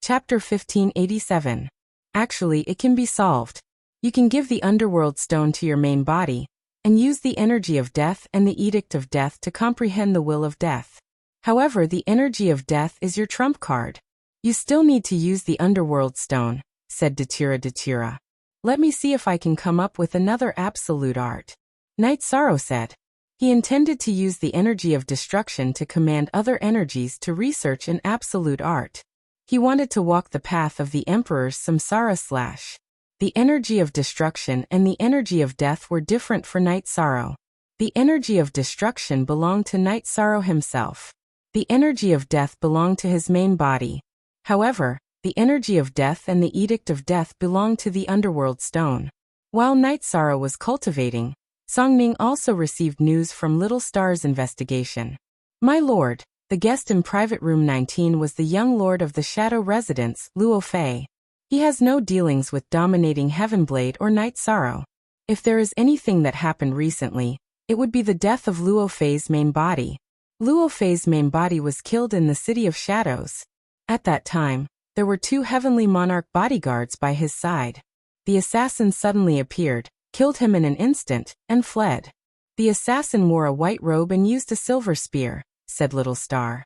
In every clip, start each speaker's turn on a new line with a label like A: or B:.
A: Chapter 1587. Actually, it can be solved. You can give the underworld stone to your main body, and use the energy of death and the edict of death to comprehend the will of death. However, the energy of death is your trump card. You still need to use the underworld stone, said Datira. Let me see if I can come up with another absolute art. Knight Sorrow said. He intended to use the energy of destruction to command other energies to research an absolute art. He wanted to walk the path of the Emperor's samsara / The energy of destruction and the energy of death were different for Knight Sorrow. The energy of destruction belonged to Knight Sorrow himself. The energy of death belonged to his main body. However, the energy of death and the edict of death belonged to the underworld stone. While Knight Sorrow was cultivating, Songning also received news from Little Star's investigation. My lord, the guest in private room 19 was the young lord of the Shadow Residence, Luo Fei. He has no dealings with dominating Heavenblade or Knight Sorrow. If there is anything that happened recently, it would be the death of Luo Fei's main body. Luo Fei's main body was killed in the City of Shadows. At that time, there were 2 Heavenly Monarch bodyguards by his side. The assassin suddenly appeared, killed him in an instant, and fled. The assassin wore a white robe and used a silver spear, said Little Star.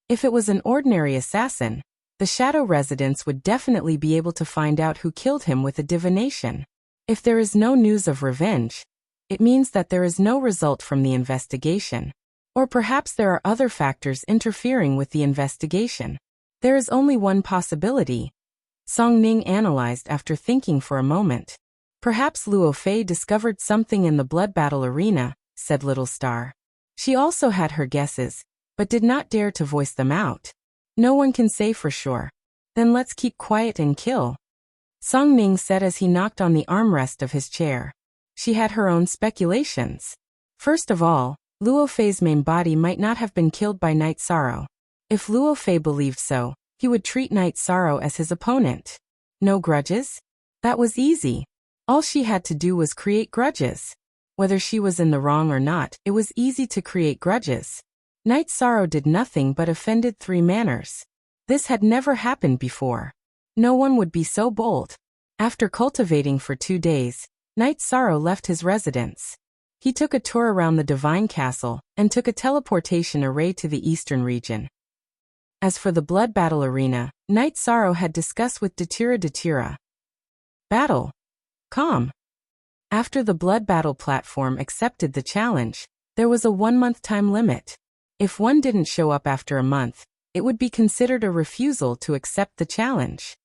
A: If it was an ordinary assassin, the Shadow Residents would definitely be able to find out who killed him with a divination. If there is no news of revenge, it means that there is no result from the investigation. Or perhaps there are other factors interfering with the investigation. There is only one possibility. Song Ning analyzed after thinking for a moment. Perhaps Luo Fei discovered something in the blood battle arena, said Little Star. She also had her guesses, but did not dare to voice them out. No one can say for sure. Then let's keep quiet and kill, Song Ning said as he knocked on the armrest of his chair. She had her own speculations. First of all, Luo Fei's main body might not have been killed by Knight Sorrow. If Luo Fei believed so, he would treat Knight Sorrow as his opponent. No grudges? That was easy. All she had to do was create grudges. Whether she was in the wrong or not, it was easy to create grudges. Knight Sorrow did nothing but offended 3 manners. This had never happened before. No one would be so bold. After cultivating for 2 days, Knight Sorrow left his residence. He took a tour around the Divine Castle and took a teleportation array to the eastern region. As for the blood battle arena, Knight Sorrow had discussed with Datira. Battle. Calm. After the blood battle platform accepted the challenge, there was a 1-month time limit. If one didn't show up after a month, it would be considered a refusal to accept the challenge.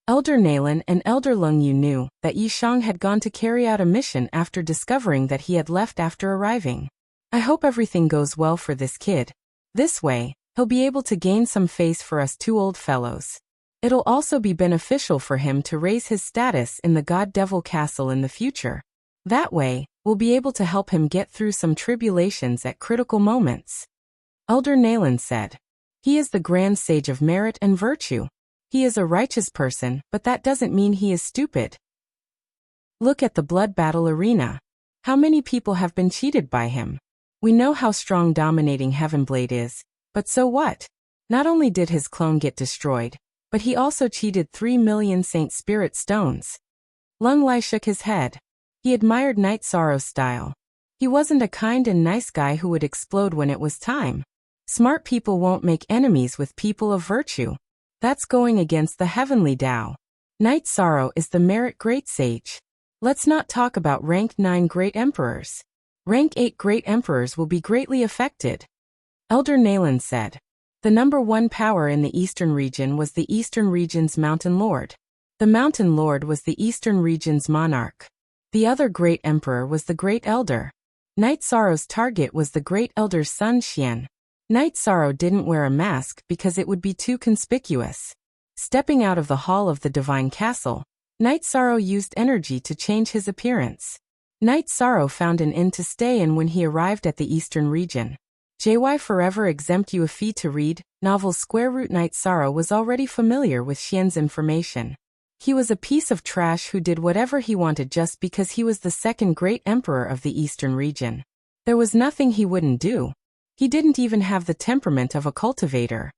A: Elder Nalan and Elder Lung Yu knew that Yishang had gone to carry out a mission after discovering that he had left after arriving. I hope everything goes well for this kid. This way, he'll be able to gain some face for us 2 old fellows. It'll also be beneficial for him to raise his status in the God-Devil Castle in the future. That way, we'll be able to help him get through some tribulations at critical moments. Elder Nalan said. He is the grand sage of merit and virtue. He is a righteous person, but that doesn't mean he is stupid. Look at the blood battle arena. How many people have been cheated by him? We know how strong dominating Heavenblade is, but so what? Not only did his clone get destroyed, but he also cheated 3 million Saint Spirit stones. Lung Lai shook his head. He admired Knight Sorrow's style. He wasn't a kind and nice guy who would explode when it was time. Smart people won't make enemies with people of virtue. That's going against the heavenly Tao. Knight Sorrow is the merit great sage. Let's not talk about rank 9 great emperors. Rank 8 great emperors will be greatly affected. Elder Nalan said. The number 1 power in the Eastern region was the Eastern region's Mountain Lord. The Mountain Lord was the Eastern region's monarch. The other great emperor was the Great Elder. Knight Sorrow's target was the Great Elder's son Xian. Knight Sorrow didn't wear a mask because it would be too conspicuous. Stepping out of the hall of the Divine Castle, Knight Sorrow used energy to change his appearance. Knight Sorrow found an inn to stay in when he arrived at the Eastern region. JY Forever exempt you a fee to read. Novel Square Root. Knight Sorrow was already familiar with Xian's information. He was a piece of trash who did whatever he wanted just because he was the 2nd great emperor of the Eastern region. There was nothing he wouldn't do. He didn't even have the temperament of a cultivator.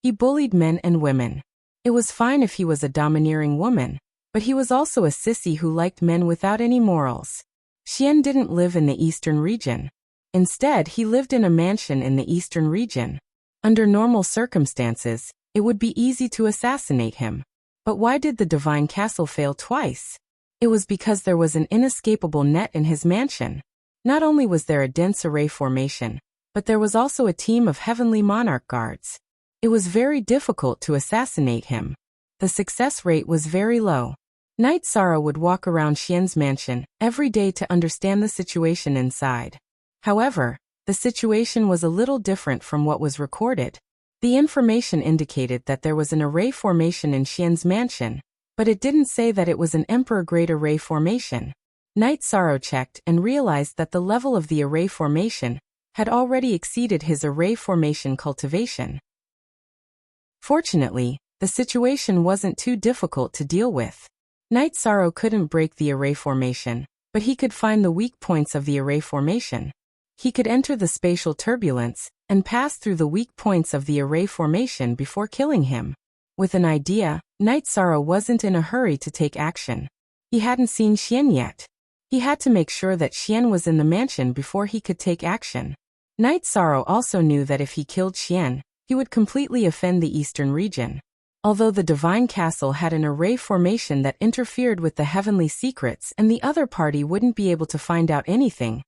A: He bullied men and women. It was fine if he was a domineering woman, but he was also a sissy who liked men without any morals. Xian didn't live in the eastern region. Instead, he lived in a mansion in the eastern region. Under normal circumstances, it would be easy to assassinate him. But why did the divine castle fail twice? It was because there was an inescapable net in his mansion. Not only was there a dense array formation, but there was also a team of heavenly monarch guards. It was very difficult to assassinate him. The success rate was very low. Knight Sorrow would walk around Xian's mansion every day to understand the situation inside. However, the situation was a little different from what was recorded. The information indicated that there was an array formation in Xian's mansion, but it didn't say that it was an emperor-grade array formation. Knight Sorrow checked and realized that the level of the array formation had already exceeded his array formation cultivation. Fortunately, the situation wasn't too difficult to deal with. Knight Sorrow couldn't break the array formation, but he could find the weak points of the array formation. He could enter the spatial turbulence and pass through the weak points of the array formation before killing him. With an idea, Knight Sorrow wasn't in a hurry to take action. He hadn't seen Xian yet. He had to make sure that Xian was in the mansion before he could take action. Knight Sorrow also knew that if he killed Xian, he would completely offend the eastern region. Although the divine castle had an array formation that interfered with the heavenly secrets and the other party wouldn't be able to find out anything,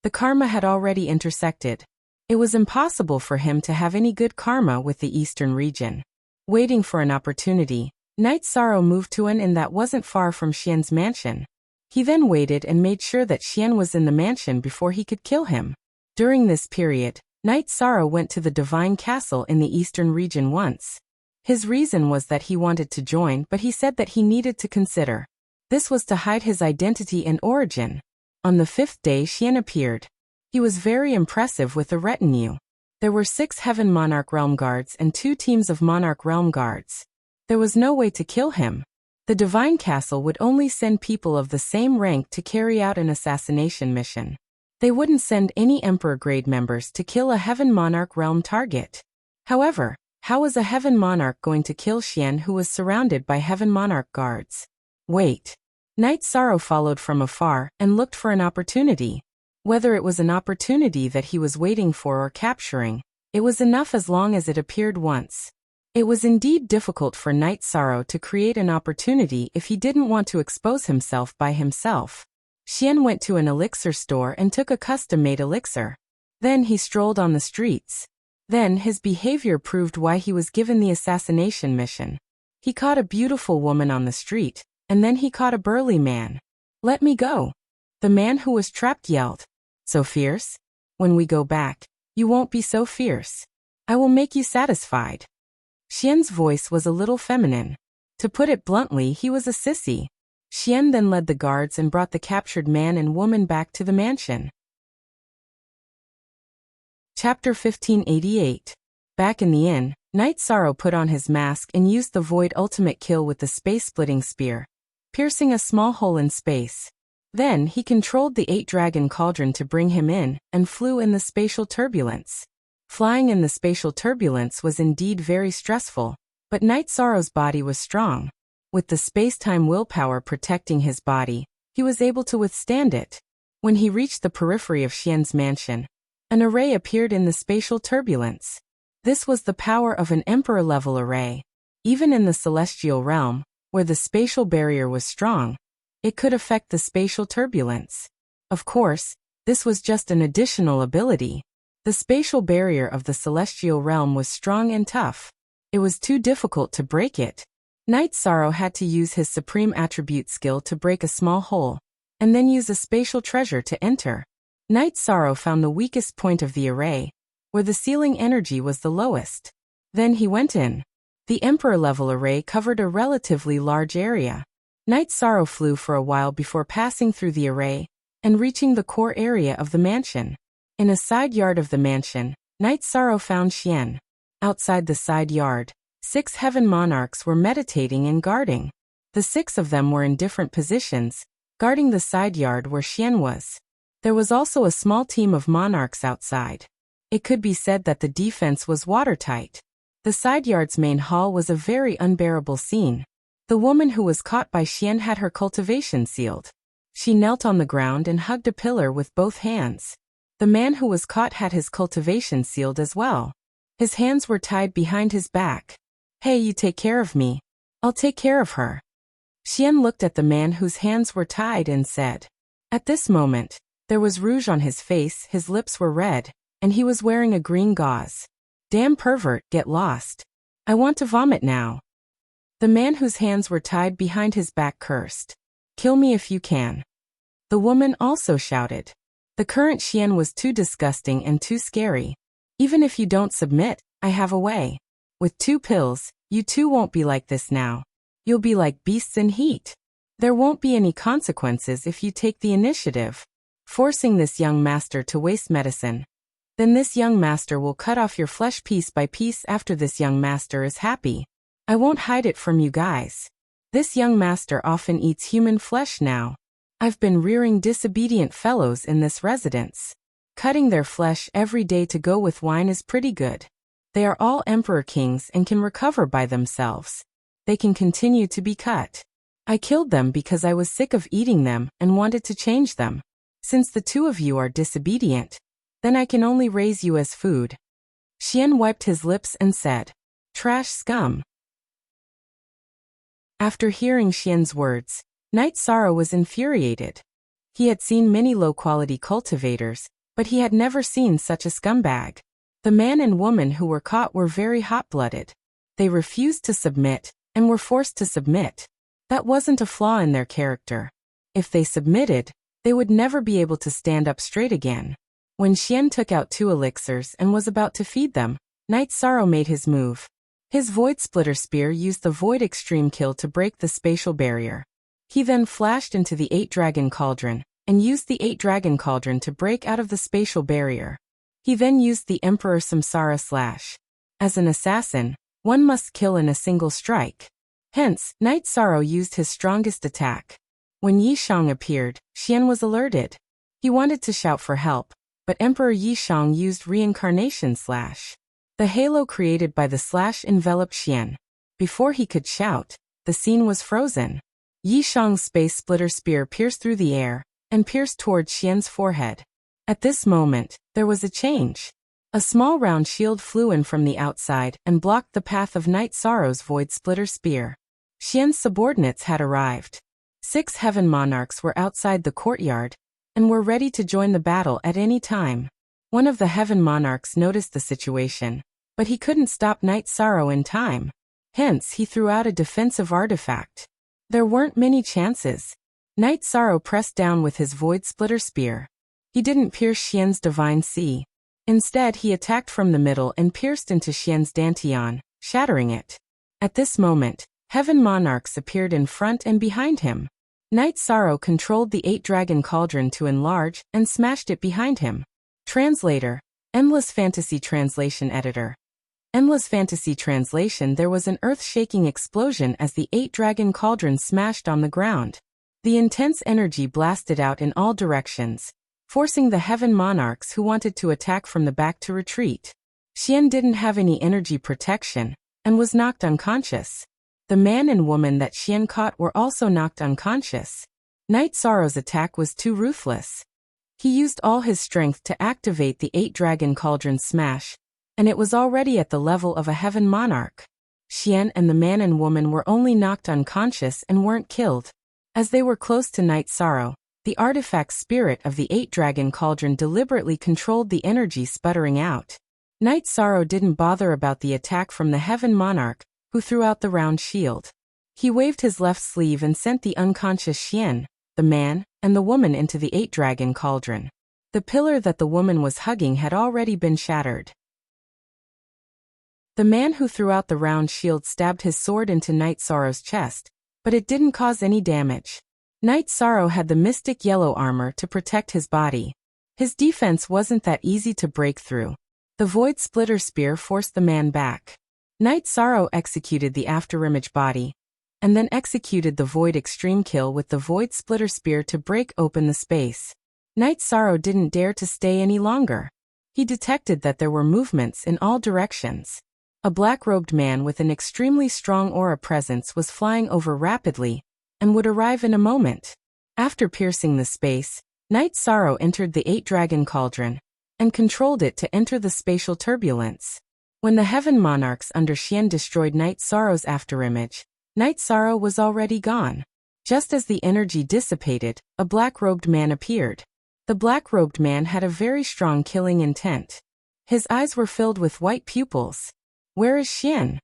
A: the karma had already intersected. It was impossible for him to have any good karma with the eastern region. Waiting for an opportunity, Knight Sorrow moved to an inn that wasn't far from Xian's mansion. He then waited and made sure that Xian was in the mansion before he could kill him. During this period, Knight Sorrow went to the divine castle in the eastern region once. His reason was that he wanted to join, but he said that he needed to consider. This was to hide his identity and origin. On the 5th day, Xian appeared. He was very impressive with a retinue. There were 6 Heaven Monarch Realm Guards and 2 teams of Monarch Realm Guards. There was no way to kill him. The divine castle would only send people of the same rank to carry out an assassination mission. They wouldn't send any Emperor-grade members to kill a Heaven Monarch Realm target. However, how was a Heaven Monarch going to kill Xian who was surrounded by Heaven Monarch guards? Wait. Knight Sorrow followed from afar and looked for an opportunity. Whether it was an opportunity that he was waiting for or capturing, it was enough as long as it appeared once. It was indeed difficult for Knight Sorrow to create an opportunity if he didn't want to expose himself by himself. Xian went to an elixir store and took a custom-made elixir. Then he strolled on the streets. Then his behavior proved why he was given the assassination mission. He caught a beautiful woman on the street, and then he caught a burly man. "Let me go." The man who was trapped yelled, "So fierce? When we go back, you won't be so fierce. I will make you satisfied." Xian's voice was a little feminine. To put it bluntly, he was a sissy. Xian then led the guards and brought the captured man and woman back to the mansion. Chapter 1588. Back in the inn, Knight Sorrow put on his mask and used the Void Ultimate Kill with the space-splitting spear, piercing a small hole in space. Then he controlled the 8-dragon cauldron to bring him in, and flew in the spatial turbulence. Flying in the spatial turbulence was indeed very stressful, but Knight Sorrow's body was strong. With the space-time willpower protecting his body, he was able to withstand it. When he reached the periphery of Xian's mansion, an array appeared in the spatial turbulence. This was the power of an emperor-level array. Even in the celestial realm, where the spatial barrier was strong, it could affect the spatial turbulence. Of course, this was just an additional ability. The spatial barrier of the celestial realm was strong and tough. It was too difficult to break it. Knight Sorrow had to use his supreme attribute skill to break a small hole, and then use a spatial treasure to enter. Knight Sorrow found the weakest point of the array, where the ceiling energy was the lowest. Then he went in. The Emperor-level array covered a relatively large area. Knight Sorrow flew for a while before passing through the array and reaching the core area of the mansion. In a side yard of the mansion, Knight Sorrow found Xian. Outside the side yard, 6 Heaven Monarchs were meditating and guarding. The 6 of them were in different positions, guarding the side yard where Xian was. There was also a small team of monarchs outside. It could be said that the defense was watertight. The side yard's main hall was a very unbearable scene. The woman who was caught by Xian had her cultivation sealed. She knelt on the ground and hugged a pillar with both hands. The man who was caught had his cultivation sealed as well. His hands were tied behind his back. Hey, you take care of me. I'll take care of her. Xian looked at the man whose hands were tied and said. At this moment, there was rouge on his face, his lips were red, and he was wearing a green gauze. Damn pervert, get lost. I want to vomit now. The man whose hands were tied behind his back cursed. Kill me if you can. The woman also shouted. The current Xian was too disgusting and too scary. Even if you don't submit, I have a way. With 2 pills, you too won't be like this now. You'll be like beasts in heat. There won't be any consequences if you take the initiative. Forcing this young master to waste medicine. Then this young master will cut off your flesh piece by piece after this young master is happy. I won't hide it from you guys. This young master often eats human flesh now. I've been rearing disobedient fellows in this residence. Cutting their flesh every day to go with wine is pretty good. They are all emperor kings and can recover by themselves. They can continue to be cut. I killed them because I was sick of eating them and wanted to change them. Since the 2 of you are disobedient, then I can only raise you as food. Xian wiped his lips and said, Trash scum. After hearing Xian's words, Knight Sorrow was infuriated. He had seen many low-quality cultivators, but he had never seen such a scumbag. The man and woman who were caught were very hot-blooded. They refused to submit, and were forced to submit. That wasn't a flaw in their character. If they submitted, they would never be able to stand up straight again. When Xian took out 2 elixirs and was about to feed them, Knight Sorrow made his move. His Void Splitter Spear used the Void Extreme Kill to break the spatial barrier. He then flashed into the 8-Dragon Cauldron, and used the 8-Dragon Cauldron to break out of the spatial barrier. He then used the Emperor Samsara Slash. As an assassin, one must kill in a single strike. Hence, Knight Sorrow used his strongest attack. When Yishang appeared, Xian was alerted. He wanted to shout for help, but Emperor Yishang used Reincarnation Slash. The halo created by the slash enveloped Xian. Before he could shout, the scene was frozen. Yishang's Space Splitter Spear pierced through the air, and pierced towards Xian's forehead. At this moment, there was a change. A small round shield flew in from the outside and blocked the path of Knight Sorrow's Void Splitter Spear. Xian's subordinates had arrived. 6 Heaven Monarchs were outside the courtyard, and were ready to join the battle at any time. One of the Heaven Monarchs noticed the situation, but he couldn't stop Knight Sorrow in time. Hence, he threw out a defensive artifact. There weren't many chances. Knight Sorrow pressed down with his Void Splitter Spear. He didn't pierce Xian's Divine Sea. Instead, he attacked from the middle and pierced into Xian's Dantian, shattering it. At this moment, Heaven Monarchs appeared in front and behind him. Knight Sorrow controlled the 8-Dragon Cauldron to enlarge and smashed it behind him. Translator, Endless Fantasy Translation Editor. Endless Fantasy Translation. There was an earth-shaking explosion as the 8-Dragon Cauldron smashed on the ground. The intense energy blasted out in all directions, forcing the Heaven Monarchs who wanted to attack from the back to retreat. Xian didn't have any energy protection, and was knocked unconscious. The man and woman that Xian caught were also knocked unconscious. Knight Sorrow's attack was too ruthless. He used all his strength to activate the 8-Dragon Cauldron smash, and it was already at the level of a Heaven Monarch. Xian and the man and woman were only knocked unconscious and weren't killed. As they were close to Knight Sorrow, the artifact spirit of the 8-Dragon Cauldron deliberately controlled the energy sputtering out. Knight Sorrow didn't bother about the attack from the Heaven Monarch, who threw out the round shield. He waved his left sleeve and sent the unconscious Xian, the man, and the woman into the 8-Dragon Cauldron. The pillar that the woman was hugging had already been shattered. The man who threw out the round shield stabbed his sword into Knight Sorrow's chest, but it didn't cause any damage. Knight Sorrow had the mystic yellow armor to protect his body. His defense wasn't that easy to break through. The Void Splitter Spear forced the man back. Knight Sorrow executed the afterimage body, and then executed the Void Extreme Kill with the Void Splitter Spear to break open the space. Knight Sorrow didn't dare to stay any longer. He detected that there were movements in all directions. A black-robed man with an extremely strong aura presence was flying over rapidly, and would arrive in a moment. After piercing the space, Night Sorrow entered the 8-dragon cauldron, and controlled it to enter the spatial turbulence. When the Heaven Monarchs under Xian destroyed Night Sorrow's afterimage, Night Sorrow was already gone. Just as the energy dissipated, a black-robed man appeared. The black-robed man had a very strong killing intent. His eyes were filled with white pupils. "Where is Xian?"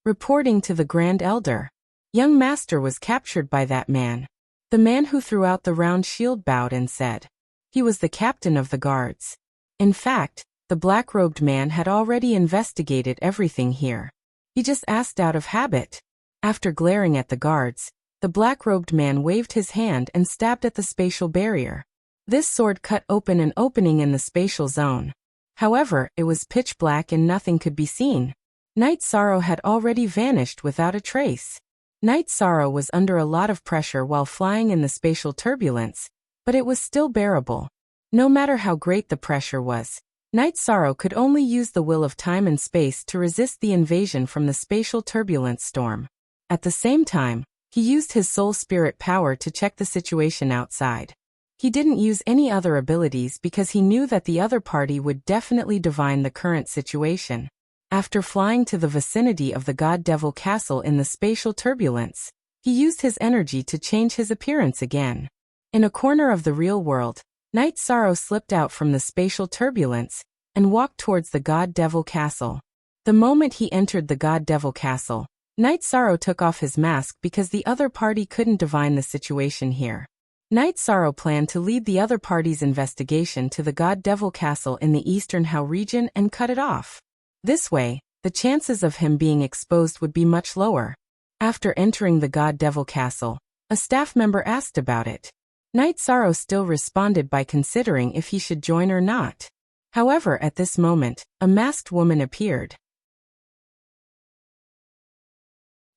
A: Reporting to the Grand Elder. Young Master was captured by that man. The man who threw out the round shield bowed and said. He was the captain of the guards. In fact, the black-robed man had already investigated everything here. He just asked out of habit. After glaring at the guards, the black-robed man waved his hand and stabbed at the spatial barrier. This sword cut open an opening in the spatial zone. However, it was pitch black and nothing could be seen. Night Sorrow had already vanished without a trace. Night Sorrow was under a lot of pressure while flying in the spatial turbulence, but it was still bearable. No matter how great the pressure was, Night Sorrow could only use the will of time and space to resist the invasion from the spatial turbulence storm. At the same time, he used his soul spirit power to check the situation outside. He didn't use any other abilities because he knew that the other party would definitely divine the current situation. After flying to the vicinity of the God-Devil Castle in the spatial turbulence, he used his energy to change his appearance again. In a corner of the real world, Night Sorrow slipped out from the spatial turbulence and walked towards the God-Devil Castle. The moment he entered the God-Devil Castle, Night Sorrow took off his mask because the other party couldn't divine the situation here. Night Sorrow planned to lead the other party's investigation to the God-Devil Castle in the Eastern Hao region and cut it off. This way, the chances of him being exposed would be much lower. After entering the God-Devil Castle, a staff member asked about it. Night Sorrow still responded by considering if he should join or not. However, at this moment, a masked woman appeared.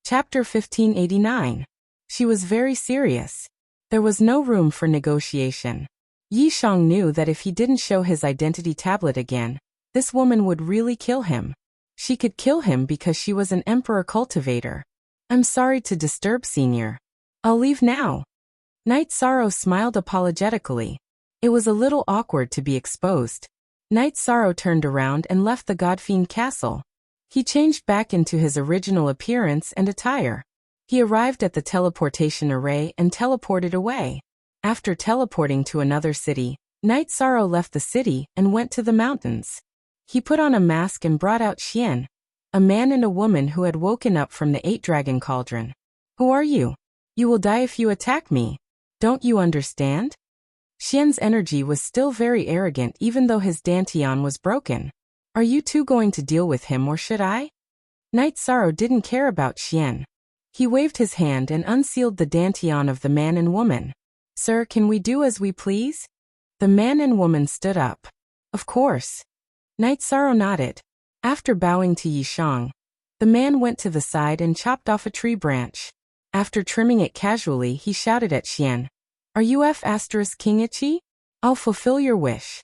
A: Chapter 1589. She was very serious. There was no room for negotiation. Yi Shang knew that if he didn't show his identity tablet again, this woman would really kill him. She could kill him because she was an emperor cultivator. I'm sorry to disturb, Senior. I'll leave now. Night Sorrow smiled apologetically. It was a little awkward to be exposed. Night Sorrow turned around and left the Godfiend Castle. He changed back into his original appearance and attire. He arrived at the teleportation array and teleported away. After teleporting to another city, Night Sorrow left the city and went to the mountains. He put on a mask and brought out Xian, a man and a woman who had woken up from the 8-dragon cauldron. Who are you? You will die if you attack me. Don't you understand? Xian's energy was still very arrogant even though his dantian was broken. Are you two going to deal with him or should I? Night Sorrow didn't care about Xian. He waved his hand and unsealed the dantian of the man and woman. Sir, can we do as we please? The man and woman stood up. Of course. Night Sorrow nodded. After bowing to Yi Shang, the man went to the side and chopped off a tree branch. After trimming it casually, he shouted at Xian. Are you King Ichi? I'll fulfill your wish.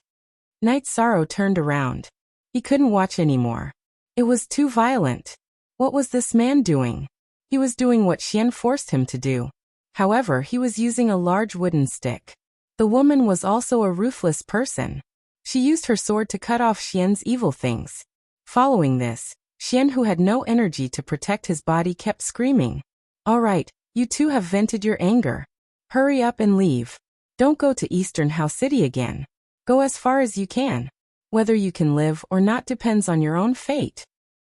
A: Night Sorrow turned around. He couldn't watch anymore. It was too violent. What was this man doing? He was doing what Xian forced him to do. However, he was using a large wooden stick. The woman was also a ruthless person. She used her sword to cut off Xian's evil things. Following this, Xian, who had no energy to protect his body, kept screaming. All right, you two have vented your anger. Hurry up and leave. Don't go to Eastern Hao City again. Go as far as you can. Whether you can live or not depends on your own fate.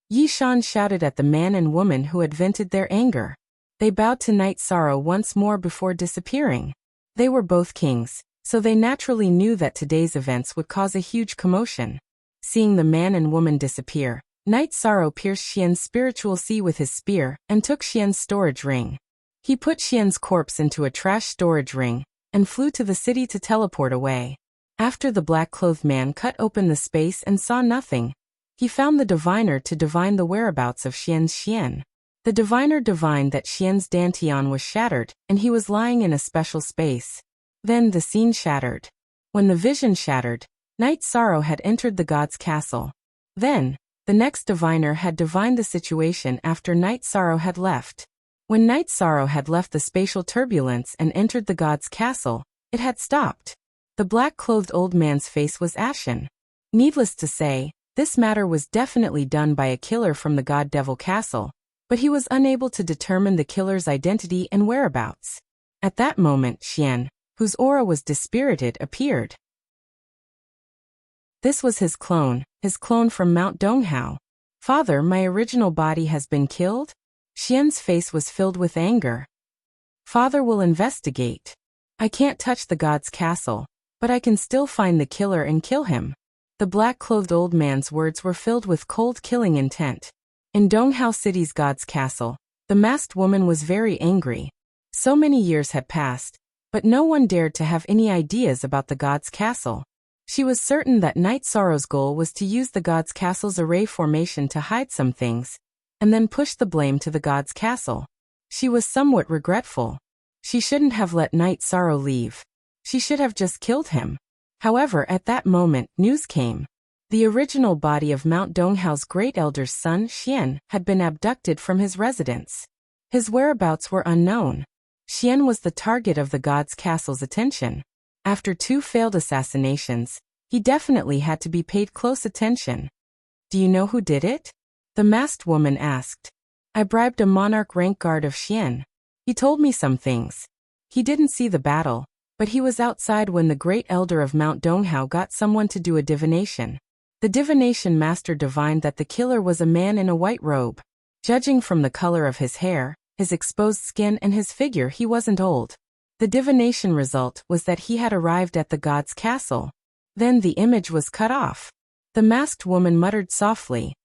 A: Yi Shan shouted at the man and woman who had vented their anger. They bowed to Night Sorrow once more before disappearing. They were both kings, so they naturally knew that today's events would cause a huge commotion. Seeing the man and woman disappear, Night Sorrow pierced Xian's spiritual sea with his spear and took Xian's storage ring. He put Xian's corpse into a trash storage ring and flew to the city to teleport away. After the black-clothed man cut open the space and saw nothing, he found the diviner to divine the whereabouts of Xian's Xian. The diviner divined that Xian's dantian was shattered and he was lying in a special space. Then the scene shattered. When the vision shattered, Night Sorrow had entered the god's castle. Then, The next diviner had divined the situation after Night Sorrow had left. When Night Sorrow had left the spatial turbulence and entered the god's castle, it had stopped. The black-clothed old man's face was ashen. Needless to say, this matter was definitely done by a killer from the God-Devil Castle, but he was unable to determine the killer's identity and whereabouts. At that moment, Xian, whose aura was dispirited, appeared. This was his clone from Mount Donghao. Father, my original body has been killed? Xian's face was filled with anger. Father will investigate. I can't touch the god's castle, but I can still find the killer and kill him. The black-clothed old man's words were filled with cold killing intent. In Donghao City's god's castle, the masked woman was very angry. So many years had passed, but no one dared to have any ideas about the god's castle. She was certain that Night Sorrow's goal was to use the god's castle's array formation to hide some things, and then push the blame to the god's castle. She was somewhat regretful. She shouldn't have let Night Sorrow leave. She should have just killed him. However, at that moment, news came. The original body of Mount Donghao's great elder's son, Xian, had been abducted from his residence. His whereabouts were unknown. Xian was the target of the god's castle's attention. After 2 failed assassinations, he definitely had to be paid close attention. Do you know who did it? The masked woman asked. I bribed a monarch rank guard of Xian. He told me some things. He didn't see the battle, but he was outside when the great elder of Mount Donghao got someone to do a divination. The divination master divined that the killer was a man in a white robe. Judging from the color of his hair, his exposed skin and his figure, he wasn't old. The divination result was that he had arrived at the god's castle. Then the image was cut off. The masked woman muttered softly.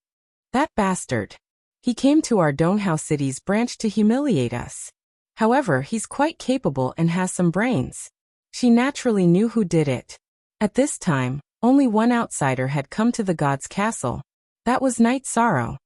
A: That bastard. He came to our Donghao City's branch to humiliate us. However, he's quite capable and has some brains. She naturally knew who did it. At this time, only one outsider had come to the god's castle. That was Night Sorrow.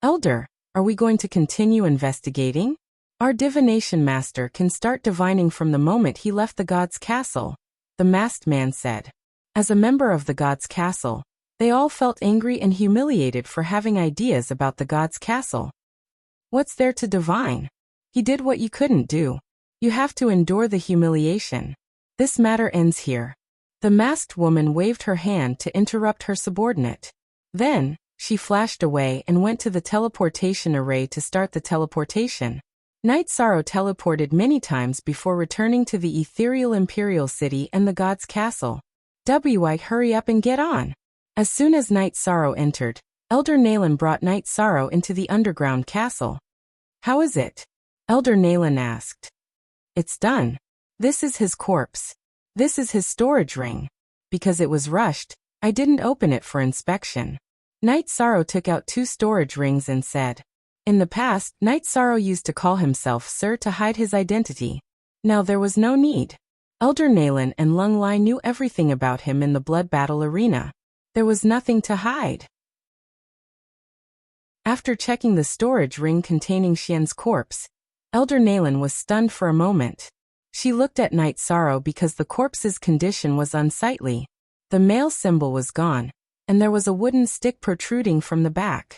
A: Elder, are we going to continue investigating? Our divination master can start divining from the moment he left the god's castle, the masked man said. As a member of the god's castle, they all felt angry and humiliated for having ideas about the god's castle. What's there to divine? He did what you couldn't do. You have to endure the humiliation. This matter ends here. The masked woman waved her hand to interrupt her subordinate. Then, she flashed away and went to the teleportation array to start the teleportation. Night Sorrow teleported many times before returning to the ethereal imperial city and the god's castle. Hurry up and get on. As soon as Night Sorrow entered, Elder Nalan brought Night Sorrow into the underground castle. How is it? Elder Nalan asked. It's done. This is his corpse. This is his storage ring. Because it was rushed, I didn't open it for inspection. Night Sorrow took out 2 storage rings and said. In the past, Night Sorrow used to call himself Sir to hide his identity. Now there was no need. Elder Nalan and Lung Lai knew everything about him in the blood battle arena. There was nothing to hide. After checking the storage ring containing Xian's corpse, Elder Nalan was stunned for a moment. She looked at Night Sorrow because the corpse's condition was unsightly. The male symbol was gone, and there was a wooden stick protruding from the back.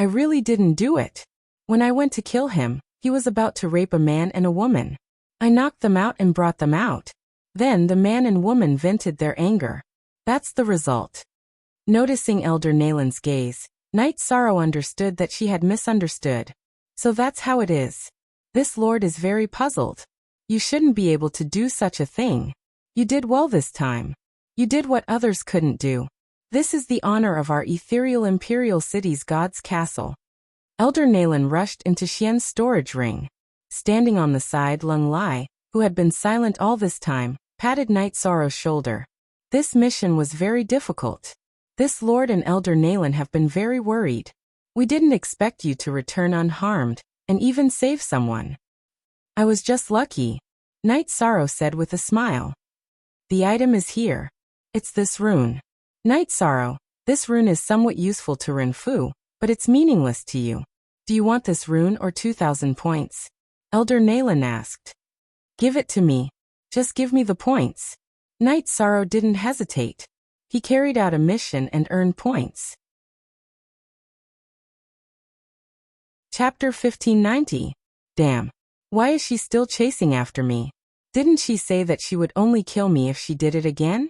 A: I really didn't do it. When I went to kill him, he was about to rape a man and a woman. I knocked them out and brought them out. Then the man and woman vented their anger. That's the result. Noticing Elder Nalan's gaze, Night Sorrow understood that she had misunderstood. So that's how it is. This lord is very puzzled. You shouldn't be able to do such a thing. You did well this time. You did what others couldn't do. This is the honor of our ethereal imperial city's god's castle. Elder Nalan rushed into Xian's storage ring. Standing on the side, Lung Lai, who had been silent all this time, patted Night Sorrow's shoulder. This mission was very difficult. This lord and Elder Nalan have been very worried. We didn't expect you to return unharmed, and even save someone. I was just lucky, Night Sorrow said with a smile. The item is here. It's this rune. Night Sorrow, this rune is somewhat useful to Renfu, but it's meaningless to you. Do you want this rune or 2,000 points? Elder Nalan asked. Give it to me. Just give me the points. Night Sorrow didn't hesitate. He carried out a mission and earned points. Chapter 1590. Damn. Why is she still chasing after me? Didn't she say that she would only kill me if she did it again?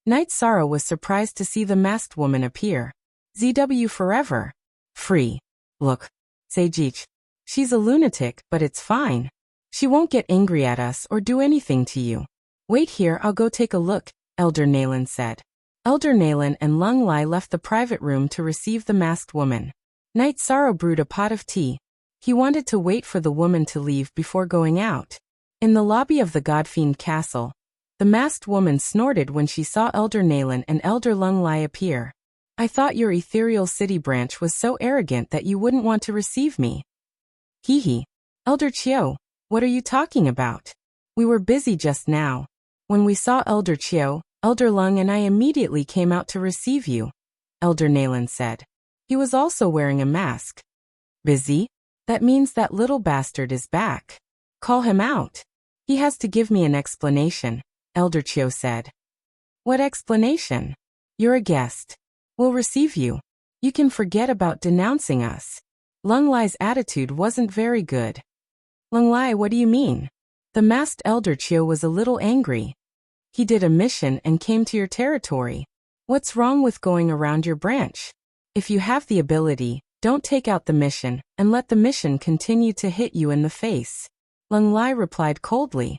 A: Night Sorrow was surprised to see the masked woman appear. ZW forever. Free. Look. Seijich. She's a lunatic, but it's fine. She won't get angry at us or do anything to you. Wait here, I'll go take a look, Elder Nalan said. Elder Nalan and Lung Lai left the private room to receive the masked woman. Night Sorrow brewed a pot of tea. He wanted to wait for the woman to leave before going out. In the lobby of the Godfiend Castle, the masked woman snorted when she saw Elder Nalan and Elder Lung Lai appear. I thought your ethereal city branch was so arrogant that you wouldn't want to receive me. Hee hee. Elder Chiu, what are you talking about? We were busy just now. When we saw Elder Chiu, Elder Lung and I immediately came out to receive you, Elder Nalan said. He was also wearing a mask. Busy? That means that little bastard is back. Call him out. He has to give me an explanation, Elder Chiu said. What explanation? You're a guest. We'll receive you. You can forget about denouncing us. Lung Lai's attitude wasn't very good. Lung Lai, what do you mean? The masked Elder Chiu was a little angry. He did a mission and came to your territory. What's wrong with going around your branch? If you have the ability, don't take out the mission, and let the mission continue to hit you in the face. Lung Lai replied coldly.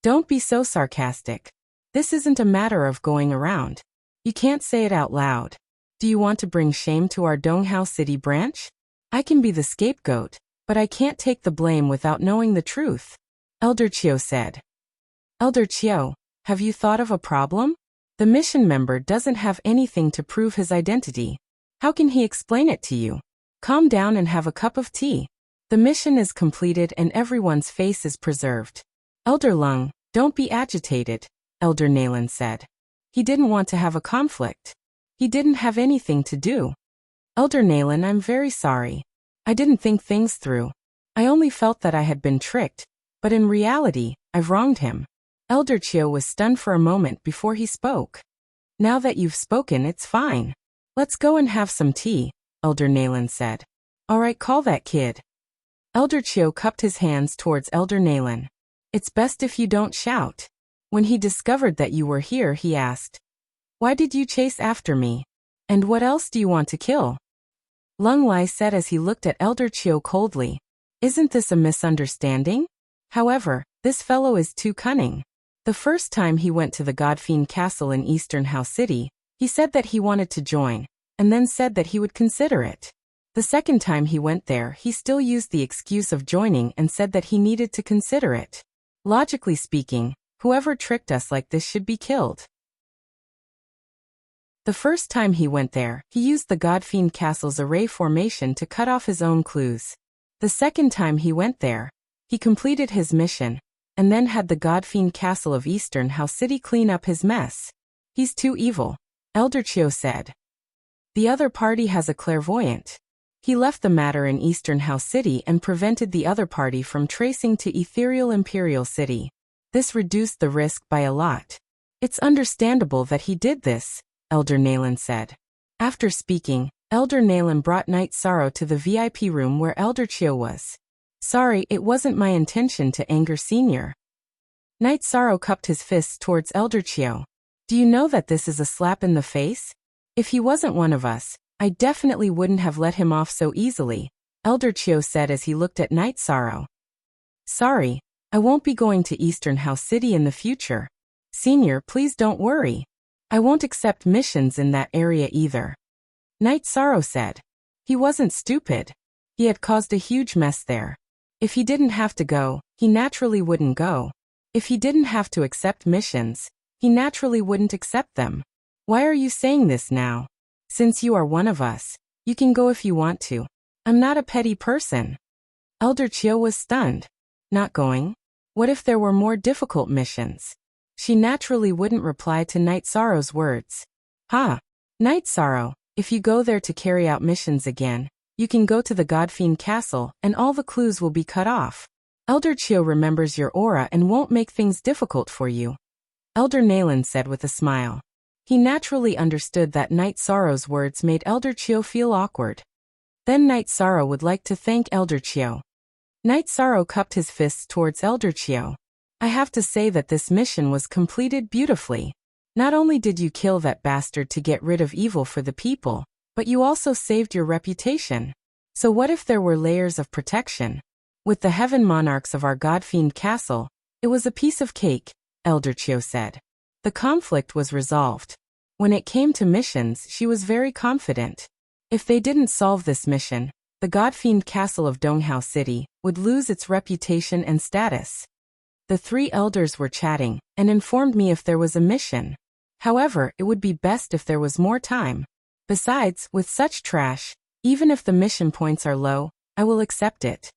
A: Don't be so sarcastic. This isn't a matter of going around. You can't say it out loud. Do you want to bring shame to our Donghao City branch? I can be the scapegoat, but I can't take the blame without knowing the truth, Elder Chiu said. Elder Chiu, have you thought of a problem? The mission member doesn't have anything to prove his identity. How can he explain it to you? Calm down and have a cup of tea. The mission is completed and everyone's face is preserved. Elder Lung, don't be agitated, Elder Nalan said. He didn't want to have a conflict. He didn't have anything to do. Elder Nalan, I'm very sorry. I didn't think things through. I only felt that I had been tricked, but in reality, I've wronged him. Elder Chiu was stunned for a moment before he spoke. Now that you've spoken, it's fine. Let's go and have some tea, Elder Nalan said. All right, call that kid. Elder Chiu cupped his hands towards Elder Nalan. It's best if you don't shout. When he discovered that you were here, he asked, why did you chase after me? And what else do you want to kill? Lung Lai said as he looked at Elder Chiu coldly. Isn't this a misunderstanding? However, this fellow is too cunning. The first time he went to the Godfiend Castle in Eastern Hao City, he said that he wanted to join, and then said that he would consider it. The second time he went there, he still used the excuse of joining and said that he needed to consider it. Logically speaking, whoever tricked us like this should be killed. The first time he went there, he used the Godfiend Castle's array formation to cut off his own clues. The second time he went there, he completed his mission, and then had the Godfiend Castle of Eastern Hao City clean up his mess. He's too evil, Elder Chiu said. The other party has a clairvoyant. He left the matter in Eastern Hao City and prevented the other party from tracing to Ethereal Imperial City. This reduced the risk by a lot. It's understandable that he did this, Elder Nalan said. After speaking, Elder Nalan brought Night Sorrow to the VIP room where Elder Chiu was. Sorry, it wasn't my intention to anger Senior. Night Sorrow cupped his fists towards Elder Chiu. Do you know that this is a slap in the face? If he wasn't one of us, I definitely wouldn't have let him off so easily, Elder Chiu said as he looked at Night Sorrow. Sorry, I won't be going to Eastern Hao City in the future. Senior, please don't worry. I won't accept missions in that area either. Night Sorrow said. He wasn't stupid. He had caused a huge mess there. If he didn't have to go, he naturally wouldn't go. If he didn't have to accept missions, he naturally wouldn't accept them. Why are you saying this now? Since you are one of us, you can go if you want to. I'm not a petty person. Elder Chiu was stunned. Not going? What if there were more difficult missions? She naturally wouldn't reply to Night Sorrow's words. Night Sorrow, if you go there to carry out missions again, you can go to the Godfiend Castle and all the clues will be cut off. Elder Chiu remembers your aura and won't make things difficult for you, Elder Nalan said with a smile. He naturally understood that Night Sorrow's words made Elder Chiu feel awkward. Then Night Sorrow would like to thank Elder Chio. Night Sorrow cupped his fists towards Elder Chio. I have to say that this mission was completed beautifully. Not only did you kill that bastard to get rid of evil for the people, but you also saved your reputation. So what if there were layers of protection? With the heaven monarchs of our God-fiend castle, it was a piece of cake, Elder Chio said. The conflict was resolved. When it came to missions, she was very confident. If they didn't solve this mission, the God-fiend castle of Donghao City would lose its reputation and status. The three elders were chatting and informed me if there was a mission. However, it would be best if there was more time. Besides, with such trash, even if the mission points are low, I will accept it.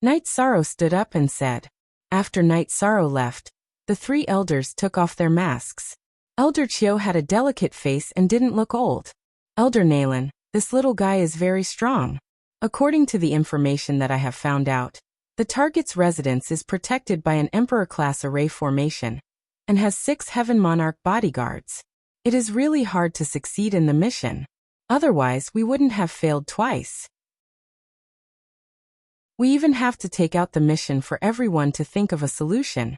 A: Night Sorrow stood up and said. After Night Sorrow left, the three elders took off their masks. Elder Chio had a delicate face and didn't look old. Elder Nalan, this little guy is very strong. According to the information that I have found out, the target's residence is protected by an Emperor-class array formation and has 6 Heaven Monarch bodyguards. It is really hard to succeed in the mission. Otherwise, we wouldn't have failed twice. We even have to take out the mission for everyone to think of a solution,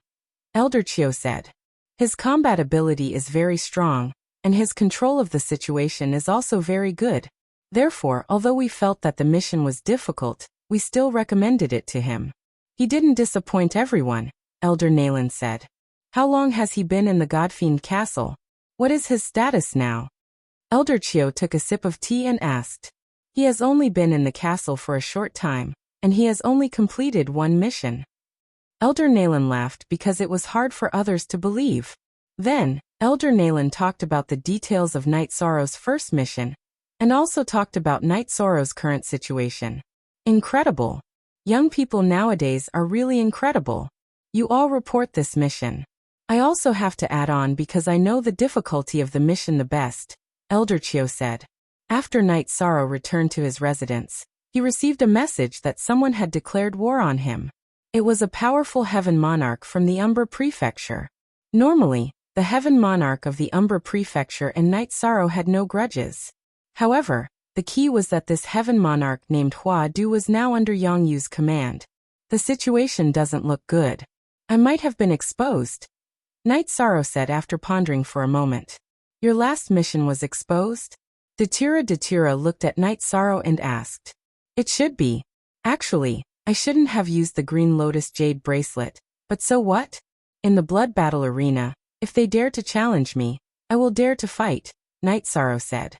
A: Elder Chio said. His combat ability is very strong, and his control of the situation is also very good. Therefore, although we felt that the mission was difficult, we still recommended it to him. He didn't disappoint everyone, Elder Nalan said. How long has he been in the God-fiend castle? What is his status now? Elder Chio took a sip of tea and asked. He has only been in the castle for a short time, and he has only completed 1 mission. Elder Nalan laughed because it was hard for others to believe. Then, Elder Nalan talked about the details of Night Sorrow's first mission, and also talked about Night Sorrow's current situation. Incredible. Young people nowadays are really incredible. You all report this mission. I also have to add on because I know the difficulty of the mission the best, Elder Chio said. After Night Sorrow returned to his residence, he received a message that someone had declared war on him. It was a powerful Heaven Monarch from the Umber Prefecture. Normally, the Heaven Monarch of the Umber Prefecture and Night Sorrow had no grudges. However, the key was that this Heaven Monarch named Hua Du was now under Yang Yu's command. The situation doesn't look good. I might have been exposed, Night Sorrow said after pondering for a moment. Your last mission was exposed? Datura looked at Night Sorrow and asked. It should be. Actually, I shouldn't have used the Green Lotus Jade bracelet, but so what? In the blood battle arena, if they dare to challenge me, I will dare to fight, Night Sorrow said.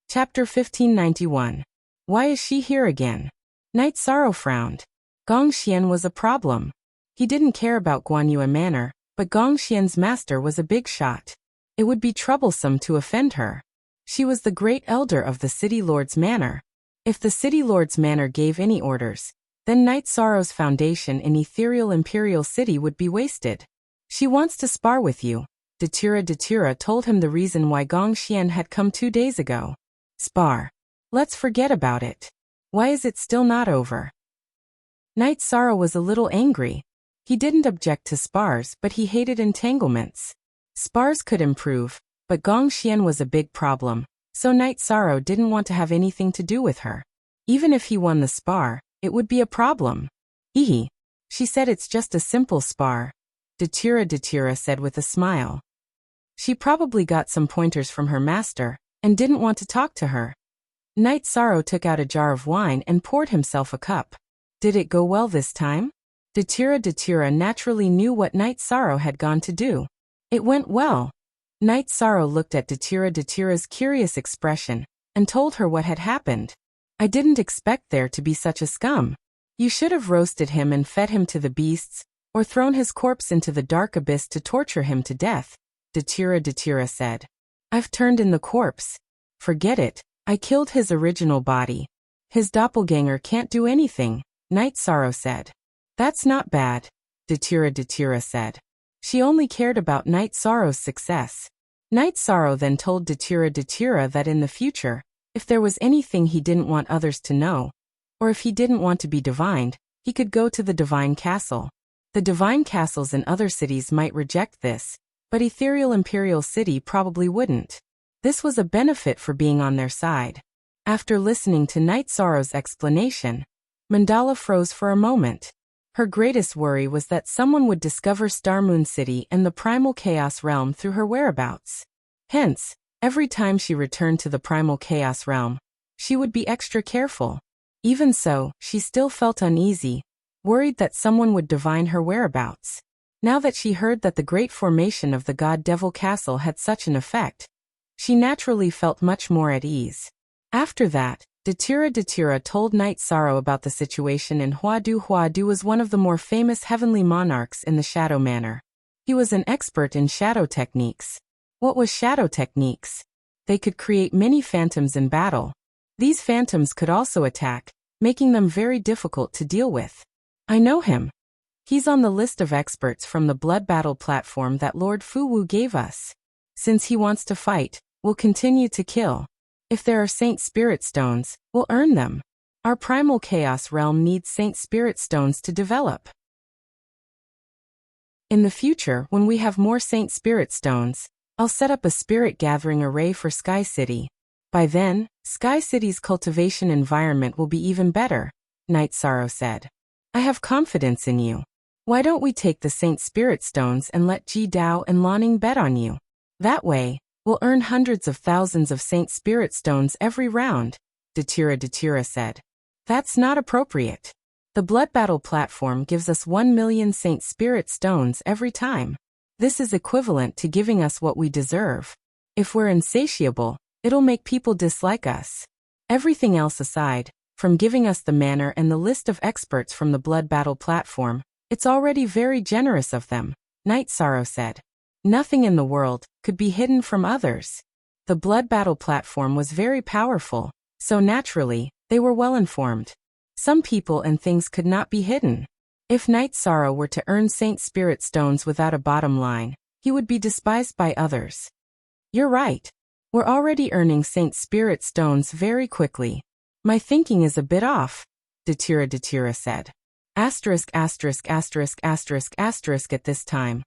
A: Chapter 1591. Why is she here again? Night Sorrow frowned. Gong Xian was a problem. He didn't care about Guanyue Manor, but Gong Xian's master was a big shot. It would be troublesome to offend her. She was the great elder of the City Lord's manor. If the City Lord's manor gave any orders, then Night Sorrow's foundation in Ethereal Imperial City would be wasted. She wants to spar with you. Datura told him the reason why Gong Xian had come 2 days ago. Spar. Let's forget about it. Why is it still not over? Night Sorrow was a little angry. He didn't object to spars, but he hated entanglements. Spars could improve, but Gong Xian was a big problem, so Night Sorrow didn't want to have anything to do with her. Even if he won the spar, it would be a problem. Ehe. She said it's just a simple spar. Datura said with a smile. She probably got some pointers from her master, and didn't want to talk to her. Night Sorrow took out a jar of wine and poured himself a cup. Did it go well this time? Datura naturally knew what Night Sorrow had gone to do. It went well. Night Sorrow looked at Datura's curious expression, and told her what had happened. I didn't expect there to be such a scum. You should have roasted him and fed him to the beasts, or thrown his corpse into the dark abyss to torture him to death, Datura said. I've turned in the corpse. Forget it, I killed his original body. His doppelganger can't do anything, Night Sorrow said. That's not bad, Datura said. She only cared about Night Sorrow's success. Night Sorrow then told Datura that in the future, if there was anything he didn't want others to know, or if he didn't want to be divined, he could go to the Divine Castle. The Divine Castles in other cities might reject this, but Ethereal Imperial City probably wouldn't. This was a benefit for being on their side. After listening to Night Sorrow's explanation, Mandala froze for a moment. Her greatest worry was that someone would discover Star Moon City and the Primal Chaos Realm through her whereabouts. Hence, every time she returned to the Primal Chaos Realm, she would be extra careful. Even so, she still felt uneasy, worried that someone would divine her whereabouts. Now that she heard that the great formation of the God-Devil Castle had such an effect, she naturally felt much more at ease. After that, Datira told Night Sorrow about the situation in Huadu. Huadu was one of the more famous heavenly monarchs in the Shadow Manor. He was an expert in shadow techniques. What was shadow techniques? They could create many phantoms in battle. These phantoms could also attack, making them very difficult to deal with. I know him. He's on the list of experts from the Blood Battle platform that Lord Fuwu gave us. Since he wants to fight, we'll continue to kill. If there are Saint Spirit Stones, we'll earn them. Our Primal Chaos Realm needs Saint Spirit Stones to develop. In the future, when we have more Saint Spirit Stones, I'll set up a spirit gathering array for Sky City. By then, Sky City's cultivation environment will be even better, Night Sorrow said. I have confidence in you. Why don't we take the Saint Spirit Stones and let Ji Dao and Lanning bet on you? That way, we'll earn hundreds of thousands of Saint Spirit Stones every round, Datira said. That's not appropriate. The Blood Battle platform gives us 1 million Saint Spirit Stones every time. This is equivalent to giving us what we deserve. If we're insatiable, it'll make people dislike us. Everything else aside, from giving us the manor and the list of experts from the Blood Battle platform, it's already very generous of them, Night Sorrow said. Nothing in the world could be hidden from others. The Blood Battle platform was very powerful, so naturally, they were well informed. Some people and things could not be hidden. If Night Sorrow were to earn Saint Spirit Stones without a bottom line, he would be despised by others. You're right. We're already earning Saint Spirit Stones very quickly. My thinking is a bit off, Datira said. At this time,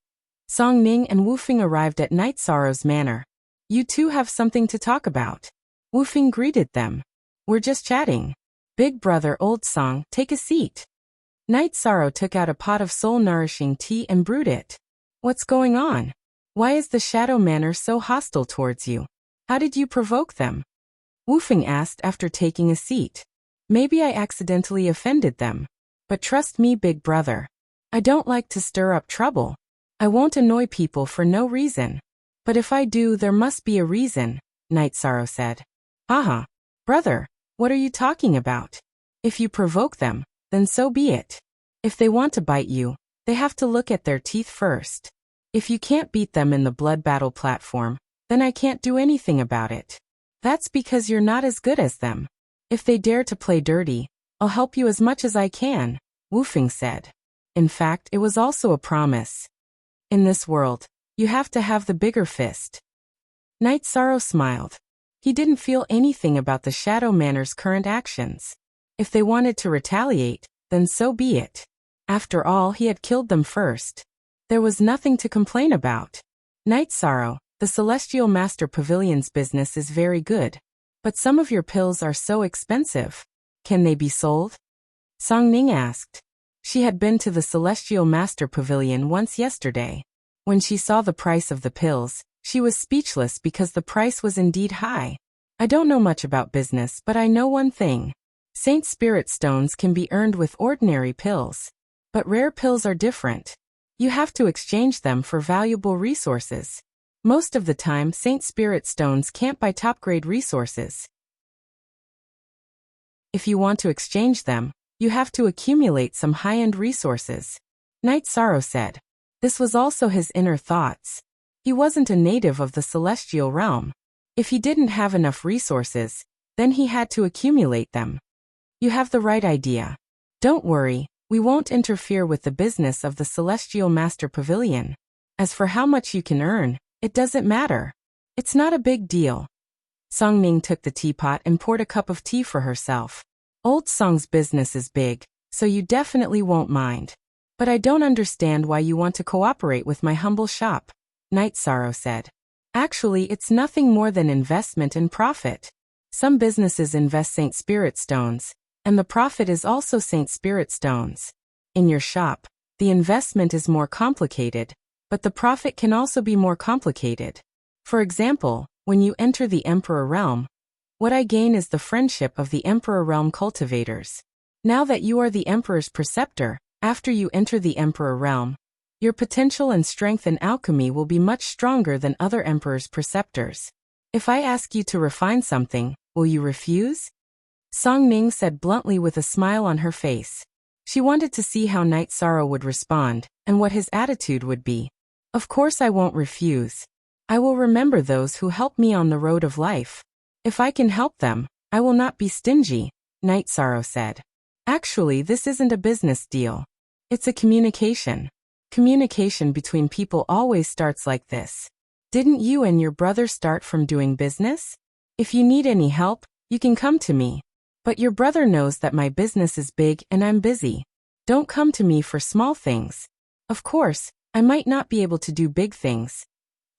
A: Song Ning and Wu Fing arrived at Night Sorrow's manor. You two have something to talk about. Wu Fing greeted them. We're just chatting. Big brother Old Song, take a seat. Night Sorrow took out a pot of soul-nourishing tea and brewed it. What's going on? Why is the Shadow Manor so hostile towards you? How did you provoke them? Wu Fing asked after taking a seat. Maybe I accidentally offended them. But trust me, big brother. I don't like to stir up trouble. I won't annoy people for no reason. But if I do, there must be a reason, Night Sorrow said. Haha. Brother, what are you talking about? If you provoke them, then so be it. If they want to bite you, they have to look at their teeth first. If you can't beat them in the Blood Battle platform, then I can't do anything about it. That's because you're not as good as them. If they dare to play dirty, I'll help you as much as I can, Wu Fing said. In fact, it was also a promise. In this world, you have to have the bigger fist. Night Sorrow smiled. He didn't feel anything about the Shadow Manor's current actions. If they wanted to retaliate, then so be it. After all, he had killed them first. There was nothing to complain about. Night Sorrow, the Celestial Master Pavilion's business is very good. But some of your pills are so expensive. Can they be sold? Song Ning asked. She had been to the Celestial Master Pavilion once yesterday. When she saw the price of the pills, she was speechless because the price was indeed high. I don't know much about business, but I know one thing. Saint Spirit Stones can be earned with ordinary pills. But rare pills are different. You have to exchange them for valuable resources. Most of the time, Saint Spirit Stones can't buy top-grade resources. If you want to exchange them, you have to accumulate some high-end resources. Night Sorrow said. This was also his inner thoughts. He wasn't a native of the celestial realm. If he didn't have enough resources, then he had to accumulate them. You have the right idea. Don't worry, we won't interfere with the business of the Celestial Master Pavilion. As for how much you can earn, it doesn't matter. It's not a big deal. Song Ning took the teapot and poured a cup of tea for herself. Old Song's business is big, so you definitely won't mind. But I don't understand why you want to cooperate with my humble shop, Night Sorrow said. Actually, it's nothing more than investment and profit. Some businesses invest Saint Spirit stones, and the profit is also Saint Spirit stones. In your shop, the investment is more complicated, but the profit can also be more complicated. For example, when you enter the Emperor Realm, what I gain is the friendship of the Emperor Realm cultivators. Now that you are the Emperor's preceptor, after you enter the Emperor Realm, your potential and strength in alchemy will be much stronger than other Emperor's preceptors. If I ask you to refine something, will you refuse? Song Ning said bluntly with a smile on her face. She wanted to see how Night Sorrow would respond, and what his attitude would be. Of course I won't refuse. I will remember those who help me on the road of life. If I can help them, I will not be stingy, Night Sorrow said. Actually, this isn't a business deal. It's a communication. Communication between people always starts like this. Didn't you and your brother start from doing business? If you need any help, you can come to me. But your brother knows that my business is big and I'm busy. Don't come to me for small things. Of course, I might not be able to do big things,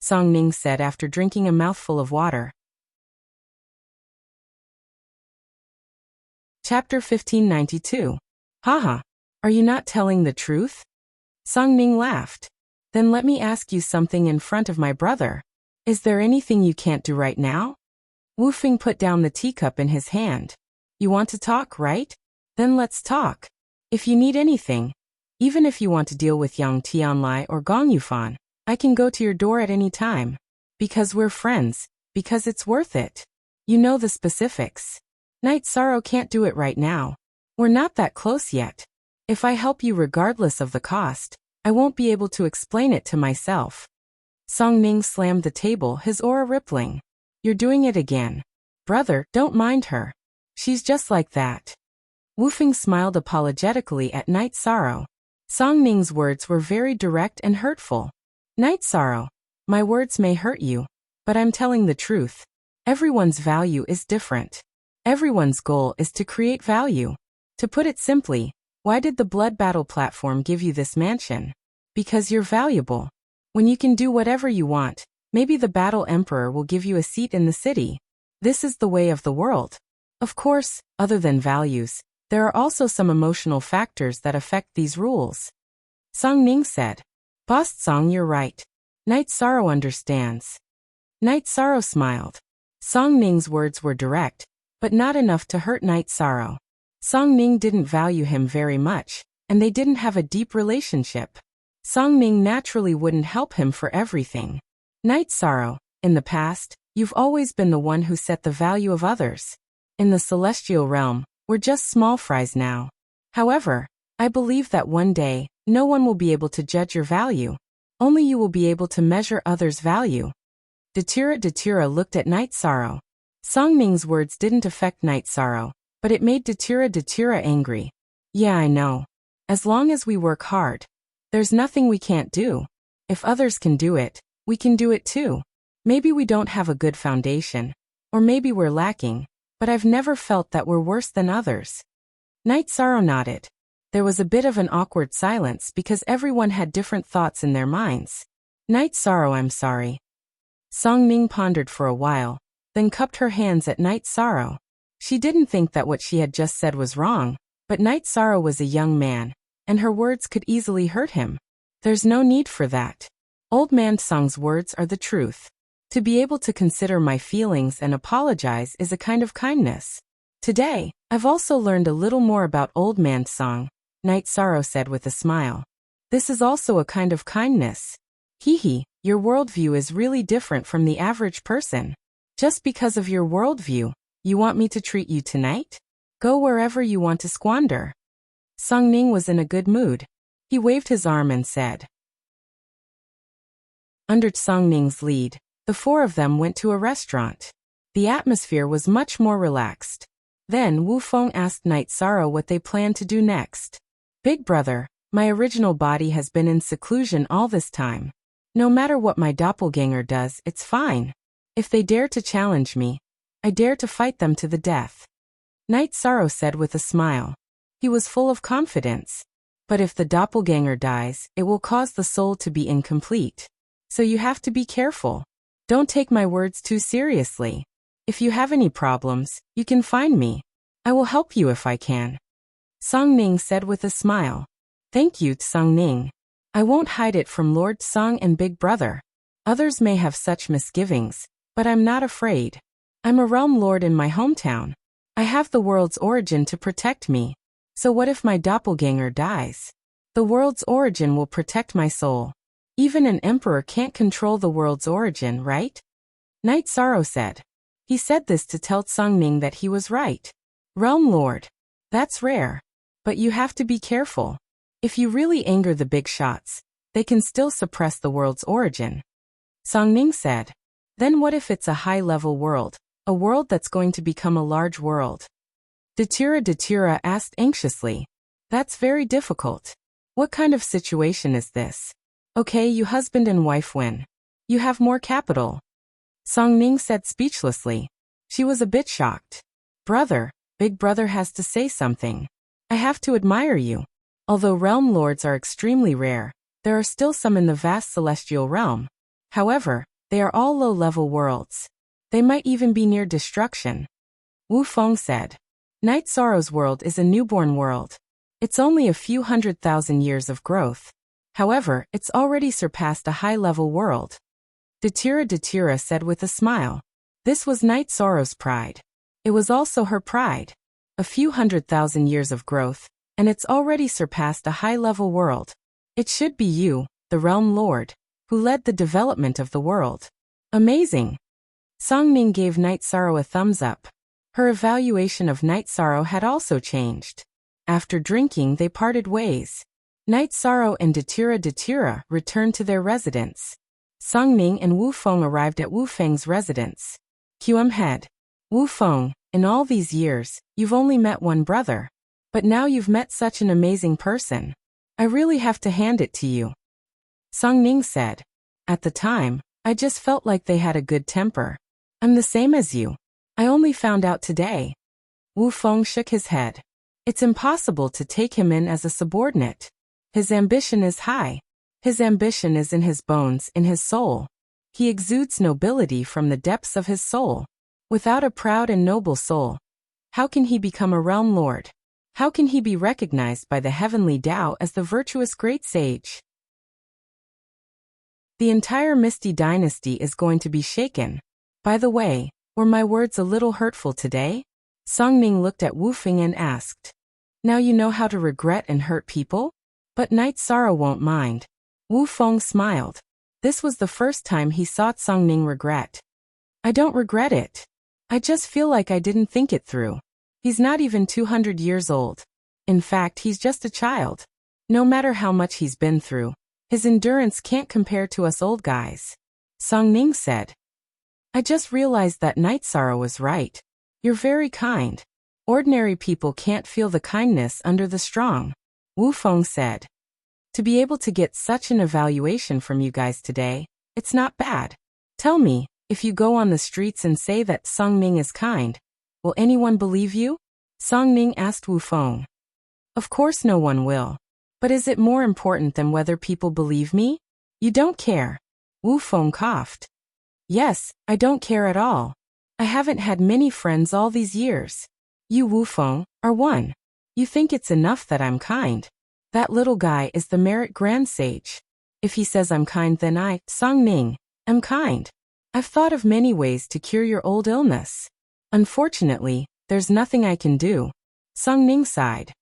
A: Song Ning said after drinking a mouthful of water. Chapter 1592. Haha. Are you not telling the truth? Song Ning laughed. Then let me ask you something in front of my brother. Is there anything you can't do right now? Wu Fing put down the teacup in his hand. You want to talk, right? Then let's talk. If you need anything, even if you want to deal with Yang Tianlai or Gong Yufan, I can go to your door at any time. Because we're friends, because it's worth it. You know the specifics. Night Sorrow can't do it right now. We're not that close yet. If I help you regardless of the cost, I won't be able to explain it to myself. Song Ning slammed the table, his aura rippling. You're doing it again. Brother, don't mind her. She's just like that. Wu Fing smiled apologetically at Night Sorrow. Song Ning's words were very direct and hurtful. Night Sorrow, my words may hurt you, but I'm telling the truth. Everyone's value is different. Everyone's goal is to create value. To put it simply, why did the Blood Battle platform give you this mansion? Because you're valuable. When you can do whatever you want, maybe the Battle Emperor will give you a seat in the city. This is the way of the world. Of course, other than values, there are also some emotional factors that affect these rules. Song Ning said. Boss Song, you're right. Night Sorrow understands. Night Sorrow smiled. Song Ning's words were direct, but not enough to hurt Night Sorrow. Song Ning didn't value him very much, and they didn't have a deep relationship. Song Ning naturally wouldn't help him for everything. Night Sorrow, in the past, you've always been the one who set the value of others. In the celestial realm, we're just small fries now. However, I believe that one day, no one will be able to judge your value. Only you will be able to measure others' value. Datura looked at Night Sorrow. Song Ning's words didn't affect Night Sorrow, but it made Datura angry. Yeah, I know. As long as we work hard, there's nothing we can't do. If others can do it, we can do it too. Maybe we don't have a good foundation, or maybe we're lacking, but I've never felt that we're worse than others. Night Sorrow nodded. There was a bit of an awkward silence because everyone had different thoughts in their minds. Night Sorrow, I'm sorry. Song Ning pondered for a while, then cupped her hands at Night Sorrow. She didn't think that what she had just said was wrong, but Night Sorrow was a young man, and her words could easily hurt him. There's no need for that. Old Man Song's words are the truth. To be able to consider my feelings and apologize is a kind of kindness. Today, I've also learned a little more about Old Man Song, Night Sorrow said with a smile. This is also a kind of kindness. Hee, your worldview is really different from the average person. Just because of your worldview, you want me to treat you tonight? Go wherever you want to squander. Song Ning was in a good mood. He waved his arm and said. Under Song Ning's lead, the four of them went to a restaurant. The atmosphere was much more relaxed. Then Wu Feng asked Night Sorrow what they planned to do next. Big brother, my original body has been in seclusion all this time. No matter what my doppelganger does, it's fine. If they dare to challenge me, I dare to fight them to the death. Night Sorrow said with a smile. He was full of confidence. But if the doppelganger dies, it will cause the soul to be incomplete. So you have to be careful. Don't take my words too seriously. If you have any problems, you can find me. I will help you if I can. Song Ning said with a smile. Thank you, Song Ning. I won't hide it from Lord Song and Big Brother. Others may have such misgivings, but I'm not afraid. I'm a realm lord in my hometown. I have the world's origin to protect me. So what if my doppelganger dies? The world's origin will protect my soul. Even an emperor can't control the world's origin, right? Night Sorrow said. He said this to tell Song Ning that he was right. Realm lord. That's rare. But you have to be careful. If you really anger the big shots, they can still suppress the world's origin. Song Ning said. Then what if it's a high-level world, a world that's going to become a large world? Datura asked anxiously. That's very difficult. What kind of situation is this? Okay, you husband and wife win. You have more capital. Song Ning said speechlessly. She was a bit shocked. Brother, Big Brother has to say something. I have to admire you. Although realm lords are extremely rare, there are still some in the vast celestial realm. However, they are all low-level worlds. They might even be near destruction. Wu Feng said. Night Sorrow's world is a newborn world. It's only a few 100,000 years of growth. However, it's already surpassed a high-level world. Datura said with a smile. This was Night Sorrow's pride. It was also her pride. A few 100,000 years of growth, and it's already surpassed a high-level world. It should be you, the Realm Lord, who led the development of the world. Amazing. Song Ning gave Night Sorrow a thumbs up. Her evaluation of Night Sorrow had also changed. After drinking, they parted ways. Night Sorrow and Datura returned to their residence. Song Ning and Wu Feng arrived at Wu Feng's residence. QM head. Wu Feng, in all these years, you've only met one brother. But now you've met such an amazing person. I really have to hand it to you. Song Ning said. At the time, I just felt like they had a good temper. I'm the same as you. I only found out today. Wu Feng shook his head. It's impossible to take him in as a subordinate. His ambition is high. His ambition is in his bones, in his soul. He exudes nobility from the depths of his soul. Without a proud and noble soul, how can he become a realm lord? How can he be recognized by the heavenly Tao as the virtuous great sage? The entire Misty dynasty is going to be shaken. By the way, were my words a little hurtful today? Song Ning looked at Wu Feng and asked. Now you know how to regret and hurt people? But Night Sorrow won't mind. Wu Feng smiled. This was the first time he saw Song Ning regret. I don't regret it. I just feel like I didn't think it through. He's not even 200 years old. In fact, he's just a child. No matter how much he's been through, his endurance can't compare to us old guys. Song Ning said. I just realized that Night Sorrow was right. You're very kind. Ordinary people can't feel the kindness under the strong. Wu Feng said. To be able to get such an evaluation from you guys today, it's not bad. Tell me, if you go on the streets and say that Song Ning is kind, will anyone believe you? Song Ning asked Wu Feng. Of course no one will. But is it more important than whether people believe me? You don't care. Wu Feng coughed. Yes, I don't care at all. I haven't had many friends all these years. You, Wu Feng, are one. You think it's enough that I'm kind. That little guy is the Merit Grand Sage. If he says I'm kind, then I, Song Ning, am kind. I've thought of many ways to cure your old illness. Unfortunately, there's nothing I can do. Song Ning sighed.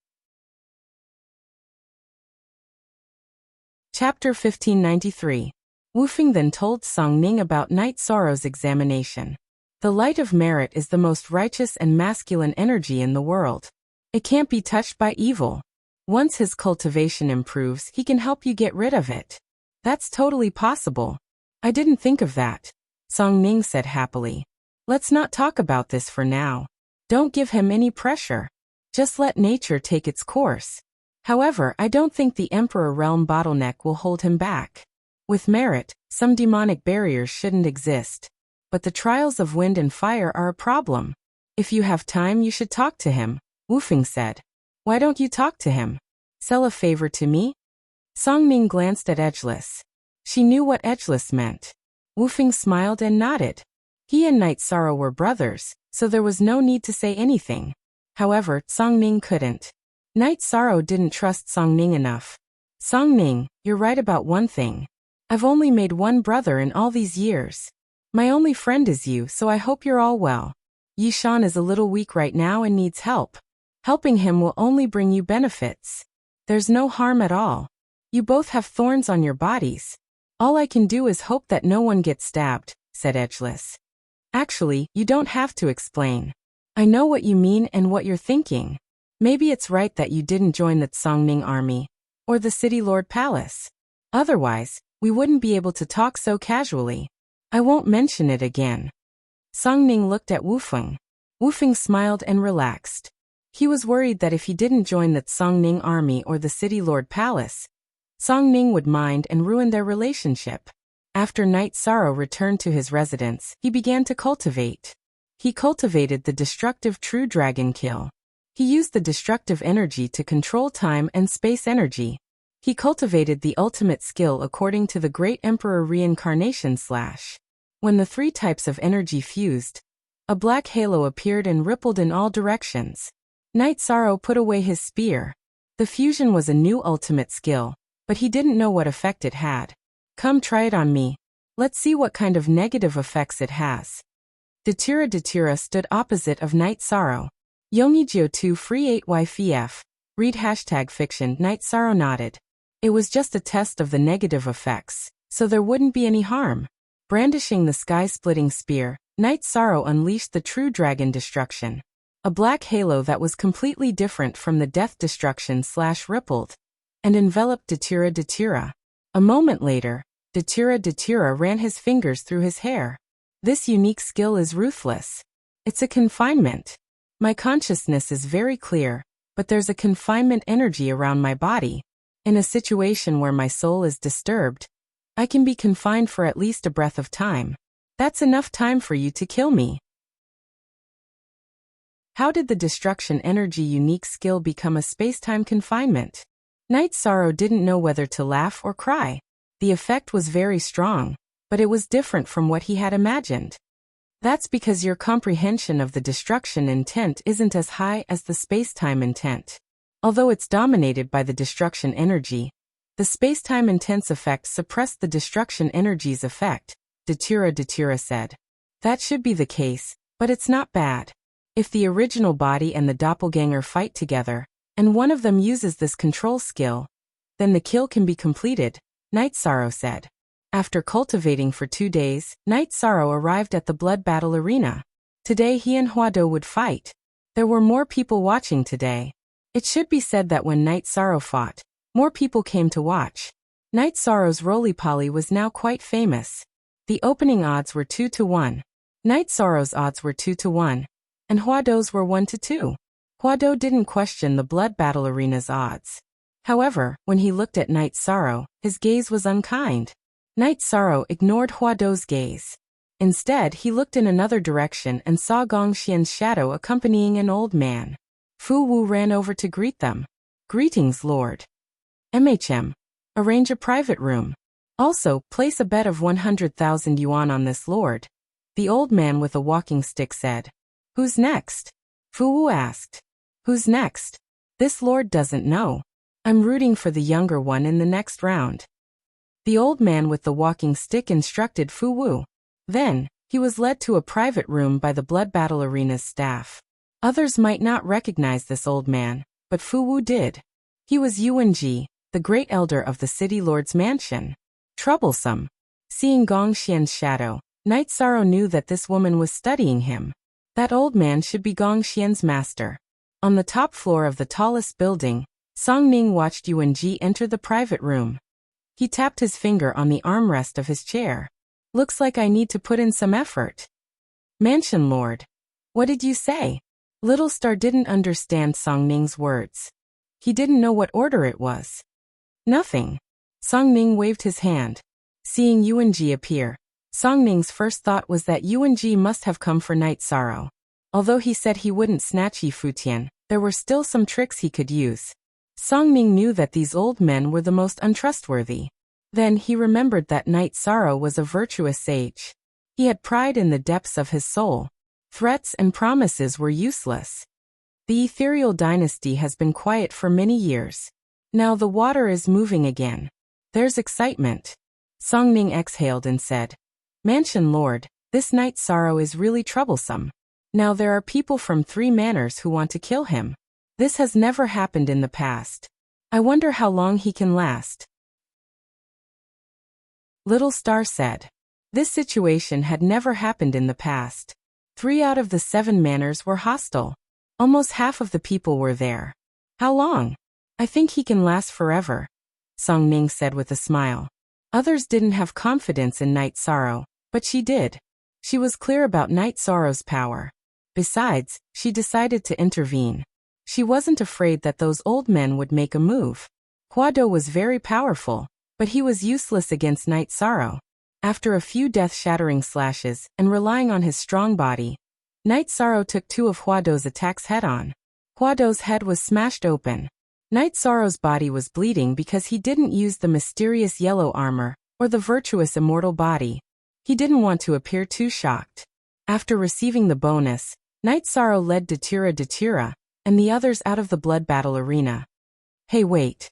A: Chapter 1593. Wu Feng then told Song Ning about Night Sorrow's examination. The light of merit is the most righteous and masculine energy in the world. It can't be touched by evil. Once his cultivation improves, he can help you get rid of it. That's totally possible. I didn't think of that. Song Ning said happily. Let's not talk about this for now. Don't give him any pressure. Just let nature take its course. However, I don't think the Emperor Realm bottleneck will hold him back. With merit, some demonic barriers shouldn't exist. But the trials of wind and fire are a problem. If you have time, you should talk to him, Wu Feng said. Why don't you talk to him? Sell a favor to me? Song Ning glanced at Edgeless. She knew what Edgeless meant. Wu Feng smiled and nodded. He and Night Sorrow were brothers, so there was no need to say anything. However, Song Ning couldn't. Night Sorrow didn't trust Song Ning enough. Song Ning, you're right about one thing. I've only made one brother in all these years. My only friend is you, so I hope you're all well. Yishan is a little weak right now and needs help. Helping him will only bring you benefits. There's no harm at all. You both have thorns on your bodies. All I can do is hope that no one gets stabbed, said Edgeless. Actually, you don't have to explain. I know what you mean and what you're thinking. Maybe it's right that you didn't join the Songning army, or the City Lord Palace. Otherwise, we wouldn't be able to talk so casually. I won't mention it again. Songning looked at Wu Feng. Wu Feng smiled and relaxed. He was worried that if he didn't join the Songning army or the City Lord Palace, Songning would mind and ruin their relationship. After Night Sorrow returned to his residence, he began to cultivate. He cultivated the destructive True Dragon Kill. He used the destructive energy to control time and space energy. He cultivated the ultimate skill according to the Great Emperor Reincarnation / When the three types of energy fused, a black halo appeared and rippled in all directions. Night Sorrow put away his spear. The fusion was a new ultimate skill, but he didn't know what effect it had. Come try it on me. Let's see what kind of negative effects it has. Datira stood opposite of Night Sorrow. Yongijio 2 Free 8YFF. Read #fiction. Night Sorrow nodded. It was just a test of the negative effects, so there wouldn't be any harm. Brandishing the sky-splitting spear, Night Sorrow unleashed the True Dragon Destruction. A black halo that was completely different from the Death Destruction / rippled, and enveloped Datira. A moment later, Datira ran his fingers through his hair. This unique skill is ruthless. It's a confinement. My consciousness is very clear, but there's a confinement energy around my body. In a situation where my soul is disturbed, I can be confined for at least a breath of time. That's enough time for you to kill me. How did the destruction energy unique skill become a space-time confinement? Night Sorrow didn't know whether to laugh or cry. The effect was very strong, but it was different from what he had imagined. That's because your comprehension of the destruction intent isn't as high as the space-time intent. Although it's dominated by the destruction energy, the space-time intense effect suppressed the destruction energy's effect, Datira said. That should be the case, but it's not bad. If the original body and the doppelganger fight together, and one of them uses this control skill, then the kill can be completed, Night Sorrow said. After cultivating for 2 days, Night Sorrow arrived at the blood battle arena. Today he and Huado would fight. There were more people watching today. It should be said that when Night Sorrow fought, more people came to watch. Night Sorrow's roly-poly was now quite famous. The opening odds were 2-1. Night Sorrow's odds were 2-1, and Huado's were 1-2. Huado didn't question the blood battle arena's odds. However, when he looked at Night Sorrow, his gaze was unkind. Night Sorrow ignored Huado's gaze. Instead, he looked in another direction and saw Gong Xian's shadow accompanying an old man. Fu Wu ran over to greet them. Greetings, Lord. Arrange a private room. Also, place a bet of 100,000 yuan on this, Lord. The old man with a walking stick said. Who's next? Fu Wu asked. Who's next? This lord doesn't know. I'm rooting for the younger one in the next round. The old man with the walking stick instructed Fu Wu. Then, he was led to a private room by the blood battle arena's staff. Others might not recognize this old man, but Fu Wu did. He was Yuanji, the great elder of the city lord's mansion. Troublesome. Seeing Gong Xian's shadow, Night Sorrow knew that this woman was studying him. That old man should be Gong Xian's master. On the top floor of the tallest building, Song Ning watched Yuanji enter the private room. He tapped his finger on the armrest of his chair. Looks like I need to put in some effort. Mansion Lord. What did you say? Little Star didn't understand Song Ning's words. He didn't know what order it was. Nothing. Song Ning waved his hand. Seeing Yuanji appear, Song Ning's first thought was that Yuanji must have come for Night Sorrow. Although he said he wouldn't snatch Yi Futian, there were still some tricks he could use. Song Ning knew that these old men were the most untrustworthy. Then he remembered that Night Sorrow was a virtuous sage. He had pride in the depths of his soul. Threats and promises were useless. The ethereal dynasty has been quiet for many years. Now the water is moving again. There's excitement. Songning exhaled and said, Mansion Lord, this Night Sorrow is really troublesome. Now there are people from 3 manors who want to kill him. This has never happened in the past. I wonder how long he can last. Little Star said. This situation had never happened in the past. 3 out of the 7 manors were hostile. Almost half of the people were there. How long? I think he can last forever, Songning said with a smile. Others didn't have confidence in Night Sorrow, but she did. She was clear about Night Sorrow's power. Besides, she decided to intervene. She wasn't afraid that those old men would make a move. Huado was very powerful, but he was useless against Night Sorrow. After a few death-shattering slashes and relying on his strong body, Night Sorrow took 2 of Huado's attacks head-on. Huado's head was smashed open. Night Sorrow's body was bleeding because he didn't use the mysterious yellow armor or the virtuous immortal body. He didn't want to appear too shocked. After receiving the bonus, Night Sorrow led Datira and the others out of the blood battle arena. Hey wait.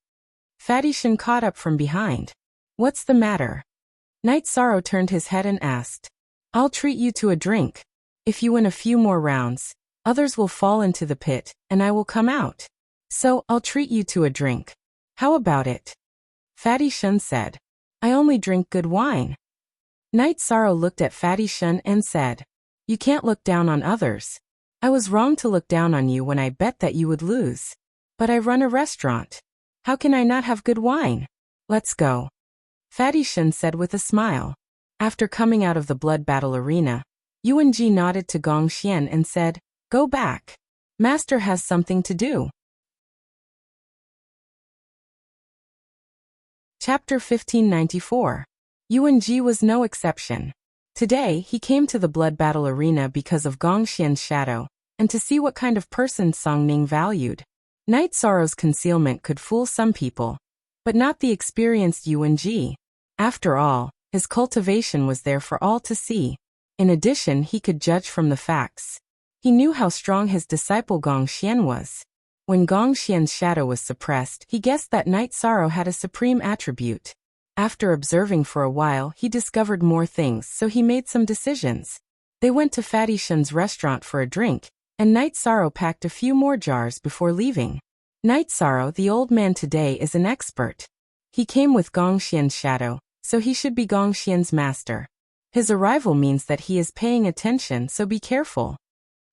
A: Fatty Shin caught up from behind. What's the matter? Night Sorrow turned his head and asked. I'll treat you to a drink. If you win a few more rounds, others will fall into the pit, and I will come out. So, I'll treat you to a drink. How about it? Fatty Shun said. I only drink good wine. Night Sorrow looked at Fatty Shun and said. You can't look down on others. I was wrong to look down on you when I bet that you would lose. But I run a restaurant. How can I not have good wine? Let's go. Fatty Shun said with a smile. After coming out of the blood battle arena, Yuan Ji nodded to Gong Xian and said, Go back. Master has something to do. Chapter 1594. Yuan Ji was no exception. Today, he came to the blood battle arena because of Gong Xian's shadow, and to see what kind of person Songning valued. Night Sorrow's concealment could fool some people, but not the experienced Yuan Ji. After all, his cultivation was there for all to see. In addition, he could judge from the facts. He knew how strong his disciple Gong Xian was. When Gong Xian's shadow was suppressed, he guessed that Night Sorrow had a supreme attribute. After observing for a while, he discovered more things, so he made some decisions. They went to Fatty Shun's restaurant for a drink, and Night Sorrow packed a few more jars before leaving. Night Sorrow, the old man today, is an expert. He came with Gong Xian's shadow, so he should be Gong Xian's master. His arrival means that he is paying attention, so be careful.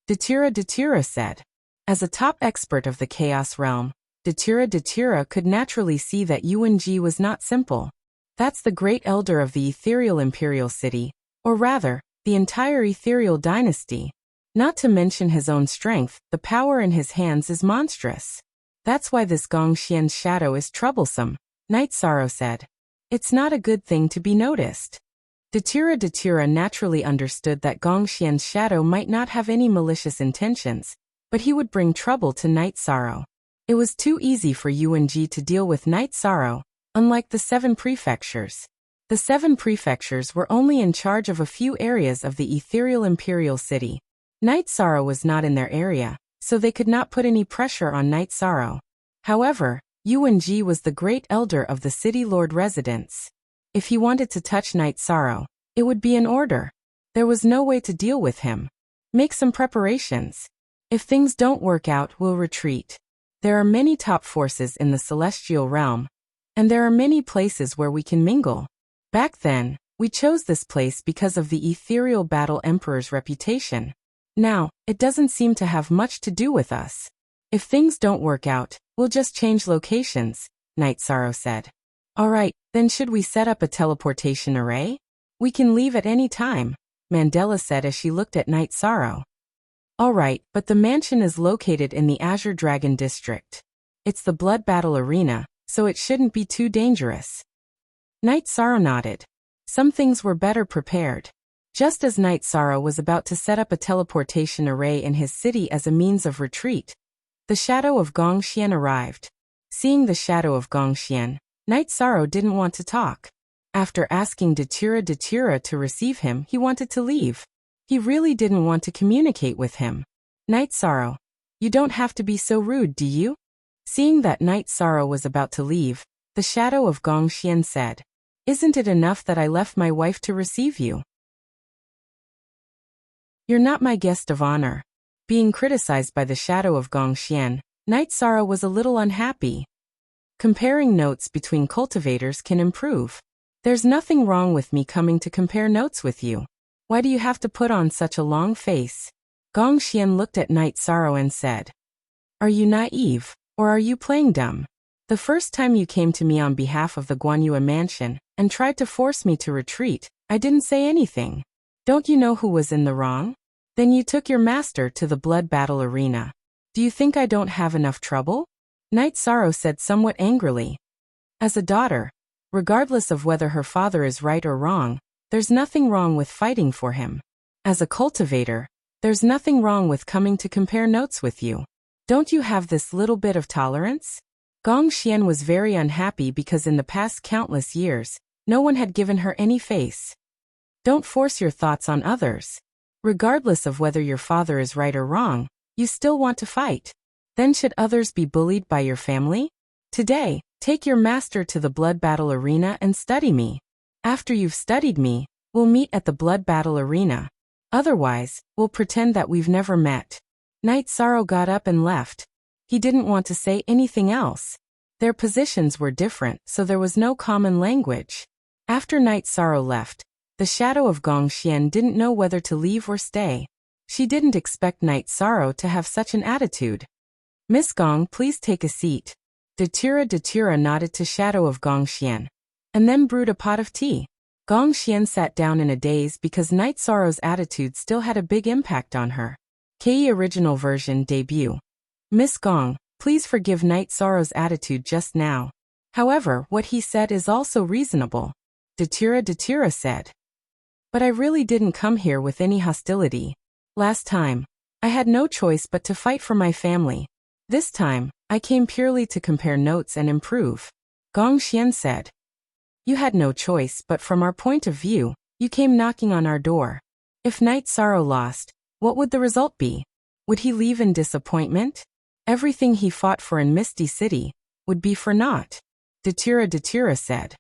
A: Datira said. As a top expert of the Chaos Realm, Datira could naturally see that Yuan Ji was not simple. That's the great elder of the ethereal imperial city, or rather, the entire ethereal dynasty. Not to mention his own strength, the power in his hands is monstrous. That's why this Gong Xian's shadow is troublesome, Night Sorrow said. It's not a good thing to be noticed. Datira naturally understood that Gong Xian's shadow might not have any malicious intentions, but he would bring trouble to Night Sorrow. It was too easy for Yuan Ji to deal with Night Sorrow, unlike the 7 prefectures. The 7 prefectures were only in charge of a few areas of the ethereal imperial city. Night Sorrow was not in their area, so they could not put any pressure on Night Sorrow. However, Yuan Ji was the great elder of the city lord residence. If he wanted to touch Night Sorrow, it would be an order. There was no way to deal with him. Make some preparations. If things don't work out, we'll retreat. There are many top forces in the celestial realm, and there are many places where we can mingle. Back then, we chose this place because of the ethereal battle emperor's reputation. Now, it doesn't seem to have much to do with us. If things don't work out, we'll just change locations, Night Sorrow said. Alright, then should we set up a teleportation array? We can leave at any time, Mandela said as she looked at Night Sorrow. Alright, but the mansion is located in the Azure Dragon district. It's the blood battle arena, so it shouldn't be too dangerous. Night Sorrow nodded. Some things were better prepared. Just as Night Sorrow was about to set up a teleportation array in his city as a means of retreat, the shadow of Gong Xian arrived. Seeing the shadow of Gong Xian, Night Sorrow didn't want to talk. After asking Datura to receive him, he wanted to leave. He really didn't want to communicate with him. Night Sorrow, you don't have to be so rude, do you? Seeing that Night Sorrow was about to leave, the shadow of Gongxian said, Isn't it enough that I left my wife to receive you? You're not my guest of honor. Being criticized by the shadow of Gongxian, Night Sorrow was a little unhappy. Comparing notes between cultivators can improve. There's nothing wrong with me coming to compare notes with you. Why do you have to put on such a long face? Gongxian looked at Night Sorrow and said, Are you naive, or are you playing dumb? The first time you came to me on behalf of the Guanyue mansion, and tried to force me to retreat, I didn't say anything. Don't you know who was in the wrong? Then you took your master to the blood battle arena. Do you think I don't have enough trouble? Night Sorrow said somewhat angrily. As a daughter, regardless of whether her father is right or wrong, there's nothing wrong with fighting for him. As a cultivator, there's nothing wrong with coming to compare notes with you. Don't you have this little bit of tolerance? Gongxian was very unhappy because in the past countless years, no one had given her any face. Don't force your thoughts on others. Regardless of whether your father is right or wrong, you still want to fight. Then should others be bullied by your family? Today, take your master to the blood battle arena and study me. After you've studied me, we'll meet at the blood battle arena. Otherwise, we'll pretend that we've never met. Night Sorrow got up and left. He didn't want to say anything else. Their positions were different, so there was no common language. After Night Sorrow left, the shadow of Gongxian didn't know whether to leave or stay. She didn't expect Night Sorrow to have such an attitude. Miss Gong, please take a seat. Datura nodded to shadow of Gongxian, and then brewed a pot of tea. Gongxian sat down in a daze because Night Sorrow's attitude still had a big impact on her. KE Original Version Debut. Miss Gong, please forgive Night Sorrow's attitude just now. However, what he said is also reasonable. Datura said. But I really didn't come here with any hostility. Last time, I had no choice but to fight for my family. This time, I came purely to compare notes and improve. Gongxian said. You had no choice, but from our point of view, you came knocking on our door. If Night Sorrow lost, what would the result be? Would he leave in disappointment? Everything he fought for in Misty City would be for naught. Datura said.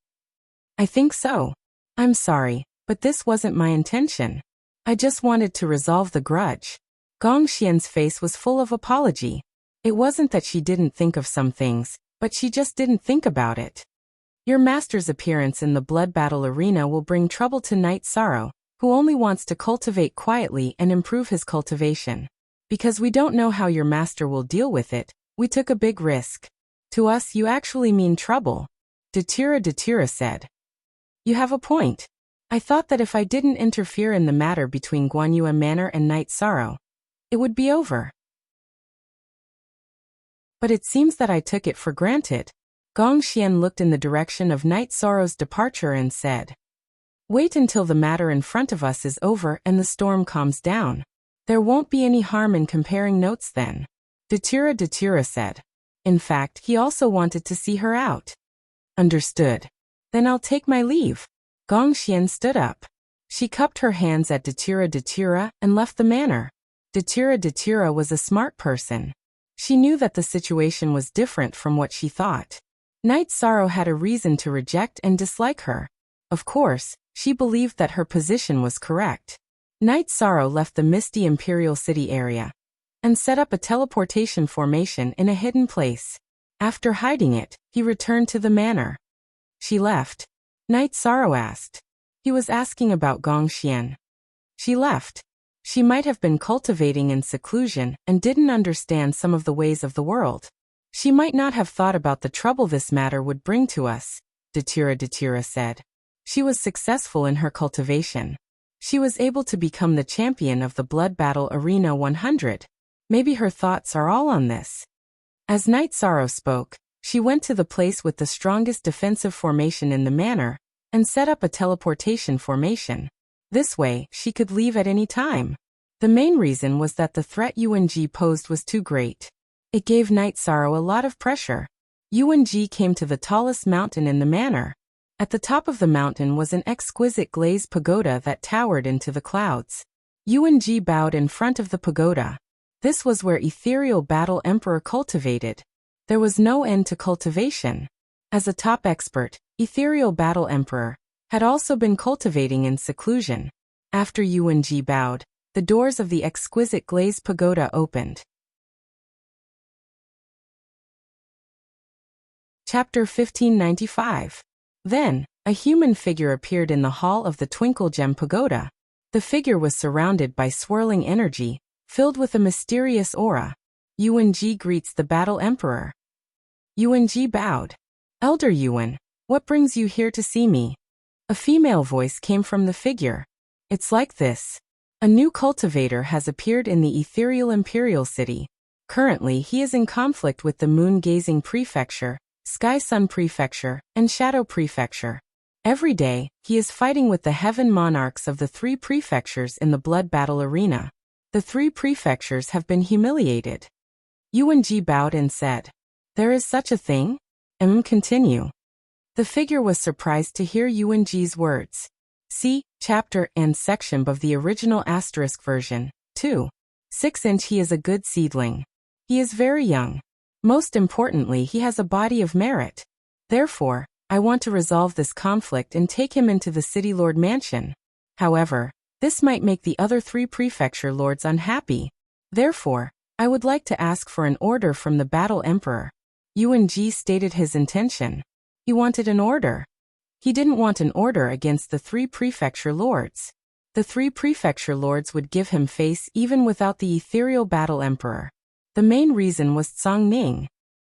A: I think so. I'm sorry, but this wasn't my intention. I just wanted to resolve the grudge. Gongxian's face was full of apology. It wasn't that she didn't think of some things, but she just didn't think about it. Your master's appearance in the blood battle arena will bring trouble to Night Sorrow, who only wants to cultivate quietly and improve his cultivation. Because we don't know how your master will deal with it, we took a big risk. To us you actually mean trouble. Datura said. You have a point. I thought that if I didn't interfere in the matter between Guanyue Manor and Night Sorrow, it would be over. But it seems that I took it for granted. Gongxian looked in the direction of Night Sorrow's departure and said, Wait until the matter in front of us is over and the storm calms down. There won't be any harm in comparing notes then. Datura said. In fact, he also wanted to see her out. Understood. Then I'll take my leave. Gongxian stood up. She cupped her hands at Datura and left the manor. Datura was a smart person. She knew that the situation was different from what she thought. Night Sorrow had a reason to reject and dislike her. Of course, she believed that her position was correct. Night Sorrow left the misty Imperial City area and set up a teleportation formation in a hidden place. After hiding it, he returned to the manor. She left. Night Sorrow asked. He was asking about Gongxian. She left. She might have been cultivating in seclusion and didn't understand some of the ways of the world. She might not have thought about the trouble this matter would bring to us, Datura said. She was successful in her cultivation. She was able to become the champion of the Blood Battle Arena 100. Maybe her thoughts are all on this. As Night Sorrow spoke, she went to the place with the strongest defensive formation in the manor and set up a teleportation formation. This way, she could leave at any time. The main reason was that the threat UNG posed was too great. It gave Night Sorrow a lot of pressure. UNG came to the tallest mountain in the manor. At the top of the mountain was an exquisite glazed pagoda that towered into the clouds. Yuan Ji bowed in front of the pagoda. This was where Ethereal Battle Emperor cultivated. There was no end to cultivation. As a top expert, Ethereal Battle Emperor had also been cultivating in seclusion. After Yuan Ji bowed, the doors of the exquisite glazed pagoda opened. Chapter 1595. Then, a human figure appeared in the hall of the Twinkle Gem Pagoda. The figure was surrounded by swirling energy, filled with a mysterious aura. Yuan Ji greets the Battle Emperor. Yuan Ji bowed. Elder Yuan, what brings you here to see me? A female voice came from the figure. It's like this. A new cultivator has appeared in the ethereal imperial city. Currently he is in conflict with the moon-gazing prefecture, Sky-Sun prefecture, and Shadow prefecture. Every day, he is fighting with the heaven monarchs of the 3 prefectures in the blood battle arena. The 3 prefectures have been humiliated. Yuan Ji bowed and said, There is such a thing? Continue. The figure was surprised to hear Yuan Ji's words. See, chapter and section of the original asterisk version, 2. 6-inch. He is a good seedling. He is very young. Most importantly, he has a body of merit. Therefore, I want to resolve this conflict and take him into the City Lord Mansion. However, this might make the other 3 prefecture lords unhappy. Therefore, I would like to ask for an order from the Battle Emperor. Yuan Ji stated his intention. He wanted an order. He didn't want an order against the 3 prefecture lords. The 3 prefecture lords would give him face even without the ethereal Battle Emperor. The main reason was Tsang Ning.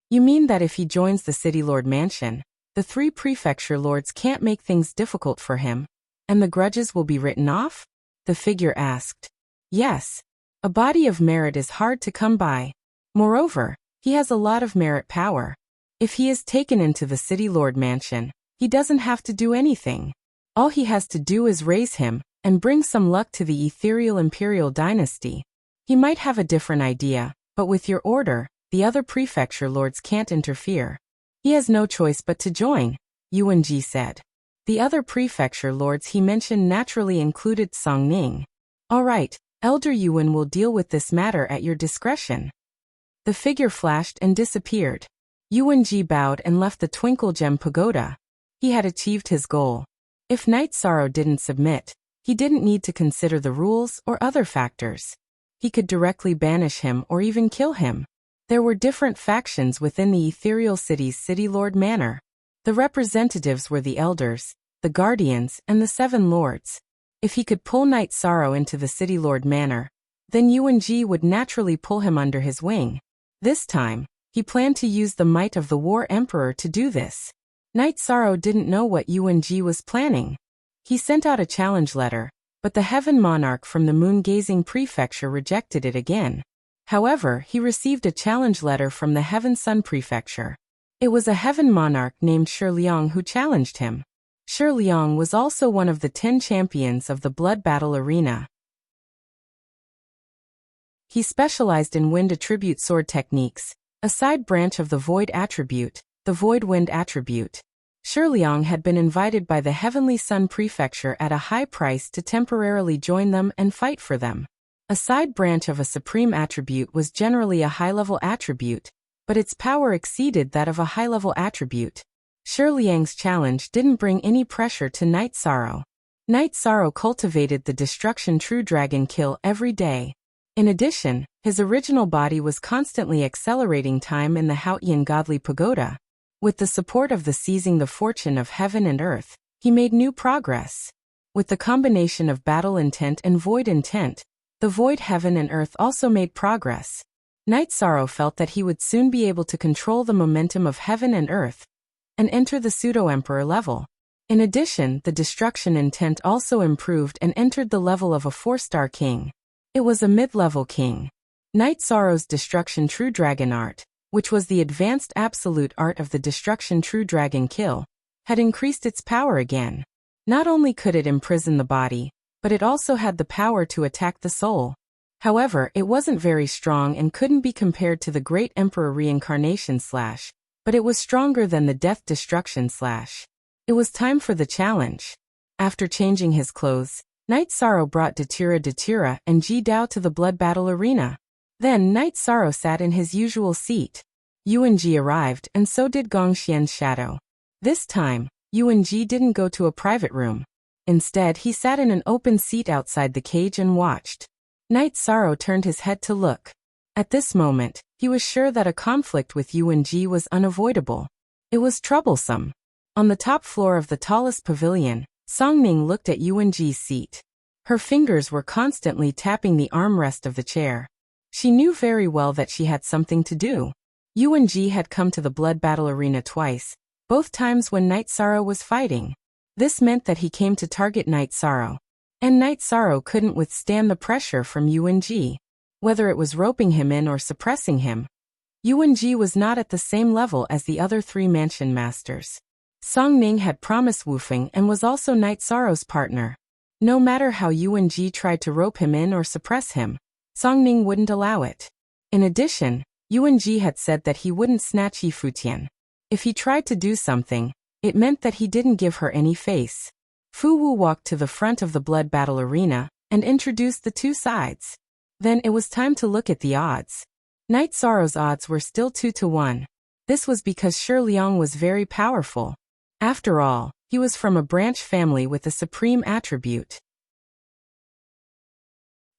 A: You mean that if he joins the City Lord Mansion, the 3 prefecture lords can't make things difficult for him, and the grudges will be written off? The figure asked. Yes. A body of merit is hard to come by. Moreover, he has a lot of merit power. If he is taken into the City Lord Mansion, he doesn't have to do anything. All he has to do is raise him, and bring some luck to the ethereal imperial dynasty. He might have a different idea, but with your order, the other prefecture lords can't interfere. He has no choice but to join, Yuan Ji said. The other prefecture lords he mentioned naturally included Tsang Ning. All right, Elder Yuan will deal with this matter at your discretion. The figure flashed and disappeared. Yuan Ji bowed and left the Twinkle Gem Pagoda. He had achieved his goal. If Night Sorrow didn't submit, he didn't need to consider the rules or other factors. He could directly banish him or even kill him. There were different factions within the Ethereal City's City Lord Manor. The representatives were the Elders, the Guardians, and the 7 Lords. If he could pull Night Sorrow into the City Lord Manor, then Yuan Ji would naturally pull him under his wing. This time, he planned to use the might of the War Emperor to do this. Night Sorrow didn't know what Yuan Ji was planning. He sent out a challenge letter, but the Heaven Monarch from the Moon-Gazing Prefecture rejected it again. However, he received a challenge letter from the Heaven Sun Prefecture. It was a Heaven Monarch named Shi Liang who challenged him. Shi Liang was also one of the 10 champions of the Blood Battle Arena. He specialized in wind attribute sword techniques, a side branch of the void attribute, the void wind attribute. Shi Liang had been invited by the Heavenly Sun Prefecture at a high price to temporarily join them and fight for them. A side branch of a supreme attribute was generally a high-level attribute, but its power exceeded that of a high-level attribute. Shi Liang's challenge didn't bring any pressure to Night Sorrow. Night Sorrow cultivated the Destruction True Dragon Kill every day. In addition, his original body was constantly accelerating time in the Haotian Godly Pagoda. With the support of the Seizing the Fortune of Heaven and Earth, he made new progress. With the combination of Battle Intent and Void Intent, the Void Heaven and Earth also made progress. Night Sorrow felt that he would soon be able to control the momentum of Heaven and Earth and enter the Pseudo-Emperor level. In addition, the Destruction Intent also improved and entered the level of a 4-star king. It was a mid-level king. Night Sorrow's Destruction True Dragon Art, which was the advanced absolute art of the Destruction True Dragon Kill, had increased its power again. Not only could it imprison the body, but it also had the power to attack the soul. However, it wasn't very strong and couldn't be compared to the Great Emperor Reincarnation / but it was stronger than the Death Destruction /. It was time for the challenge. After changing his clothes, Night Sorrow brought Datura and Ji Dao to the blood battle arena. Then Night Sorrow sat in his usual seat. Yuan Ji arrived, and so did Gong Xian's shadow. This time, Yuan Ji didn't go to a private room. Instead, he sat in an open seat outside the cage and watched. Night Sorrow turned his head to look. At this moment, he was sure that a conflict with Yuan Ji was unavoidable. It was troublesome. On the top floor of the tallest pavilion, Song Ning looked at Yuan Ji's seat. Her fingers were constantly tapping the armrest of the chair. She knew very well that she had something to do. Yuan Ji had come to the blood battle arena twice, both times when Night Sorrow was fighting. This meant that he came to target Night Sorrow. And Night Sorrow couldn't withstand the pressure from Yuan Ji. Whether it was roping him in or suppressing him, Yuan Ji was not at the same level as the other three mansion masters. Song Ning had promised Wu Feng and was also Night Sorrow's partner. No matter how Yuan Ji tried to rope him in or suppress him, Song Ning wouldn't allow it. In addition, Yuan Ji had said that he wouldn't snatch Yi Futian. If he tried to do something, it meant that he didn't give her any face. Fu Wu walked to the front of the blood battle arena and introduced the two sides. Then it was time to look at the odds. Night Sorrow's odds were still 2-1. This was because Shi Liang was very powerful. After all, he was from a branch family with a supreme attribute.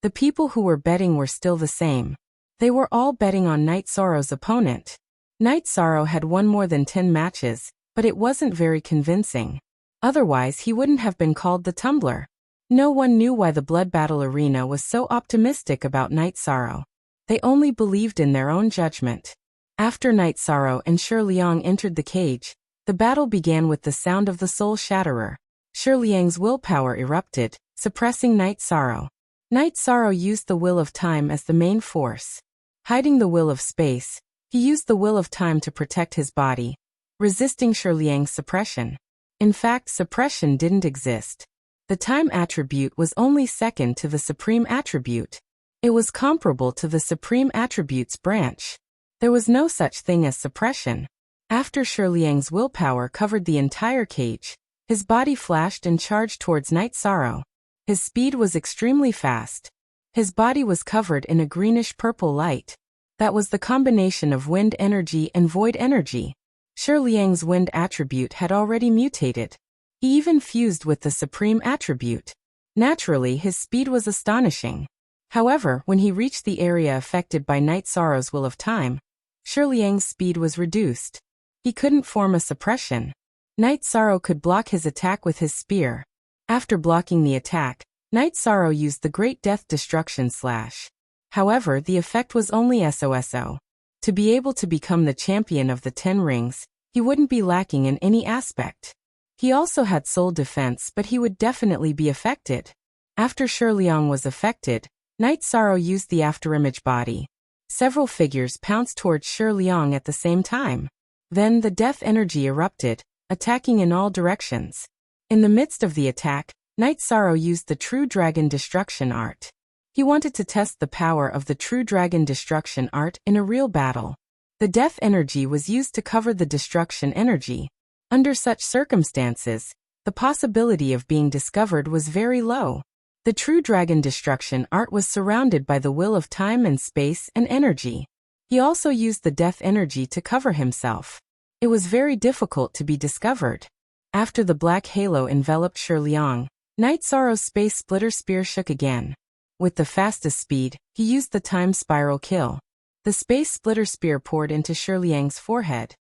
A: The people who were betting were still the same. They were all betting on Night Sorrow's opponent. Night Sorrow had won more than 10 matches, but it wasn't very convincing. Otherwise, he wouldn't have been called the Tumbler. No one knew why the blood battle arena was so optimistic about Night Sorrow. They only believed in their own judgment. After Night Sorrow and Shi Liang entered the cage, the battle began with the sound of the Soul Shatterer. Shi Liang's willpower erupted, suppressing Night Sorrow. Night Sorrow used the Will of Time as the main force. Hiding the Will of Space, he used the Will of Time to protect his body, resisting Shi Liang's suppression. In fact, suppression didn't exist. The Time attribute was only second to the Supreme attribute. It was comparable to the Supreme attribute's branch. There was no such thing as suppression. After Shi Liang's willpower covered the entire cage, his body flashed and charged towards Night Sorrow. His speed was extremely fast. His body was covered in a greenish-purple light. That was the combination of wind energy and void energy. Shi Liang's wind attribute had already mutated. He even fused with the supreme attribute. Naturally, his speed was astonishing. However, when he reached the area affected by Night Sorrow's Will of Time, Shi Liang's speed was reduced. He couldn't form a suppression. Night Sorrow could block his attack with his spear. After blocking the attack, Night Sorrow used the Great Death Destruction Slash. However, the effect was only SOSO. To be able to become the champion of the 10 rings, he wouldn't be lacking in any aspect. He also had soul defense, but he would definitely be affected. After Shi Liang was affected, Night Sorrow used the afterimage body. Several figures pounced towards Shi Liang at the same time. Then the death energy erupted, attacking in all directions. In the midst of the attack, Night Sorrow used the True Dragon Destruction Art. He wanted to test the power of the True Dragon Destruction Art in a real battle. The death energy was used to cover the destruction energy. Under such circumstances, the possibility of being discovered was very low. The True Dragon Destruction Art was surrounded by the will of time and space and energy. He also used the death energy to cover himself. It was very difficult to be discovered. After the black halo enveloped Shi Liang, Night Sorrow's Space Splitter Spear shook again. With the fastest speed, he used the Time Spiral Kill. The Space Splitter Spear poured into Shi Liang's forehead.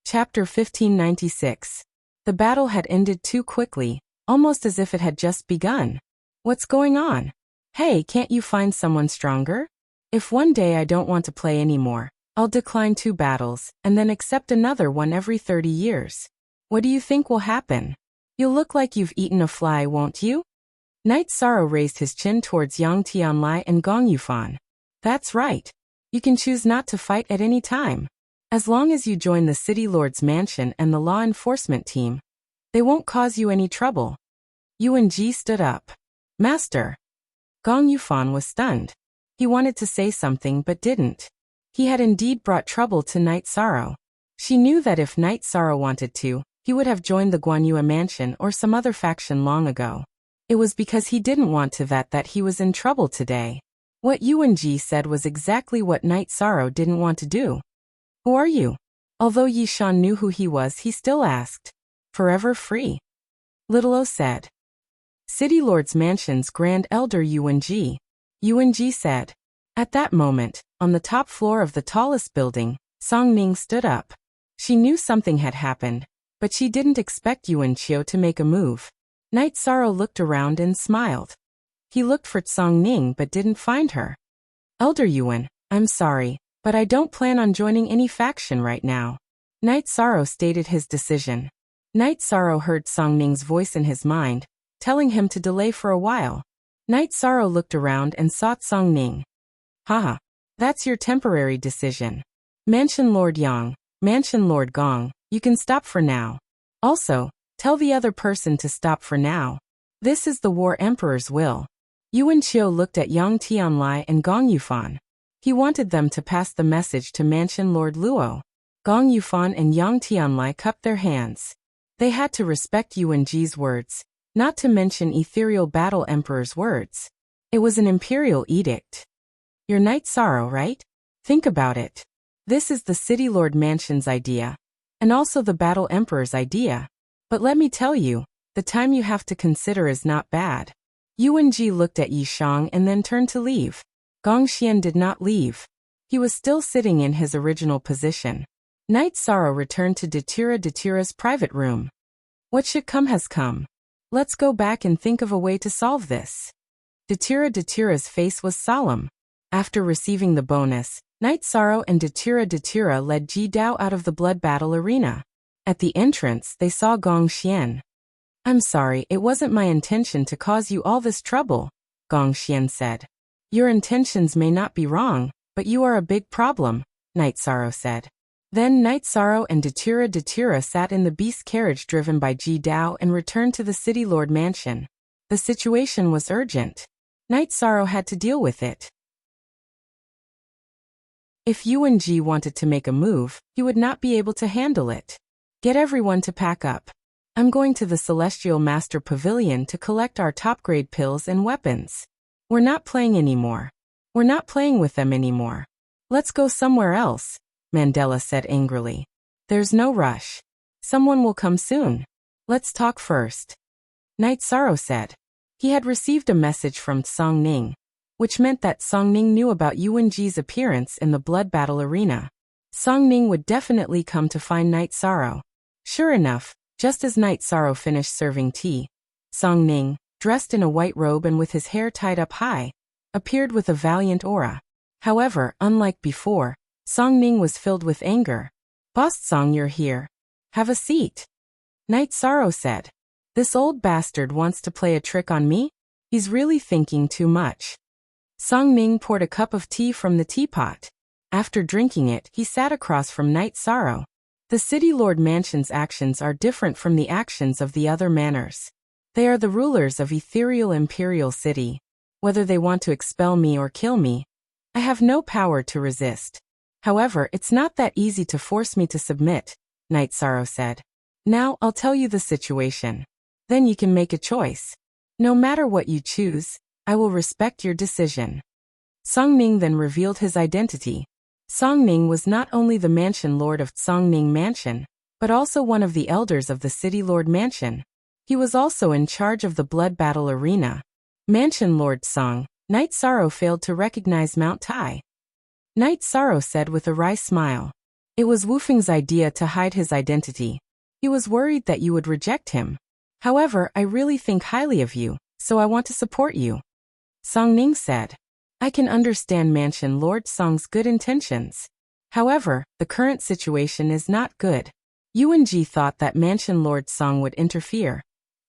A: Chapter 1596. The battle had ended too quickly, almost as if it had just begun. What's going on? Hey, can't you find someone stronger? If one day I don't want to play anymore, I'll decline 2 battles, and then accept another one every 30 years. What do you think will happen? You'll look like you've eaten a fly, won't you? Night Sorrow raised his chin towards Yang Tianlai and Gong Yufan. That's right. You can choose not to fight at any time. As long as you join the City Lord's mansion and the law enforcement team, they won't cause you any trouble. Yuan Ji stood up. Master. Gong Yufan was stunned. He wanted to say something but didn't. He had indeed brought trouble to Night Sorrow. She knew that if Night Sorrow wanted to, he would have joined the Guanyue mansion or some other faction long ago. It was because he didn't want to that he was in trouble today. What Yuanji said was exactly what Night Sorrow didn't want to do. Who are you? Although Yishan knew who he was, he still asked. Forever free. Little O said. City Lord's Mansion's Grand Elder Yuanji. Yuanji said. At that moment, on the top floor of the tallest building, Song Ning stood up. She knew something had happened, but she didn't expect Yuan Qiu to make a move. Night Sorrow looked around and smiled. He looked for Song Ning but didn't find her. Elder Yuan, I'm sorry, but I don't plan on joining any faction right now. Night Sorrow stated his decision. Night Sorrow heard Song Ning's voice in his mind, telling him to delay for a while. Night Sorrow looked around and sought Song Ning. Haha, that's your temporary decision. Mansion Lord Yang, Mansion Lord Gong, you can stop for now. Also, tell the other person to stop for now. This is the War Emperor's will. Yuan Qiu looked at Yang Tianlai and Gong Yufan. He wanted them to pass the message to Mansion Lord Luo. Gong Yufan and Yang Tianlai cupped their hands. They had to respect Yuan Ji's words, not to mention Ethereal Battle Emperor's words. It was an imperial edict. Your Night Sorrow, right? Think about it. This is the City Lord Mansion's idea, and also the Battle Emperor's idea. But let me tell you, the time you have to consider is not bad. Yuan Ji looked at Yi Shang and then turned to leave. Gong Xian did not leave. He was still sitting in his original position. Night Sorrow returned to Datira's private room. What should come has come. Let's go back and think of a way to solve this. Datira's face was solemn. After receiving the bonus, Night Sorrow and Datira led Ji Dao out of the blood battle arena. At the entrance, they saw Gong Xian. I'm sorry, it wasn't my intention to cause you all this trouble, Gong Xian said. Your intentions may not be wrong, but you are a big problem, Night Sorrow said. Then Night Sorrow and Datira sat in the beast carriage driven by Ji Dao and returned to the City Lord Mansion. The situation was urgent. Night Sorrow had to deal with it. If Yuan Ji wanted to make a move, he would not be able to handle it. Get everyone to pack up. I'm going to the Celestial Master Pavilion to collect our top-grade pills and weapons. We're not playing anymore. We're not playing with them anymore. Let's go somewhere else, Mandela said angrily. There's no rush. Someone will come soon. Let's talk first. Night Sorrow said. He had received a message from Song Ning, which meant that Song Ning knew about Yuan Ji's appearance in the blood battle arena. Song Ning would definitely come to find Night Sorrow. Sure enough, just as Night Sorrow finished serving tea, Song Ning, dressed in a white robe and with his hair tied up high, appeared with a valiant aura. However, unlike before, Song Ning was filled with anger. Boss Song, you're here. Have a seat. Night Sorrow said. This old bastard wants to play a trick on me? He's really thinking too much. Song Ning poured a cup of tea from the teapot. After drinking it, he sat across from Night Sorrow. The City Lord Mansion's actions are different from the actions of the other manors. They are the rulers of Ethereal Imperial City. Whether they want to expel me or kill me, I have no power to resist. However, it's not that easy to force me to submit, Night Sorrow said. Now, I'll tell you the situation. Then you can make a choice. No matter what you choose, I will respect your decision. Song Ning then revealed his identity. Song Ning was not only the Mansion Lord of Song Ning Mansion, but also one of the elders of the City Lord Mansion. He was also in charge of the blood battle arena. Mansion Lord Song, Night Sorrow failed to recognize Mount Tai. Night Sorrow said with a wry smile. It was Wu Feng's idea to hide his identity. He was worried that you would reject him. However, I really think highly of you, so I want to support you. Song Ning said. I can understand Mansion Lord Song's good intentions. However, the current situation is not good. Yuan Ji thought that Mansion Lord Song would interfere.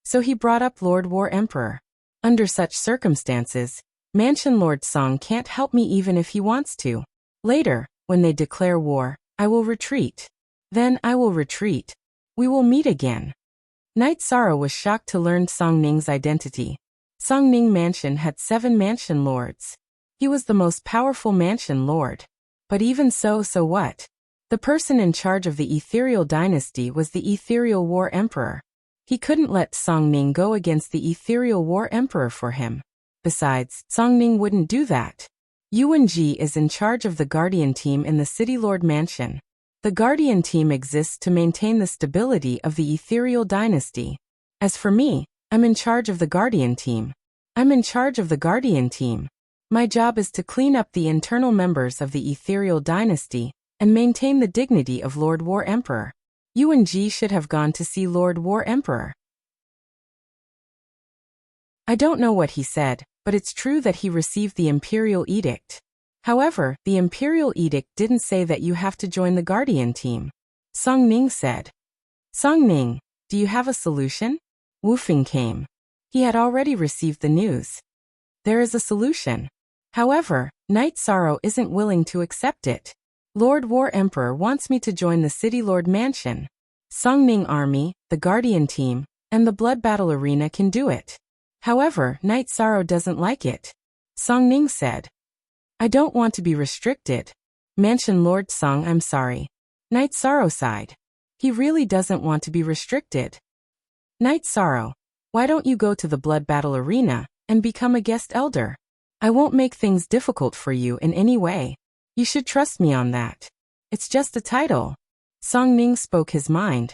A: So he brought up Lord War Emperor. Under such circumstances, Mansion Lord Song can't help me even if he wants to. Later, when they declare war, I will retreat. Then I will retreat. We will meet again. Night Sorrow was shocked to learn Song Ning's identity. Song Ning Mansion had 7 mansion lords. He was the most powerful mansion lord. But even so what? The person in charge of the ethereal dynasty was the ethereal war emperor. He couldn't let Song Ning go against the ethereal war emperor for him. Besides, Song Ning wouldn't do that. Yuan Ji is in charge of the Guardian team in the City Lord Mansion. The Guardian team exists to maintain the stability of the ethereal dynasty. As for me, I'm in charge of the Guardian team. My job is to clean up the internal members of the ethereal dynasty and maintain the dignity of Lord War Emperor. Yuan Ji should have gone to see Lord War Emperor. I don't know what he said, but it's true that he received the Imperial Edict. However, the Imperial Edict didn't say that you have to join the Guardian team. Song Ning said. Song Ning, do you have a solution? Wu Feng came. He had already received the news. There is a solution. However, Knight Sorrow isn't willing to accept it. Lord War Emperor wants me to join the City Lord Mansion. Song Ning Army, the Guardian team, and the Blood Battle Arena can do it. However, Knight Sorrow doesn't like it. Song Ning said. I don't want to be restricted. Mansion Lord Song, I'm sorry. Knight Sorrow sighed. He really doesn't want to be restricted. Knight Sorrow, why don't you go to the Blood Battle Arena and become a guest elder? I won't make things difficult for you in any way. You should trust me on that. It's just a title. Song Ning spoke his mind.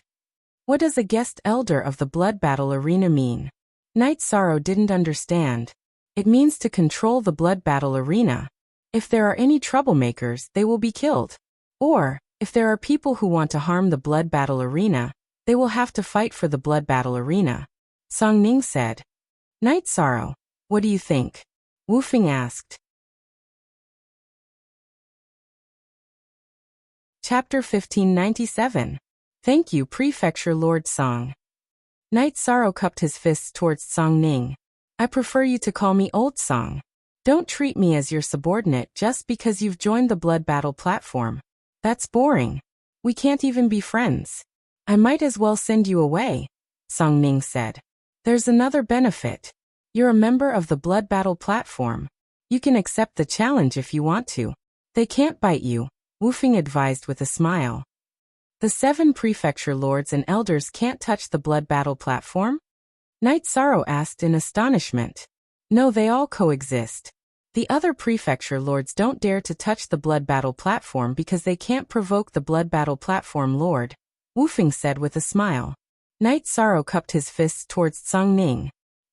A: What does a guest elder of the Blood Battle Arena mean? Knight Sorrow didn't understand. It means to control the Blood Battle Arena. If there are any troublemakers, they will be killed. Or, if there are people who want to harm the Blood Battle Arena, they will have to fight for the Blood Battle Arena. Song Ning said. Knight Sorrow, what do you think? Wu Feng asked. Chapter 1597. Thank you, Prefecture Lord Song. Knight Sorrow cupped his fists towards Song Ning. I prefer you to call me Old Song. Don't treat me as your subordinate just because you've joined the Blood Battle platform. That's boring. We can't even be friends. I might as well send you away, Song Ning said. There's another benefit. You're a member of the Blood Battle platform. You can accept the challenge if you want to. They can't bite you, Wu Feng advised with a smile. The 7 prefecture lords and elders can't touch the Blood Battle platform? Knight Sorrow asked in astonishment. No, they all coexist. The other prefecture lords don't dare to touch the Blood Battle platform because they can't provoke the Blood Battle platform lord, Wu Feng said with a smile. Knight Sorrow cupped his fists towards Song Ning.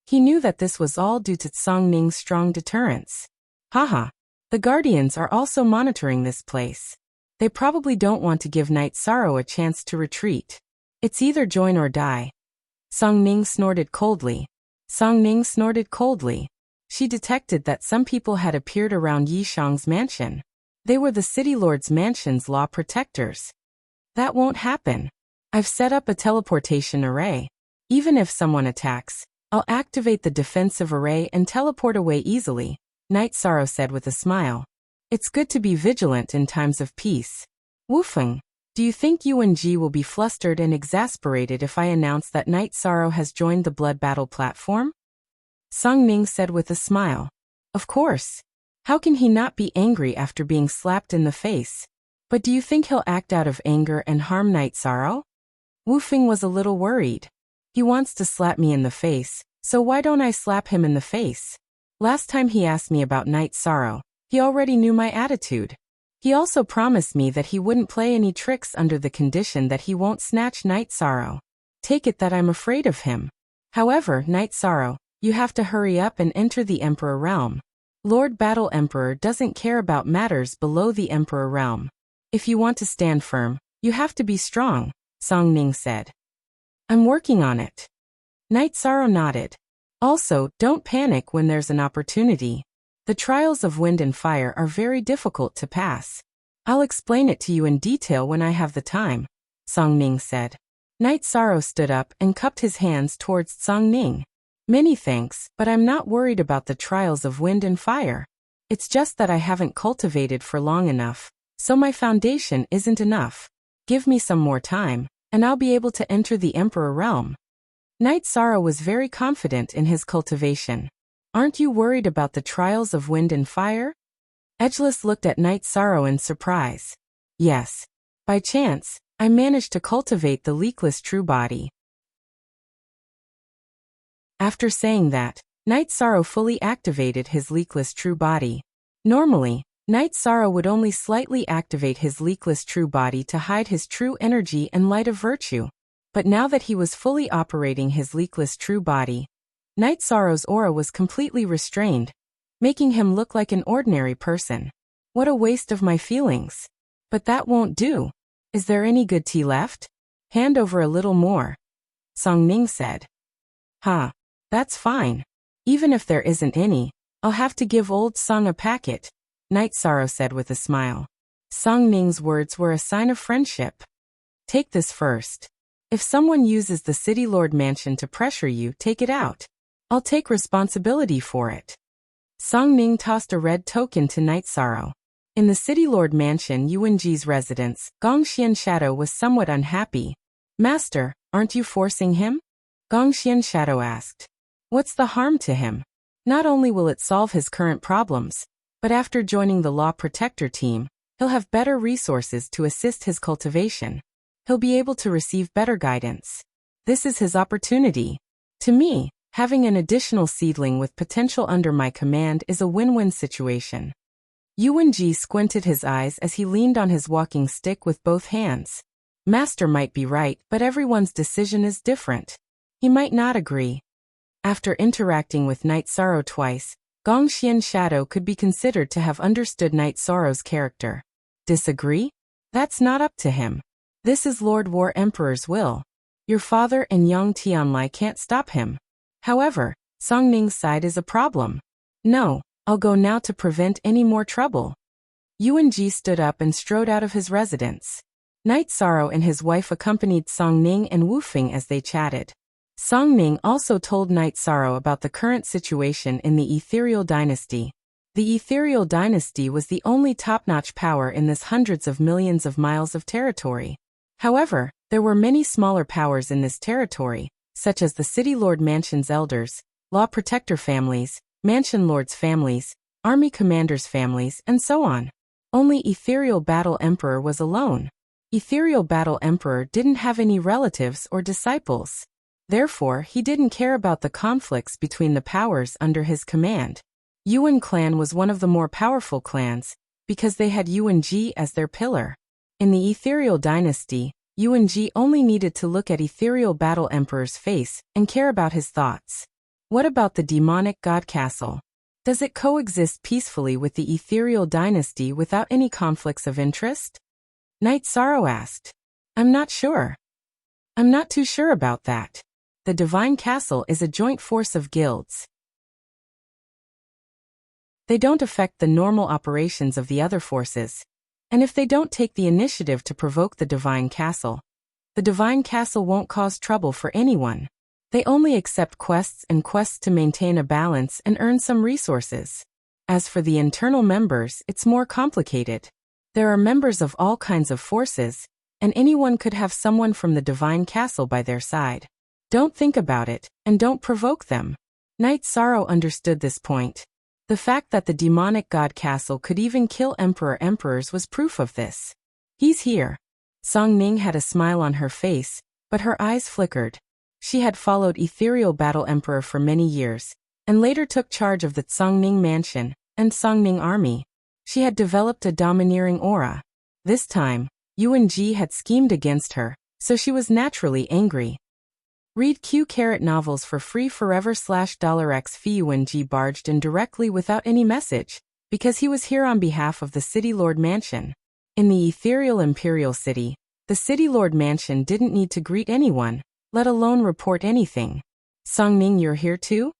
A: He knew that this was all due to Song Ning's strong deterrence. Haha. The Guardians are also monitoring this place. They probably don't want to give Knight Sorrow a chance to retreat. It's either join or die. Song Ning snorted coldly. She detected that some people had appeared around Yishang's mansion. They were the City Lord's mansion's law protectors. That won't happen. I've set up a teleportation array. Even if someone attacks, I'll activate the defensive array and teleport away easily, Knight Sorrow said with a smile. It's good to be vigilant in times of peace. Wu Feng, do you think Yuan Ji will be flustered and exasperated if I announce that Knight Sorrow has joined the Blood Battle platform? Song Ning said with a smile. Of course. How can he not be angry after being slapped in the face? But do you think he'll act out of anger and harm Knight Sorrow? Wu Feng was a little worried. He wants to slap me in the face, so why don't I slap him in the face? Last time he asked me about Knight Sorrow, he already knew my attitude. He also promised me that he wouldn't play any tricks under the condition that he won't snatch Knight Sorrow. Take it that I'm afraid of him. However, Knight Sorrow, you have to hurry up and enter the Emperor realm. Lord Battle Emperor doesn't care about matters below the Emperor realm. If you want to stand firm, you have to be strong, Song Ning said. I'm working on it. Knight Sorrow nodded. Also, don't panic when there's an opportunity. The trials of wind and fire are very difficult to pass. I'll explain it to you in detail when I have the time, Song Ning said. Knight Sorrow stood up and cupped his hands towards Song Ning. Many thanks, but I'm not worried about the trials of wind and fire. It's just that I haven't cultivated for long enough, so my foundation isn't enough. Give me some more time, and I'll be able to enter the Emperor realm. Knight Sorrow was very confident in his cultivation. Aren't you worried about the trials of wind and fire? Edgeless looked at Night Sorrow in surprise. Yes. By chance, I managed to cultivate the leakless true body. After saying that, Night Sorrow fully activated his leakless true body. Normally, Night Sorrow would only slightly activate his leakless true body to hide his true energy and light of virtue. But now that he was fully operating his leakless true body, Night Sorrow's aura was completely restrained, making him look like an ordinary person. What a waste of my feelings. But that won't do. Is there any good tea left? Hand over a little more, Song Ning said. That's fine. Even if there isn't any, I'll have to give old Song a packet, Night Sorrow said with a smile. Song Ning's words were a sign of friendship. Take this first. If someone uses the City Lord Mansion to pressure you, take it out. I'll take responsibility for it. Song Ning tossed a red token to Night Sorrow. In the City Lord Mansion, Yuanji's residence, Gongxian Shadow was somewhat unhappy. Master, aren't you forcing him? Gongxian Shadow asked. What's the harm to him? Not only will it solve his current problems, but after joining the Law Protector team, he'll have better resources to assist his cultivation. He'll be able to receive better guidance. This is his opportunity. To me, having an additional seedling with potential under my command is a win-win situation. Yuanji squinted his eyes as he leaned on his walking stick with both hands. Master might be right, but everyone's decision is different. He might not agree. After interacting with Night Sorrow twice, Gongxian Shadow could be considered to have understood Night Sorrow's character. Disagree? That's not up to him. This is Lord War Emperor's will. Your father and Yang Tianlai can't stop him. However, Song Ning's side is a problem. No, I'll go now to prevent any more trouble. Yuanji stood up and strode out of his residence. Night Sorrow and his wife accompanied Song Ning and Wu Fing as they chatted. Song Ning also told Night Sorrow about the current situation in the Ethereal Dynasty. The Ethereal Dynasty was the only top-notch power in this hundreds of millions of miles of territory. However, there were many smaller powers in this territory, such as the City Lord Mansion's elders, Law Protector families, Mansion Lords' families, Army Commanders' families, and so on. Only Ethereal Battle Emperor was alone. Ethereal Battle Emperor didn't have any relatives or disciples. Therefore, he didn't care about the conflicts between the powers under his command. Yuan clan was one of the more powerful clans, because they had Yuanji as their pillar. In the Ethereal Dynasty, Yuanji only needed to look at Ethereal Battle Emperor's face and care about his thoughts. What about the demonic god castle? Does it coexist peacefully with the Ethereal Dynasty without any conflicts of interest? Night Sorrow asked. I'm not sure. I'm not too sure about that. The Divine Castle is a joint force of guilds. They don't affect the normal operations of the other forces, and if they don't take the initiative to provoke the Divine Castle, the Divine Castle won't cause trouble for anyone. They only accept quests to maintain a balance and earn some resources. As for the internal members, it's more complicated. There are members of all kinds of forces, and anyone could have someone from the Divine Castle by their side. Don't think about it, and don't provoke them. Night Sorrow understood this point. The fact that the demonic god castle could even kill emperors was proof of this. He's here. Song Ning had a smile on her face, but her eyes flickered. She had followed Ethereal Battle Emperor for many years, and later took charge of the Songning Mansion and Songning Army. She had developed a domineering aura. This time, Yuanji had schemed against her, so she was naturally angry. Read Q novels for free forever $$X fee. Yuanji barged in directly without any message, because he was here on behalf of the City Lord Mansion. In the Ethereal Imperial City, the City Lord Mansion didn't need to greet anyone, let alone report anything. Song Ning, you're here too?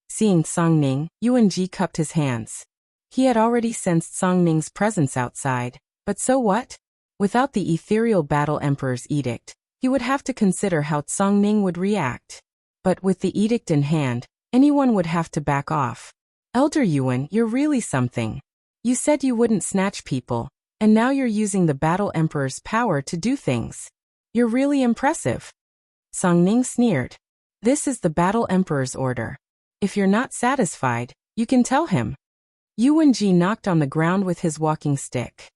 A: Seeing Song Ning, Yuanji cupped his hands. He had already sensed Song Ning's presence outside, but so what? Without the Ethereal Battle Emperor's edict, he would have to consider how Song Ning would react. But with the edict in hand, anyone would have to back off. Elder Yuan, you're really something. You said you wouldn't snatch people, and now you're using the Battle Emperor's power to do things. You're really impressive. Song Ning sneered. This is the Battle Emperor's order. If you're not satisfied, you can tell him. Yuan-ji knocked on the ground with his walking stick.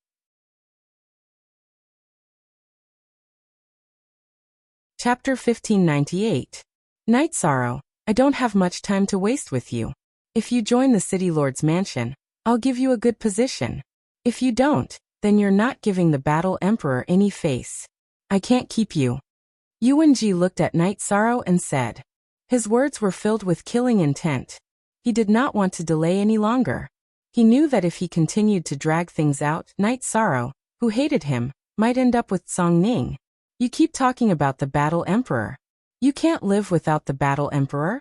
A: Chapter 1598. Night Sorrow, I don't have much time to waste with you. If you join the City Lord's mansion, I'll give you a good position. If you don't, then you're not giving the Battle Emperor any face. I can't keep you. Yuan-ji looked at Night Sorrow and said. His words were filled with killing intent. He did not want to delay any longer. He knew that if he continued to drag things out, Night Sorrow, who hated him, might end up with Song Ning. You keep talking about the Battle Emperor. You can't live without the Battle Emperor?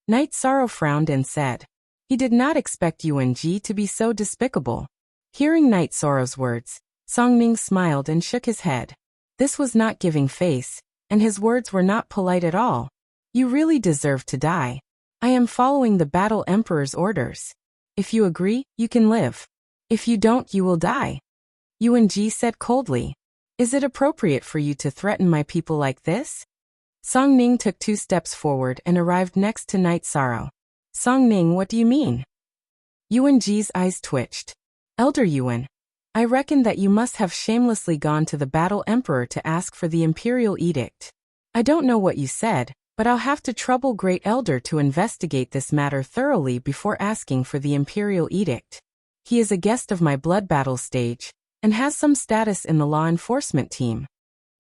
A: Night Sorrow frowned and said. He did not expect Yuan-ji to be so despicable. Hearing Night Sorrow's words, Song Ning smiled and shook his head. This was not giving face, and his words were not polite at all. You really deserve to die. I am following the Battle Emperor's orders. If you agree, you can live. If you don't, you will die. Yuan-ji said coldly. Is it appropriate for you to threaten my people like this? Song Ning took 2 steps forward and arrived next to Night Sorrow. Song Ning, what do you mean? Yuan-ji's eyes twitched. Elder Yuan, I reckon that you must have shamelessly gone to the Battle Emperor to ask for the Imperial Edict. I don't know what you said, but I'll have to trouble Great Elder to investigate this matter thoroughly before asking for the Imperial Edict. He is a guest of my blood battle stage, and has some status in the law enforcement team.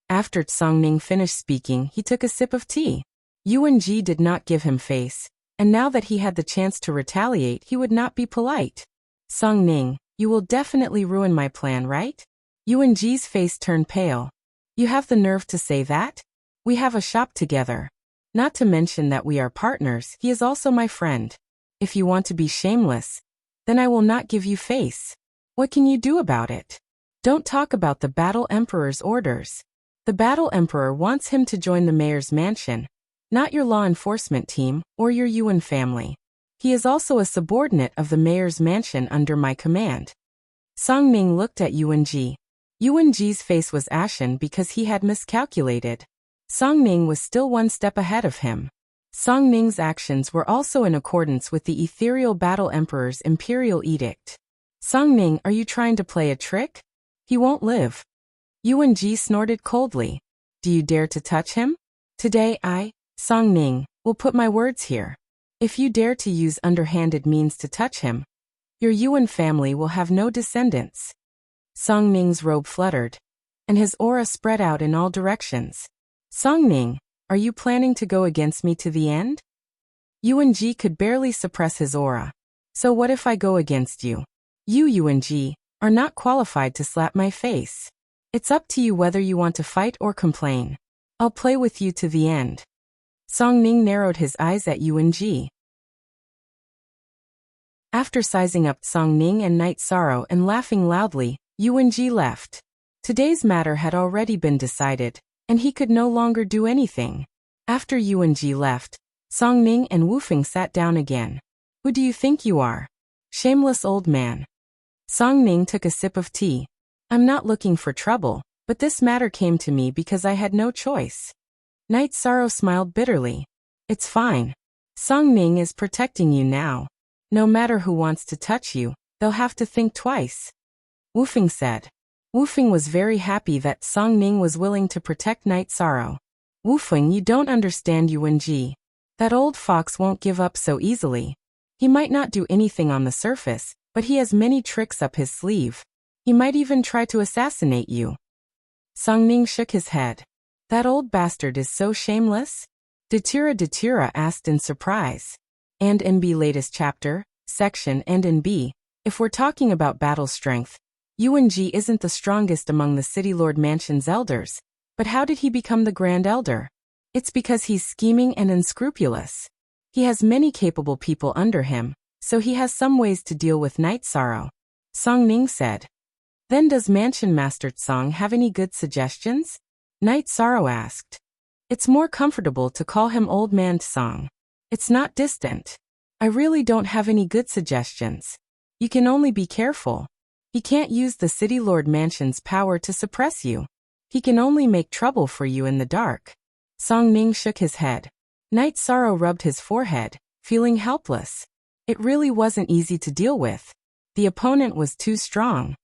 A: After Song Ning finished speaking, he took a sip of tea. Yuan-ji did not give him face, and now that he had the chance to retaliate, he would not be polite. Song Ning, you will definitely ruin my plan, right? Yuan-ji's face turned pale. You have the nerve to say that? We have a shop together. Not to mention that we are partners, he is also my friend. If you want to be shameless, then I will not give you face. What can you do about it? Don't talk about the Battle Emperor's orders. The Battle Emperor wants him to join the mayor's mansion, not your law enforcement team or your Yuan family. He is also a subordinate of the mayor's mansion under my command. Song Ning looked at Yuan-ji. Yuan-ji's face was ashen because he had miscalculated. Song Ning was still 1 step ahead of him. Song Ning's actions were also in accordance with the ethereal Battle Emperor's Imperial Edict. Song Ning, are you trying to play a trick? He won't live. Yuan-ji snorted coldly. Do you dare to touch him? Today I, Song Ning, will put my words here. If you dare to use underhanded means to touch him, your Yuan family will have no descendants. Song Ning's robe fluttered, and his aura spread out in all directions. Song Ning, are you planning to go against me to the end? Yuan-ji could barely suppress his aura. So what if I go against you? You, Yuan-ji, are not qualified to slap my face. It's up to you whether you want to fight or complain. I'll play with you to the end. Song Ning narrowed his eyes at Yuan-ji. After sizing up Song Ning and Night Sorrow and laughing loudly, Yuan-ji left. Today's matter had already been decided, and he could no longer do anything. After Yuan-ji left, Song Ning and Wu Feng sat down again. Who do you think you are? Shameless old man. Song Ning took a sip of tea. I'm not looking for trouble, but this matter came to me because I had no choice. Night Sorrow smiled bitterly. It's fine. Song Ning is protecting you now. No matter who wants to touch you, they'll have to think twice. Wu Feng said. Wu Feng was very happy that Song Ning was willing to protect Night Sorrow. Wu Feng, you don't understand Yuan-ji. That old fox won't give up so easily. He might not do anything on the surface, but he has many tricks up his sleeve. He might even try to assassinate you. Song Ning shook his head. That old bastard is so shameless? Datura asked in surprise. And in B latest chapter, section and in B, if we're talking about battle strength, Yuan-ji isn't the strongest among the City Lord Mansion's elders, but how did he become the Grand Elder? It's because he's scheming and unscrupulous. He has many capable people under him, so he has some ways to deal with Night Sorrow. Song Ning said. Then does Mansion Master Tsong have any good suggestions? Night Sorrow asked. It's more comfortable to call him Old Man Tsong. It's not distant. I really don't have any good suggestions. You can only be careful. He can't use the City Lord Mansion's power to suppress you. He can only make trouble for you in the dark. Song Ning shook his head. Night Sorrow rubbed his forehead, feeling helpless. It really wasn't easy to deal with. The opponent was too strong.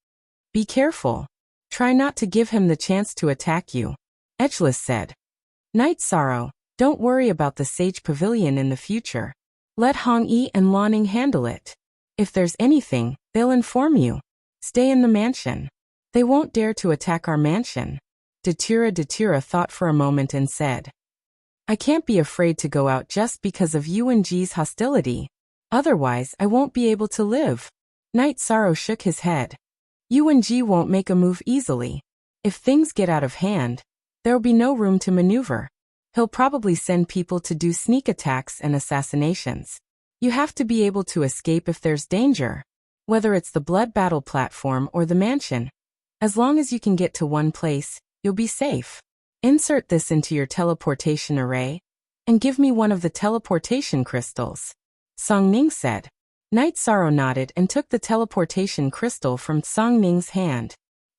A: Be careful. Try not to give him the chance to attack you, Edgeless said. Night Sorrow, don't worry about the Sage Pavilion in the future. Let Hong Yi and Lan handle it. If there's anything, they'll inform you. Stay in the mansion. They won't dare to attack our mansion. Datura thought for a moment and said, I can't be afraid to go out just because of Yuan-Ji's hostility. Otherwise, I won't be able to live. Night Sorrow shook his head. Yuan-Ji won't make a move easily. If things get out of hand, there'll be no room to maneuver. He'll probably send people to do sneak attacks and assassinations. You have to be able to escape if there's danger, whether it's the blood battle platform or the mansion. As long as you can get to one place, you'll be safe. Insert this into your teleportation array, and give me one of the teleportation crystals, Song Ning said. Night Sorrow nodded and took the teleportation crystal from Song Ning's hand.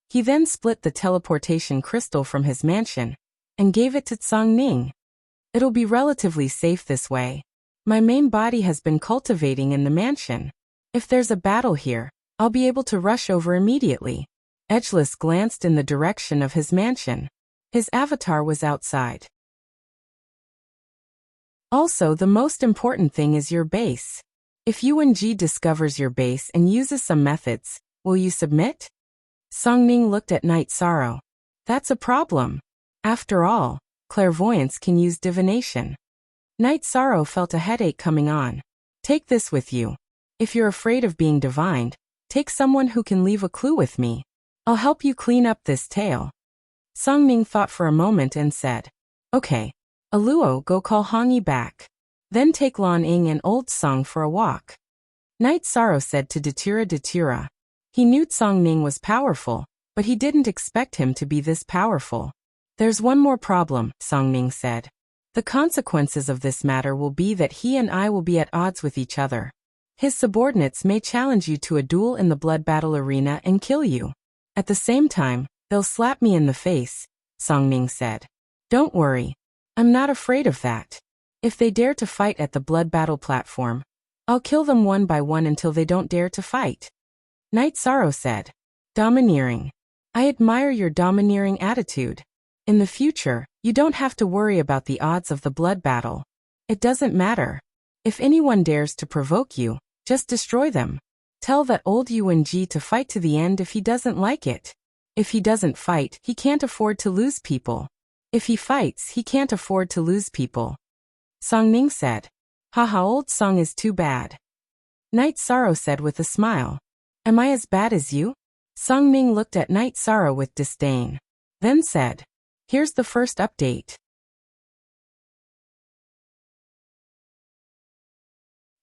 A: He then split the teleportation crystal from his mansion, and gave it to Song Ning. It'll be relatively safe this way. My main body has been cultivating in the mansion. If there's a battle here, I'll be able to rush over immediately. Edgeless glanced in the direction of his mansion. His avatar was outside. Also, the most important thing is your base. If Yuan-Ji discovers your base and uses some methods, will you submit? Song Ning looked at Night Sorrow. That's a problem. After all, clairvoyance can use divination. Night Sorrow felt a headache coming on. Take this with you. If you're afraid of being divined, take someone who can leave a clue with me. I'll help you clean up this tale. Song Ning thought for a moment and said, Okay. Aluo, go call Hong Yi back. Then take Lan Ying and Old Song for a walk. Night Sorrow said to Datura. He knew Song Ning was powerful, but he didn't expect him to be this powerful. There's one more problem, Song Ning said. The consequences of this matter will be that he and I will be at odds with each other. His subordinates may challenge you to a duel in the blood battle arena and kill you. At the same time, they'll slap me in the face, Song Ning said. Don't worry. I'm not afraid of that. If they dare to fight at the blood battle platform, I'll kill them one by one until they don't dare to fight. Night Sorrow said, Domineering. I admire your domineering attitude. In the future, you don't have to worry about the odds of the blood battle. It doesn't matter. If anyone dares to provoke you, just destroy them. Tell that old Yuan-Ji to fight to the end if he doesn't like it. If he doesn't fight, he can't afford to lose people. If he fights, he can't afford to lose people. Song Ning said, Haha, Old Song is too bad. Night Sorrow said with a smile, Am I as bad as you? Song Ning looked at Night Sorrow with disdain. Then said, Here's the first update.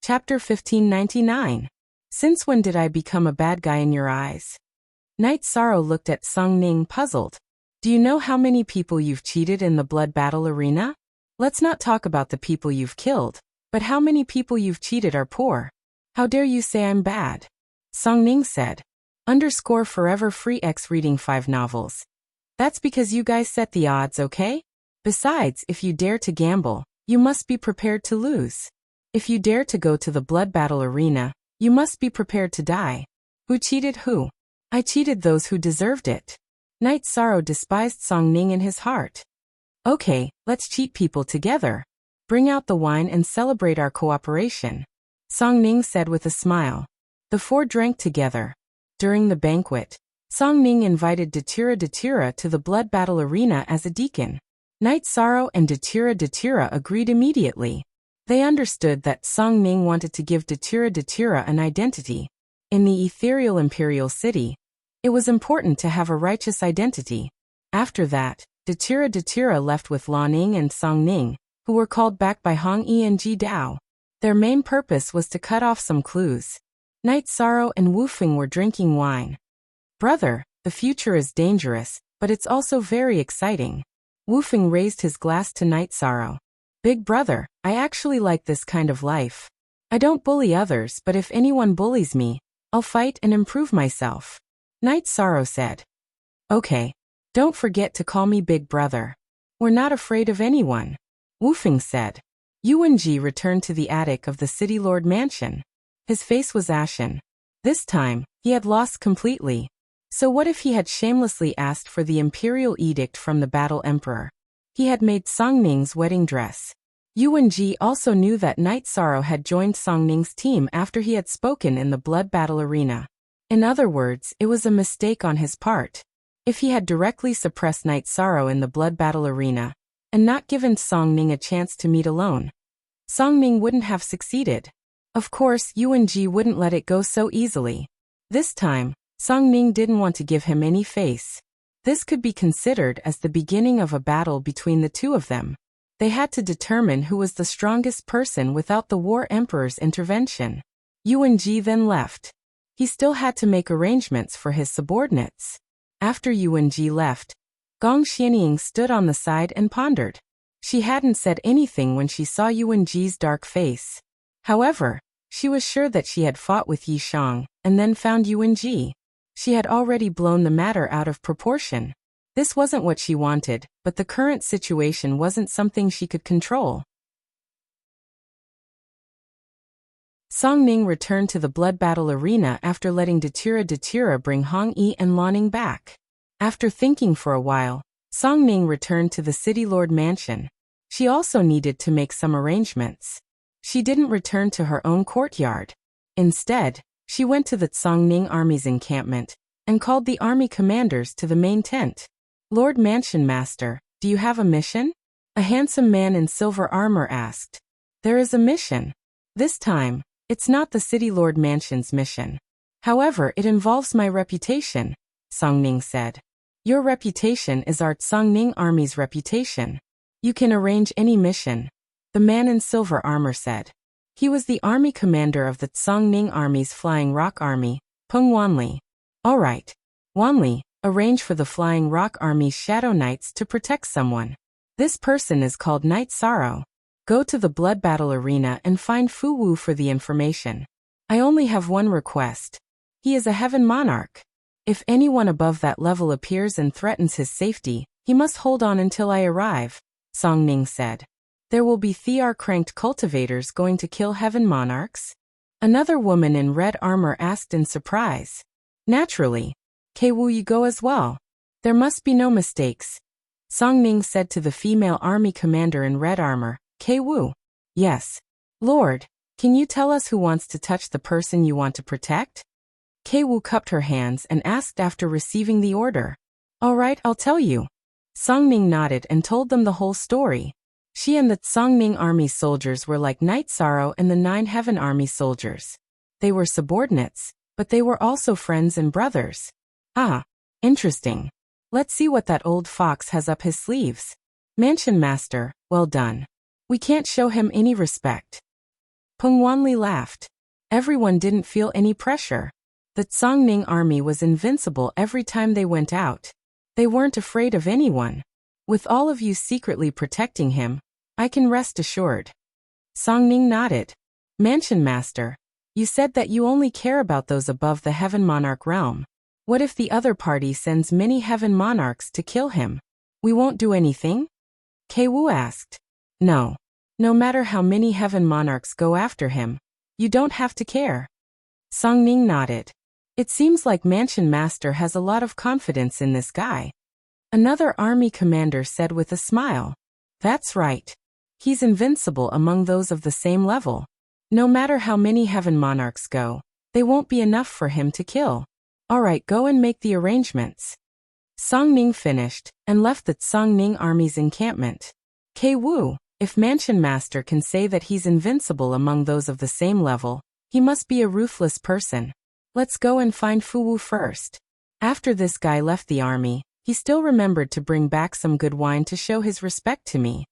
A: Chapter 1599. Since when did I become a bad guy in your eyes? Night Sorrow looked at Song Ning puzzled. Do you know how many people you've cheated in the blood battle arena? Let's not talk about the people you've killed, but how many people you've cheated are poor. How dare you say I'm bad? Song Ning said. _forever free X reading 5 novels. That's because you guys set the odds, okay? Besides, if you dare to gamble, you must be prepared to lose. If you dare to go to the blood battle arena, you must be prepared to die. Who cheated who? I cheated those who deserved it. Night Sorrow despised Song Ning in his heart. Okay, let's cheat people together. Bring out the wine and celebrate our cooperation, Song Ning said with a smile. The four drank together. During the banquet, Song Ning invited Datura to the blood battle arena as a deacon. Night Sorrow and Datura agreed immediately. They understood that Song Ning wanted to give Datura an identity. In the ethereal imperial city, it was important to have a righteous identity. After that, Datura left with Lan Ying and Song Ning, who were called back by Hong Yi and Ji Dao. Their main purpose was to cut off some clues. Night Sorrow and Wu Feng were drinking wine. Brother, the future is dangerous, but it's also very exciting. Wu Feng raised his glass to Night Sorrow. Big brother, I actually like this kind of life. I don't bully others, but if anyone bullies me, I'll fight and improve myself. Night Sorrow said. Okay. Don't forget to call me Big Brother. We're not afraid of anyone. Wu Feng said. Yuan-Ji returned to the attic of the City Lord mansion. His face was ashen. This time, he had lost completely. So what if he had shamelessly asked for the imperial edict from the battle emperor? He had made Songning's wedding dress. Yuan-ji also knew that Night Sorrow had joined Songning's team after he had spoken in the blood battle arena. In other words, it was a mistake on his part. If he had directly suppressed Night Sorrow in the blood battle arena, and not given Songning a chance to meet alone, Songning wouldn't have succeeded. Of course, Yuan-ji wouldn't let it go so easily. This time, Songning didn't want to give him any face. This could be considered as the beginning of a battle between the two of them. They had to determine who was the strongest person without the War Emperor's intervention. Yuan-ji then left. He still had to make arrangements for his subordinates. After Yuan-ji left, Gong Xianying stood on the side and pondered. She hadn't said anything when she saw Yuan-ji's dark face. However, she was sure that she had fought with Yi Shang, and then found Yuan-ji. She had already blown the matter out of proportion. This wasn't what she wanted, but the current situation wasn't something she could control. Songning returned to the blood battle arena after letting Datura bring Hong Yi and Lanning back. After thinking for a while, Songning returned to the City Lord mansion. She also needed to make some arrangements. She didn't return to her own courtyard. Instead, she went to the Songning army's encampment and called the army commanders to the main tent. Lord Mansion Master, do you have a mission? A handsome man in silver armor asked. There is a mission. This time, it's not the City Lord Mansion's mission. However, it involves my reputation, Songning said. Your reputation is our Songning army's reputation. You can arrange any mission, the man in silver armor said. He was the army commander of the Songning army's Flying Rock Army, Peng Wanli. All right, Wanli, arrange for the Flying Rock Army's Shadow Knights to protect someone. This person is called Night Sorrow. Go to the blood battle arena and find Fu Wu for the information. I only have one request. He is a heaven monarch. If anyone above that level appears and threatens his safety, he must hold on until I arrive, Songning said. There will be Thear-cranked cultivators going to kill heaven monarchs? Another woman in red armor asked in surprise. Naturally. Wu you go as well. There must be no mistakes. Songning said to the female army commander in red armor, Wu. Yes. Lord, can you tell us who wants to touch the person you want to protect? Wu cupped her hands and asked after receiving the order. All right, I'll tell you. Songning nodded and told them the whole story. She and the Songning army soldiers were like Night Sorrow and the 9 Heaven army soldiers. They were subordinates, but they were also friends and brothers. Ah, interesting. Let's see what that old fox has up his sleeves. Mansion Master, well done. We can't show him any respect. Peng Wanli laughed. Everyone didn't feel any pressure. The Songning army was invincible every time they went out. They weren't afraid of anyone. With all of you secretly protecting him, I can rest assured. Songning nodded. Mansion Master, you said that you only care about those above the Heaven Monarch realm. What if the other party sends many Heaven Monarchs to kill him? We won't do anything? Wu asked. No. No matter how many Heaven Monarchs go after him, you don't have to care. Songning nodded. It seems like Mansion Master has a lot of confidence in this guy. Another army commander said with a smile. That's right. He's invincible among those of the same level. No matter how many Heaven Monarchs go, they won't be enough for him to kill. All right, go and make the arrangements. Songning finished and left the Songning army's encampment. Wu, if Mansion Master can say that he's invincible among those of the same level, he must be a ruthless person. Let's go and find Fu Wu first. After this guy left the army, he still remembered to bring back some good wine to show his respect to me.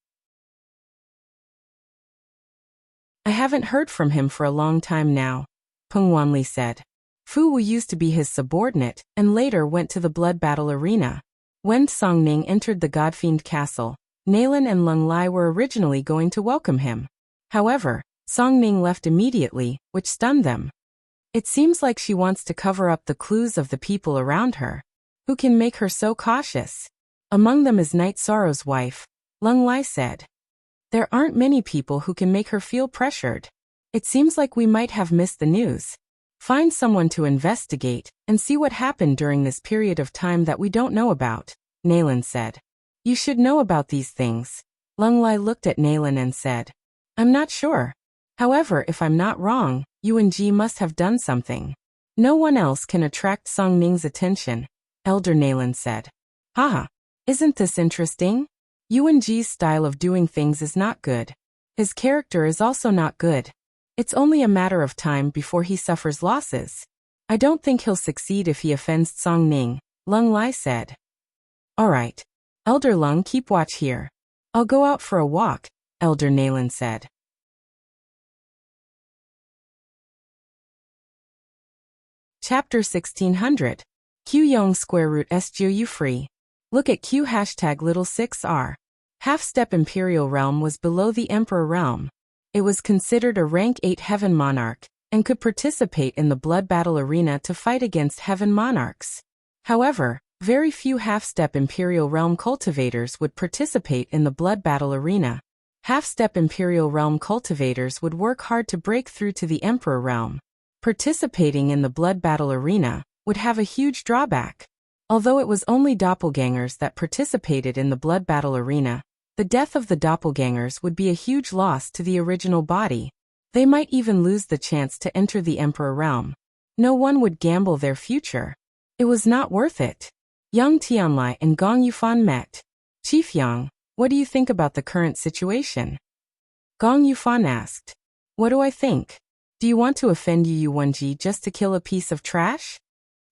A: I haven't heard from him for a long time now, Peng Wanli said. Fu Wu used to be his subordinate and later went to the blood battle arena. When Songning entered the Godfiend castle, Nalan and Lung Lai were originally going to welcome him. However, Songning left immediately, which stunned them. It seems like she wants to cover up the clues of the people around her. Who can make her so cautious? Among them is Night Sorrow's wife, Lung Lai said. There aren't many people who can make her feel pressured. It seems like we might have missed the news. Find someone to investigate, and see what happened during this period of time that we don't know about, Nalan said. You should know about these things. Lung Lai looked at Nalan and said, I'm not sure. However, if I'm not wrong, Yuan Ji must have done something. No one else can attract Song Ning's attention, Elder Nalan said. Haha, isn't this interesting? Yuan Ji's style of doing things is not good. His character is also not good. It's only a matter of time before he suffers losses. I don't think he'll succeed if he offends Song Ning, Lung Lai said. Alright. Elder Lung, keep watch here. I'll go out for a walk, Elder Nalan said. Chapter 1600. Q Yong square root SGU free. Look at Q hashtag little 6R. Half-step Imperial Realm was below the Emperor Realm. It was considered a rank 8 Heaven Monarch, and could participate in the blood battle arena to fight against Heaven Monarchs. However, very few half-step Imperial Realm cultivators would participate in the blood battle arena. Half-step Imperial Realm cultivators would work hard to break through to the Emperor Realm. Participating in the blood battle arena would have a huge drawback. Although it was only doppelgangers that participated in the blood battle arena, the death of the doppelgangers would be a huge loss to the original body. They might even lose the chance to enter the Emperor Realm. No one would gamble their future. It was not worth it. Yang Tianlai and Gong Yufan met. Chief Yang, what do you think about the current situation? Gong Yufan asked. What do I think? Do you want to offend Yu Yuanji just to kill a piece of trash?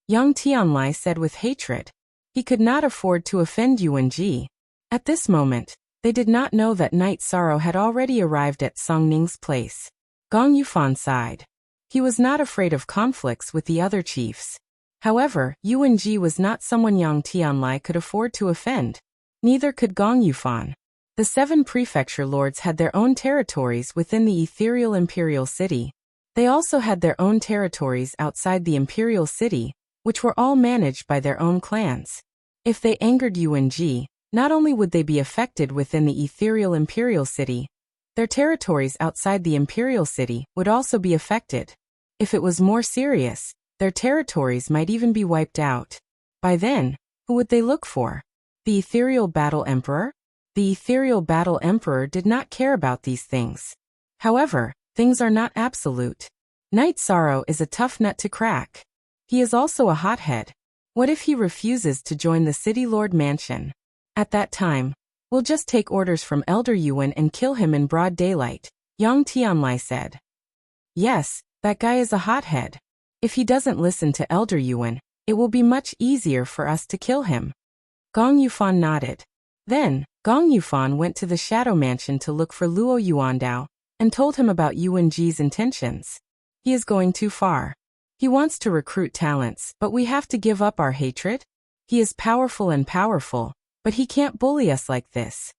A: Yang Tianlai said with hatred. He could not afford to offend Yuanji. At this moment, they did not know that Night Sorrow had already arrived at Song Ning's place. Gong Yufan sighed. He was not afraid of conflicts with the other chiefs. However, Yuanji was not someone Yang Tianlai could afford to offend. Neither could Gong Yufan. The 7 prefecture lords had their own territories within the ethereal imperial city. They also had their own territories outside the imperial city, which were all managed by their own clans. If they angered Yuanji, not only would they be affected within the ethereal imperial city, their territories outside the imperial city would also be affected. If it was more serious, their territories might even be wiped out. By then, who would they look for? The ethereal battle emperor? The ethereal battle emperor did not care about these things. However, things are not absolute. Night Sorrow is a tough nut to crack. He is also a hothead. What if he refuses to join the City Lord Mansion? At that time, we'll just take orders from Elder Yuan and kill him in broad daylight, Yang Tianlai said. Yes, that guy is a hothead. If he doesn't listen to Elder Yuan, it will be much easier for us to kill him. Gong Yufan nodded. Then, Gong Yufan went to the Shadow Mansion to look for Luo Yuandao, and told him about Yuan Ji's intentions. He is going too far. He wants to recruit talents, but we have to give up our hatred? He is powerful, but he can't bully us like this.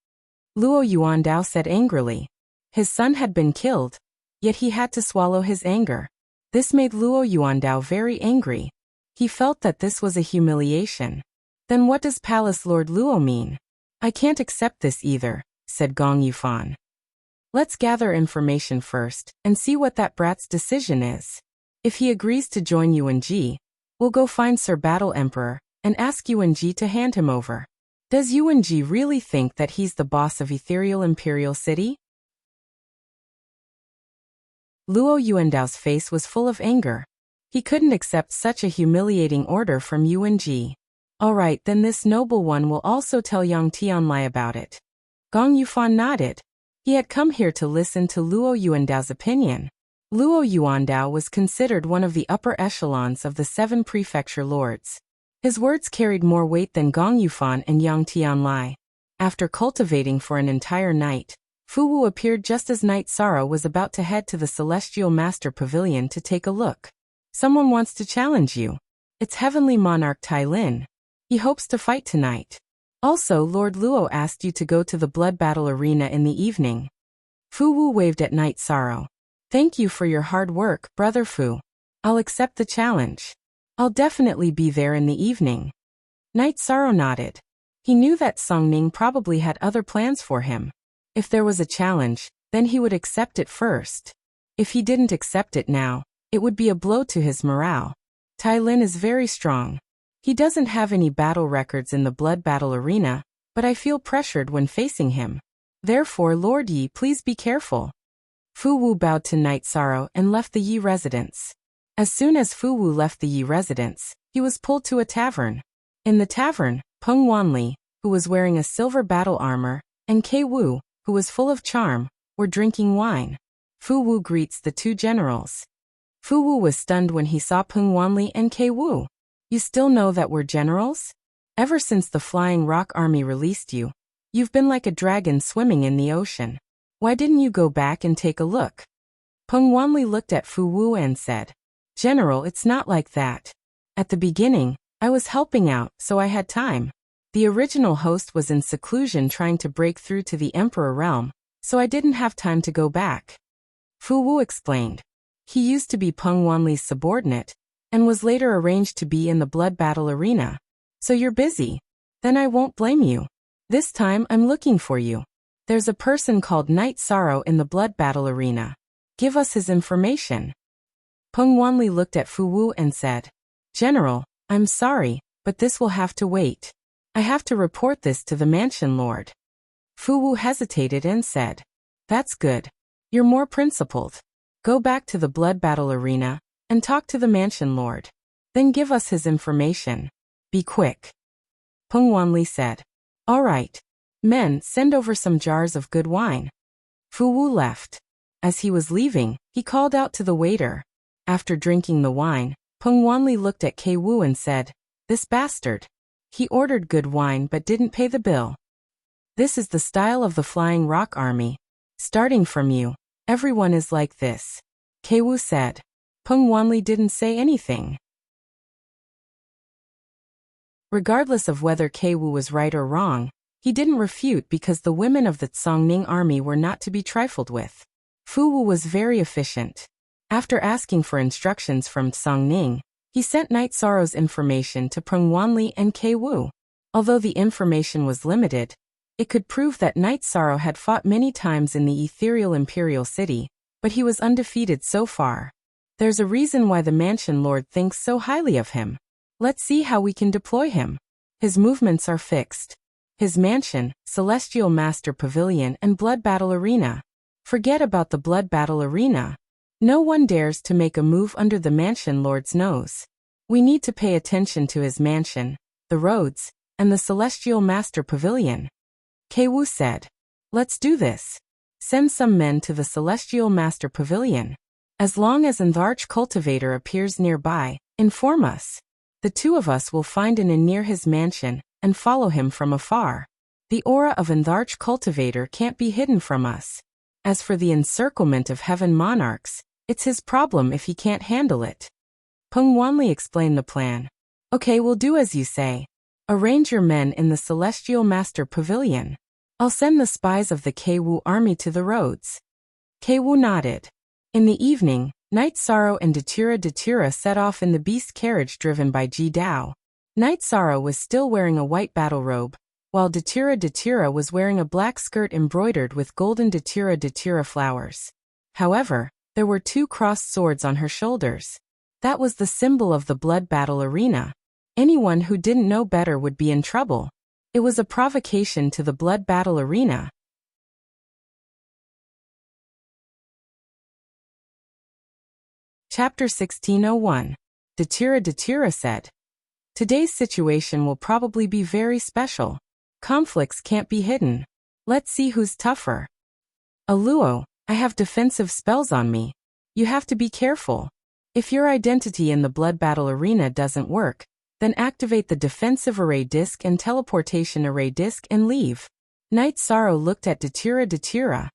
A: Luo Yuandao said angrily. His son had been killed, yet he had to swallow his anger. This made Luo Yuandao very angry. He felt that this was a humiliation. Then what does Palace Lord Luo mean? I can't accept this either, said Gong Yufan. Let's gather information first, and see what that brat's decision is. If he agrees to join Yuanji, we'll go find Sir Battle Emperor, and ask Yuanji to hand him over. Does Yuanji really think that he's the boss of Ethereal Imperial City? Luo Yuandao's face was full of anger. He couldn't accept such a humiliating order from Yuanji. Alright, then this noble one will also tell Yang Tianlai about it. Gong Yufan nodded. He had come here to listen to Luo Yuandao's opinion. Luo Yuandao was considered one of the upper echelons of the 7 prefecture lords. His words carried more weight than Gong Yufan and Yang Tianlai. After cultivating for an entire night, Fu Wu appeared just as Night Sorrow was about to head to the Celestial Master Pavilion to take a look. Someone wants to challenge you. It's Heavenly Monarch Tai Lin. He hopes to fight tonight. Also, Lord Luo asked you to go to the blood battle arena in the evening. Fu Wu waved at Night Sorrow. Thank you for your hard work, Brother Fu. I'll accept the challenge. I'll definitely be there in the evening. Night Sorrow nodded. He knew that Song Ning probably had other plans for him. If there was a challenge, then he would accept it first. If he didn't accept it now, It would be a blow to his morale. Tai Lin is very strong. He doesn't have any battle records in the blood battle arena, but I feel pressured when facing him. Therefore, Lord Yi, please be careful. Fu Wu bowed to Night Sorrow and left the Yi residence. As soon as Fu Wu left the Yi residence, he was pulled to a tavern. In the tavern, Peng Wanli, who was wearing a silver battle armor, and Kei Wu, who was full of charm, were drinking wine. Fu Wu greets the two generals. Fu Wu was stunned when he saw Peng Wanli and Kei Wu. You still know that we're generals? Ever since the Flying Rock Army released you, you've been like a dragon swimming in the ocean. Why didn't you go back and take a look? Peng Wanli looked at Fu Wu and said, General, it's not like that. At the beginning, I was helping out, so I had time. The original host was in seclusion trying to break through to the Emperor realm, so I didn't have time to go back. Fu Wu explained. He used to be Peng Wanli's subordinate, and was later arranged to be in the blood battle arena. So you're busy. Then I won't blame you. This time I'm looking for you. There's a person called Night Sorrow in the blood battle arena. Give us his information. Peng Wanli looked at Fu Wu and said, General, I'm sorry, but this will have to wait. I have to report this to the mansion lord. Fu Wu hesitated and said, That's good. You're more principled. Go back to the blood battle arena and talk to the mansion lord. Then give us his information. Be quick. Peng Wanli said. All right. Men, send over some jars of good wine. Fu Wu left. As he was leaving, he called out to the waiter. After drinking the wine, Peng Wanli looked at Kei Wu and said, This bastard. He ordered good wine but didn't pay the bill. This is the style of the Flying Rock Army. Starting from you, everyone is like this. Kei Wu said. Peng Wanli didn't say anything. Regardless of whether Kei Wu was right or wrong, he didn't refute because the women of the Tsongning army were not to be trifled with. Fu Wu was very efficient. After asking for instructions from Tsongning, he sent Night Sorrow's information to Peng Wanli and Kei Wu. Although the information was limited, it could prove that Night Sorrow had fought many times in the ethereal imperial city, but he was undefeated so far. There's a reason why the mansion lord thinks so highly of him. Let's see how we can deploy him. His movements are fixed. His mansion, Celestial Master Pavilion and Blood Battle Arena. Forget about the Blood Battle Arena. No one dares to make a move under the mansion lord's nose. We need to pay attention to his mansion, the roads, and the Celestial Master Pavilion. Kei Wu said. Let's do this. Send some men to the Celestial Master Pavilion. As long as Enrich Cultivator appears nearby, inform us. The two of us will find an inn near his mansion and follow him from afar. The aura of Enrich Cultivator can't be hidden from us. As for the encirclement of heaven monarchs, it's his problem if he can't handle it. Peng Wanli explained the plan. Okay, we'll do as you say. Arrange your men in the Celestial Master Pavilion. I'll send the spies of the Kei Wu army to the roads. Kei Wu nodded. In the evening, Night Sorrow and Datura set off in the beast carriage driven by Ji Dao. Night Sorrow was still wearing a white battle robe, while Datura was wearing a black skirt embroidered with golden Datura flowers. However, there were two crossed swords on her shoulders. That was the symbol of the blood battle arena. Anyone who didn't know better would be in trouble. It was a provocation to the blood battle arena. Chapter 1601. Datura said. Today's situation will probably be very special. Conflicts can't be hidden. Let's see who's tougher. Aluo, I have defensive spells on me. You have to be careful. If your identity in the blood battle arena doesn't work, then activate the defensive array disc and teleportation array disc and leave. Night Sorrow looked at Datura.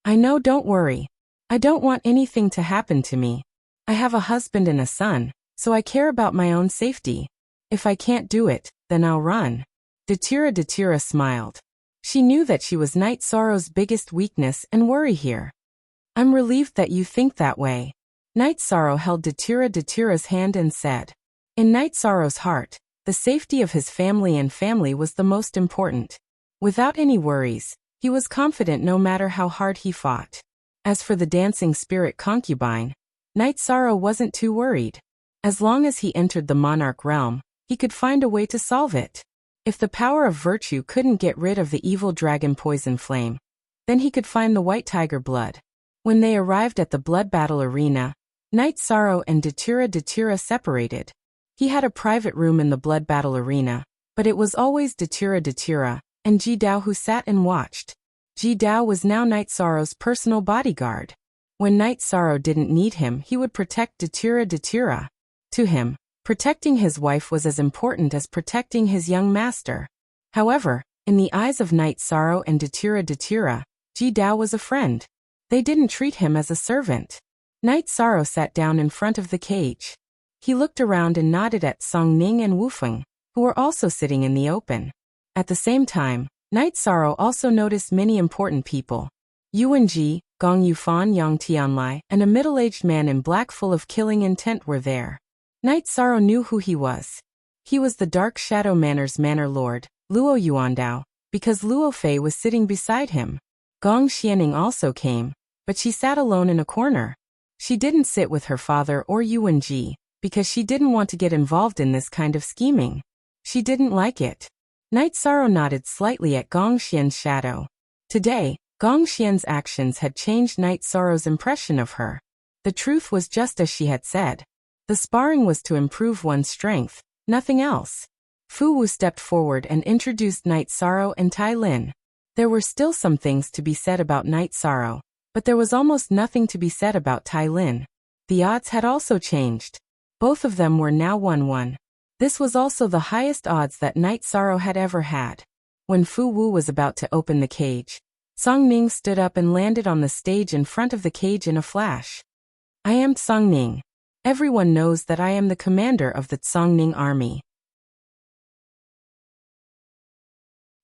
A: I know, don't worry. I don't want anything to happen to me. I have a husband and a son, so I care about my own safety. If I can't do it, then I'll run. Datura smiled. She knew that she was Night Sorrow's biggest weakness and worry here. I'm relieved that you think that way. Night Sorrow held Datura's hand and said. In Night Sorrow's heart, the safety of his family was the most important. Without any worries, he was confident no matter how hard he fought. As for the dancing spirit concubine, Night Sorrow wasn't too worried. As long as he entered the monarch realm, he could find a way to solve it. If the power of virtue couldn't get rid of the evil dragon poison flame, then he could find the white tiger blood. When they arrived at the blood battle arena, Night Sorrow and Datura separated. He had a private room in the blood battle arena, but it was always Datura and Ji Dao who sat and watched. Ji Dao was now Night Sorrow's personal bodyguard. When Night Sorrow didn't need him, he would protect Datura. To him, protecting his wife was as important as protecting his young master. However, in the eyes of Night Sorrow and Datura, Ji Dao was a friend. They didn't treat him as a servant. Night Sorrow sat down in front of the cage. He looked around and nodded at Song Ning and Wu Feng, who were also sitting in the open. At the same time, Night Sorrow also noticed many important people. Yuan Ji, Gong Yufan, Yang Tianlai, and a middle-aged man in black full of killing intent were there. Night Sorrow knew who he was. He was the Dark Shadow Manor's Manor Lord, Luo Yuandao, because Luo Fei was sitting beside him. Gong Xianing also came, but she sat alone in a corner. She didn't sit with her father or Yuan Ji, because she didn't want to get involved in this kind of scheming. She didn't like it. Night Sorrow nodded slightly at Gong Xian's shadow. Today, Gong Xian's actions had changed Night Sorrow's impression of her. The truth was just as she had said. The sparring was to improve one's strength, nothing else. Fu Wu stepped forward and introduced Night Sorrow and Tai Lin. There were still some things to be said about Night Sorrow, but there was almost nothing to be said about Tai Lin. The odds had also changed. Both of them were now 1-1. This was also the highest odds that Night Sorrow had ever had. When Fu Wu was about to open the cage, Song Ning stood up and landed on the stage in front of the cage in a flash. I am Song Ning. Everyone knows that I am the commander of the Song Ning army.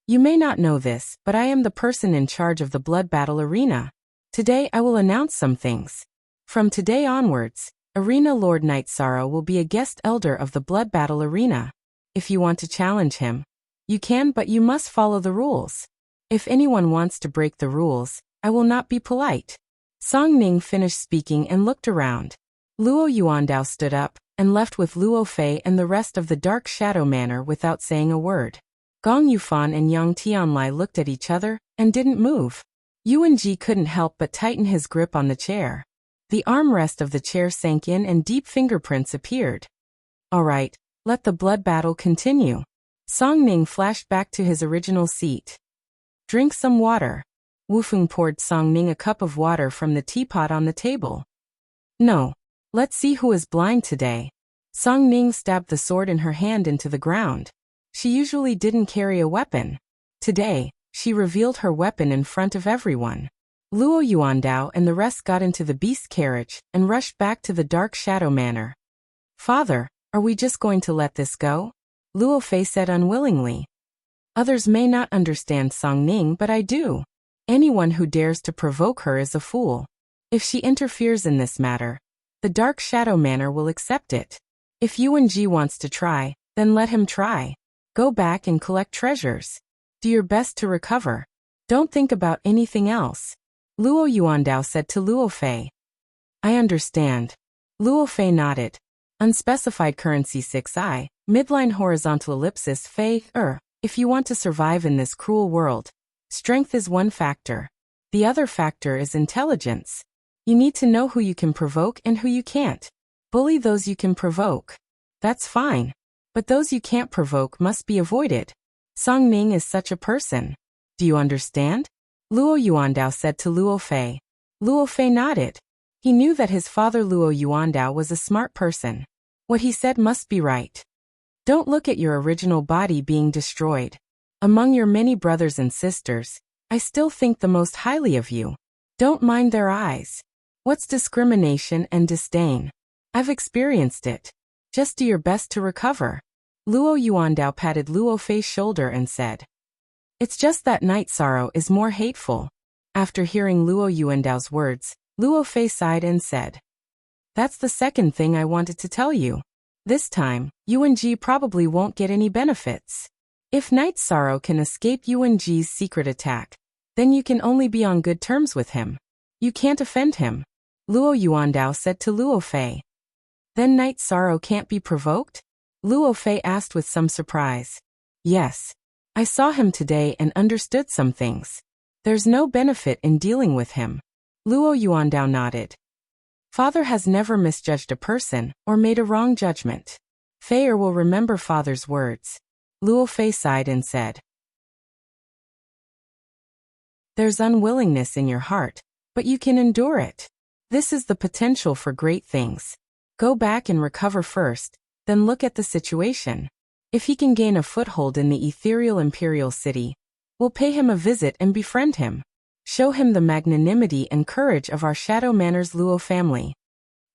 A: You may not know this, but I am the person in charge of the blood battle arena. Today I will announce some things. From today onwards, Arena Lord Night Sorrow will be a guest elder of the blood battle arena. If you want to challenge him, you can, but you must follow the rules. If anyone wants to break the rules, I will not be polite. Song Ning finished speaking and looked around. Luo Yuandao stood up and left with Luo Fei and the rest of the Dark Shadow Manor without saying a word. Gong Yufan and Yang Tianlai looked at each other and didn't move. Yuan Ji couldn't help but tighten his grip on the chair. The armrest of the chair sank in and deep fingerprints appeared. All right, let the blood battle continue. Song Ning flashed back to his original seat. Drink some water. Wu Feng poured Song Ning a cup of water from the teapot on the table. No. Let's see who is blind today. Song Ning stabbed the sword in her hand into the ground. She usually didn't carry a weapon. Today, she revealed her weapon in front of everyone. Luo Yuandao and the rest got into the beast carriage and rushed back to the Dark Shadow Manor. Father, are we just going to let this go? Luo Fei said unwillingly. Others may not understand Song Ning, but I do. Anyone who dares to provoke her is a fool. If she interferes in this matter, the Dark Shadow Manor will accept it. If Yuan Ji wants to try, then let him try. Go back and collect treasures. Do your best to recover. Don't think about anything else. Luo Yuandao said to Luo Fei. I understand. Luo Fei nodded. Unspecified currency 6i, midline horizontal ellipsis Fei, if you want to survive in this cruel world, strength is one factor. The other factor is intelligence. You need to know who you can provoke and who you can't. Bully those you can provoke. That's fine. But those you can't provoke must be avoided. Song Ning is such a person. Do you understand? Luo Yuandao said to Luo Fei. Luo Fei nodded. He knew that his father Luo Yuandao was a smart person. What he said must be right. Don't look at your original body being destroyed. Among your many brothers and sisters, I still think the most highly of you. Don't mind their eyes. What's discrimination and disdain? I've experienced it. Just do your best to recover. Luo Yuandao patted Luo Fei's shoulder and said. It's just that Night Sorrow is more hateful. After hearing Luo Yuandao's words, Luo Fei sighed and said. That's the second thing I wanted to tell you. This time, Yuan Ji probably won't get any benefits. If Night Sorrow can escape Yuan Ji's secret attack, then you can only be on good terms with him. You can't offend him. Luo Yuandao said to Luo Fei. Then Night Sorrow can't be provoked? Luo Fei asked with some surprise. Yes. I saw him today and understood some things. There's no benefit in dealing with him. Luo Yuandao nodded. Father has never misjudged a person or made a wrong judgment. Feier will remember father's words. Luo Fei sighed and said. There's unwillingness in your heart, but you can endure it. This is the potential for great things. Go back and recover first, then look at the situation. If he can gain a foothold in the ethereal imperial city, we'll pay him a visit and befriend him. Show him the magnanimity and courage of our Shadow Manor's Luo family.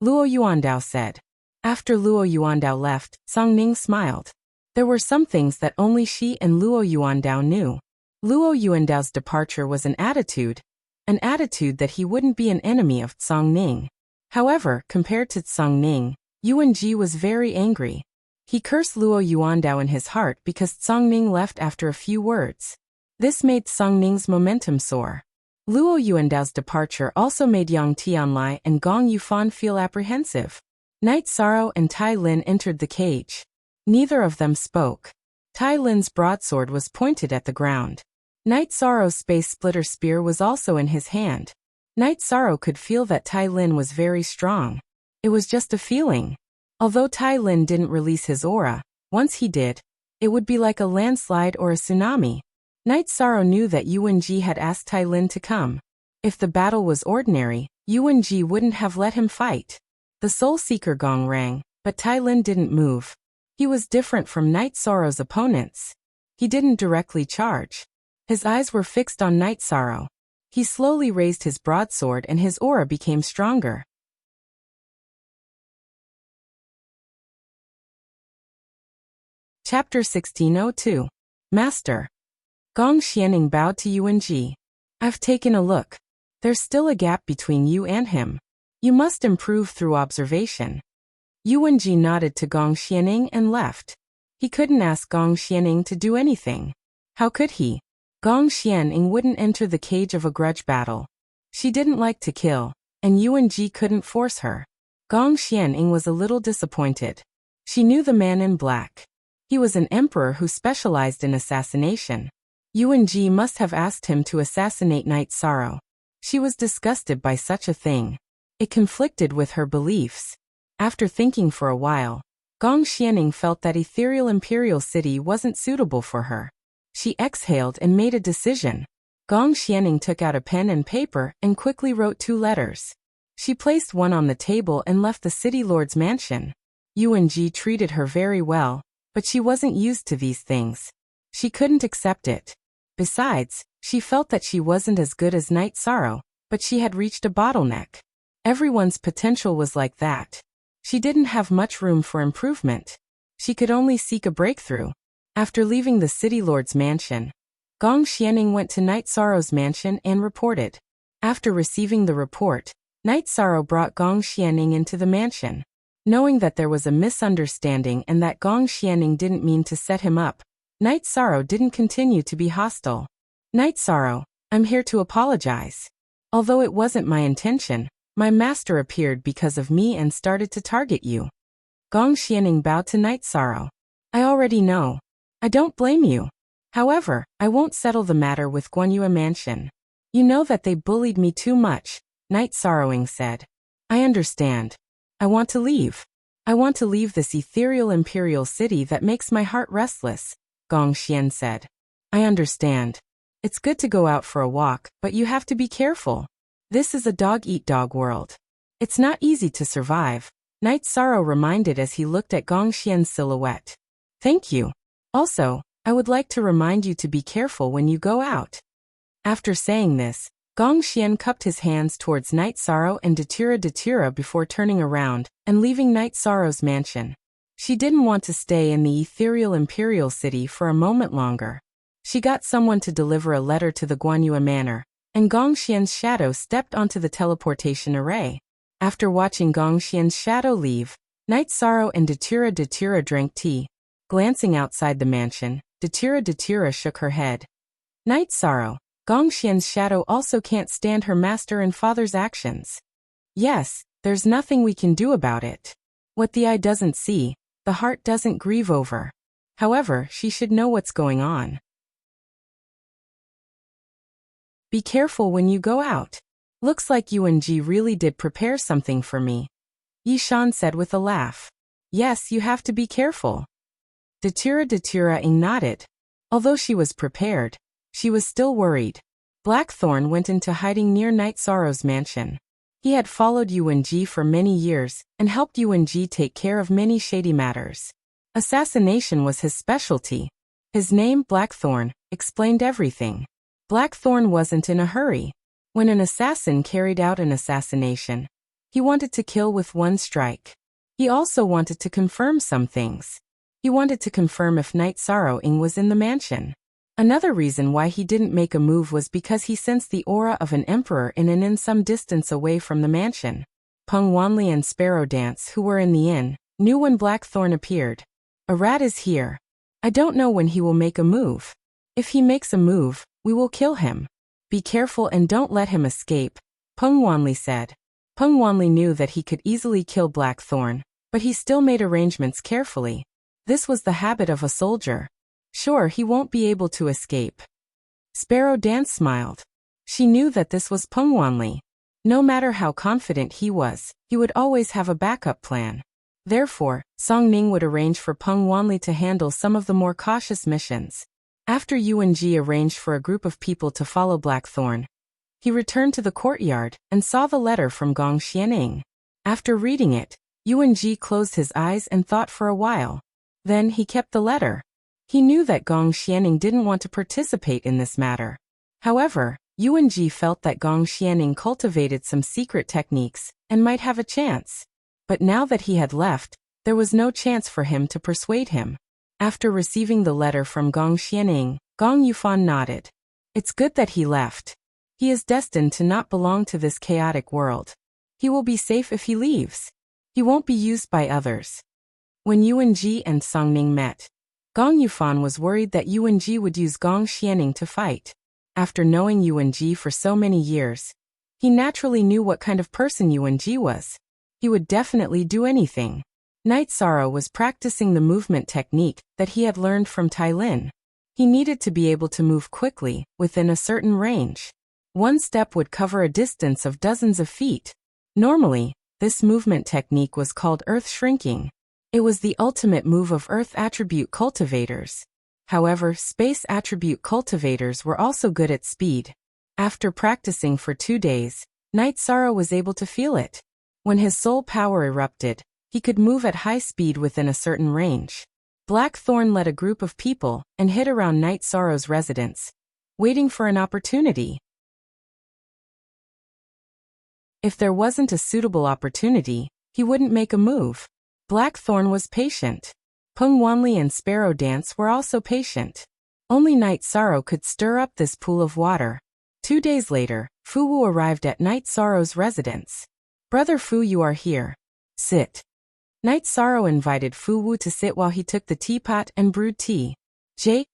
A: Luo Yuandao said. After Luo Yuandao left, Song Ning smiled. There were some things that only she and Luo Yuandao knew. Luo Yuandao's departure was an attitude that he wouldn't be an enemy of Song Ning. However, compared to Song Ning, Yuan Ji was very angry. He cursed Luo Yuandao in his heart because Song Ning left after a few words. This made Song Ning's momentum soar. Luo Yuandao's departure also made Yang Tianlai and Gong Yufan feel apprehensive. Night Sorrow and Tai Lin entered the cage. Neither of them spoke. Tai Lin's broadsword was pointed at the ground. Night Sorrow's space splitter spear was also in his hand. Night Sorrow could feel that Tai Lin was very strong. It was just a feeling. Although Tai Lin didn't release his aura, once he did, it would be like a landslide or a tsunami. Night Sorrow knew that Yuan Ji had asked Tai Lin to come. If the battle was ordinary, Yuan Ji wouldn't have let him fight. The Soul Seeker gong rang, but Tai Lin didn't move. He was different from Night Sorrow's opponents. He didn't directly charge. His eyes were fixed on Night Sorrow. He slowly raised his broadsword and his aura became stronger. Chapter 1602. Master. Gong Xianing bowed to Yuan Ji. I've taken a look. There's still a gap between you and him. You must improve through observation. Yuan Ji nodded to Gong Xianing and left. He couldn't ask Gong Xianing to do anything. How could he? Gong Xianing wouldn't enter the cage of a grudge battle. She didn't like to kill, and Yuan Ji couldn't force her. Gong Xianing was a little disappointed. She knew the man in black. He was an emperor who specialized in assassination. Yuan Ji must have asked him to assassinate Night Sorrow. She was disgusted by such a thing. It conflicted with her beliefs. After thinking for a while, Gong Xianing felt that ethereal imperial city wasn't suitable for her. She exhaled and made a decision. Gong Xianing took out a pen and paper and quickly wrote 2 letters. She placed one on the table and left the city lord's mansion. Yuan Ji treated her very well, but she wasn't used to these things. She couldn't accept it. Besides, she felt that she wasn't as good as Night Sorrow, but she had reached a bottleneck. Everyone's potential was like that. She didn't have much room for improvement. She could only seek a breakthrough. After leaving the city lord's mansion, Gong Xianing went to Night Sorrow's mansion and reported. After receiving the report, Night Sorrow brought Gong Xianing into the mansion. Knowing that there was a misunderstanding and that Gong Xianing didn't mean to set him up, Night Sorrow didn't continue to be hostile. Night Sorrow, I'm here to apologize. Although it wasn't my intention, my master appeared because of me and started to target you. Gong Xianing bowed to Night Sorrow. I already know. I don't blame you. However, I won't settle the matter with Guanyue Mansion. You know that they bullied me too much, Night Sorrowing said. I understand. I want to leave. I want to leave this ethereal imperial city that makes my heart restless, Gong Xian said. I understand. It's good to go out for a walk, but you have to be careful. This is a dog-eat-dog world. It's not easy to survive, Night Sorrow reminded as he looked at Gong Xian's silhouette. Thank you. Also, I would like to remind you to be careful when you go out. After saying this, Gong Xian cupped his hands towards Night Sorrow and Datura before turning around and leaving Night Sorrow's mansion. She didn't want to stay in the ethereal imperial city for a moment longer. She got someone to deliver a letter to the Guanyue Manor, and Gong Xian's shadow stepped onto the teleportation array. After watching Gong Xian's shadow leave, Night Sorrow and Datura drank tea. Glancing outside the mansion, Datura shook her head. Night Sorrow, Gong Xian's shadow also can't stand her master and father's actions. Yes, there's nothing we can do about it. What the eye doesn't see, the heart doesn't grieve over. However, she should know what's going on. Be careful when you go out. Looks like Yuan-ji really did prepare something for me, Yi-shan said with a laugh. Yes, you have to be careful. Datura-Ing nodded. Although she was prepared, she was still worried. Blackthorn went into hiding near Night Sorrow's mansion. He had followed Yuan-ji for many years and helped Yuan-ji take care of many shady matters. Assassination was his specialty. His name, Blackthorn, explained everything. Blackthorn wasn't in a hurry. When an assassin carried out an assassination, he wanted to kill with one strike. He also wanted to confirm some things. He wanted to confirm if Night Sorrow-ing was in the mansion. Another reason why he didn't make a move was because he sensed the aura of an emperor in some distance away from the mansion. Peng Wanli and Sparrow Dance, who were in the inn, knew when Blackthorn appeared. A rat is here. I don't know when he will make a move. If he makes a move, we will kill him. Be careful and don't let him escape, Peng Wanli said. Peng Wanli knew that he could easily kill Blackthorn, but he still made arrangements carefully. This was the habit of a soldier. Sure, he won't be able to escape. Sparrow Dance smiled. She knew that this was Peng Wanli. No matter how confident he was, he would always have a backup plan. Therefore, Song Ning would arrange for Peng Wanli to handle some of the more cautious missions. After Yuan-ji arranged for a group of people to follow Blackthorn, he returned to the courtyard and saw the letter from Gong Xianing. After reading it, Yuan-ji closed his eyes and thought for a while. Then he kept the letter. He knew that Gong Xianing didn't want to participate in this matter. However, Yuan-ji felt that Gong Xianing cultivated some secret techniques and might have a chance. But now that he had left, there was no chance for him to persuade him. After receiving the letter from Gong Xianing, Gong Yufan nodded. It's good that he left. He is destined to not belong to this chaotic world. He will be safe if he leaves. He won't be used by others. When Yuan-ji and Song Ning met, Gong Yufan was worried that Yuan-ji would use Gong Xianing to fight. After knowing Yuan-ji for so many years, he naturally knew what kind of person Yuan-ji was. He would definitely do anything. Night Sorrow was practicing the movement technique that he had learned from Tai Lin. He needed to be able to move quickly, within a certain range. One step would cover a distance of dozens of feet. Normally, this movement technique was called earth shrinking. It was the ultimate move of earth attribute cultivators. However, space attribute cultivators were also good at speed. After practicing for 2 days, Night Sorrow was able to feel it. When his soul power erupted, he could move at high speed within a certain range. Blackthorn led a group of people and hid around Night Sorrow's residence, waiting for an opportunity. If there wasn't a suitable opportunity, he wouldn't make a move. Blackthorn was patient. Peng Wanli and Sparrow Dance were also patient. Only Night Sorrow could stir up this pool of water. 2 days later, Fu Wu arrived at Night Sorrow's residence. Brother Fu, you are here. Sit. Night Sorrow invited Fu Wu to sit while he took the teapot and brewed tea.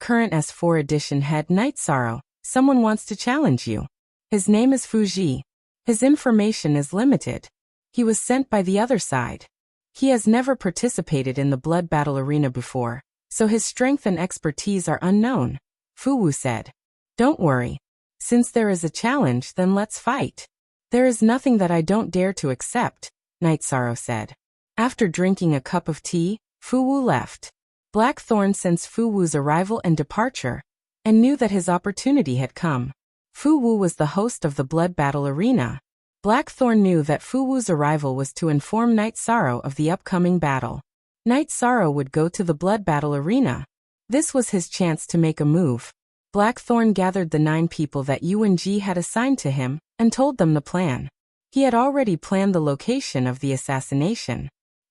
A: Current S4 edition head Night Sorrow, someone wants to challenge you. His name is Fuji. His information is limited. He was sent by the other side. He has never participated in the blood battle arena before, so his strength and expertise are unknown, Fu Wu said. Don't worry. Since there is a challenge, then let's fight. There is nothing that I don't dare to accept, Night Sorrow said. After drinking a cup of tea, Fu Wu left. Blackthorn sensed Fu Wu's arrival and departure, and knew that his opportunity had come. Fu Wu was the host of the blood battle arena. Blackthorn knew that Fu Wu's arrival was to inform Night Sorrow of the upcoming battle. Night Sorrow would go to the blood battle arena. This was his chance to make a move. Blackthorn gathered the 9 people that Yuan-ji had assigned to him and told them the plan. He had already planned the location of the assassination.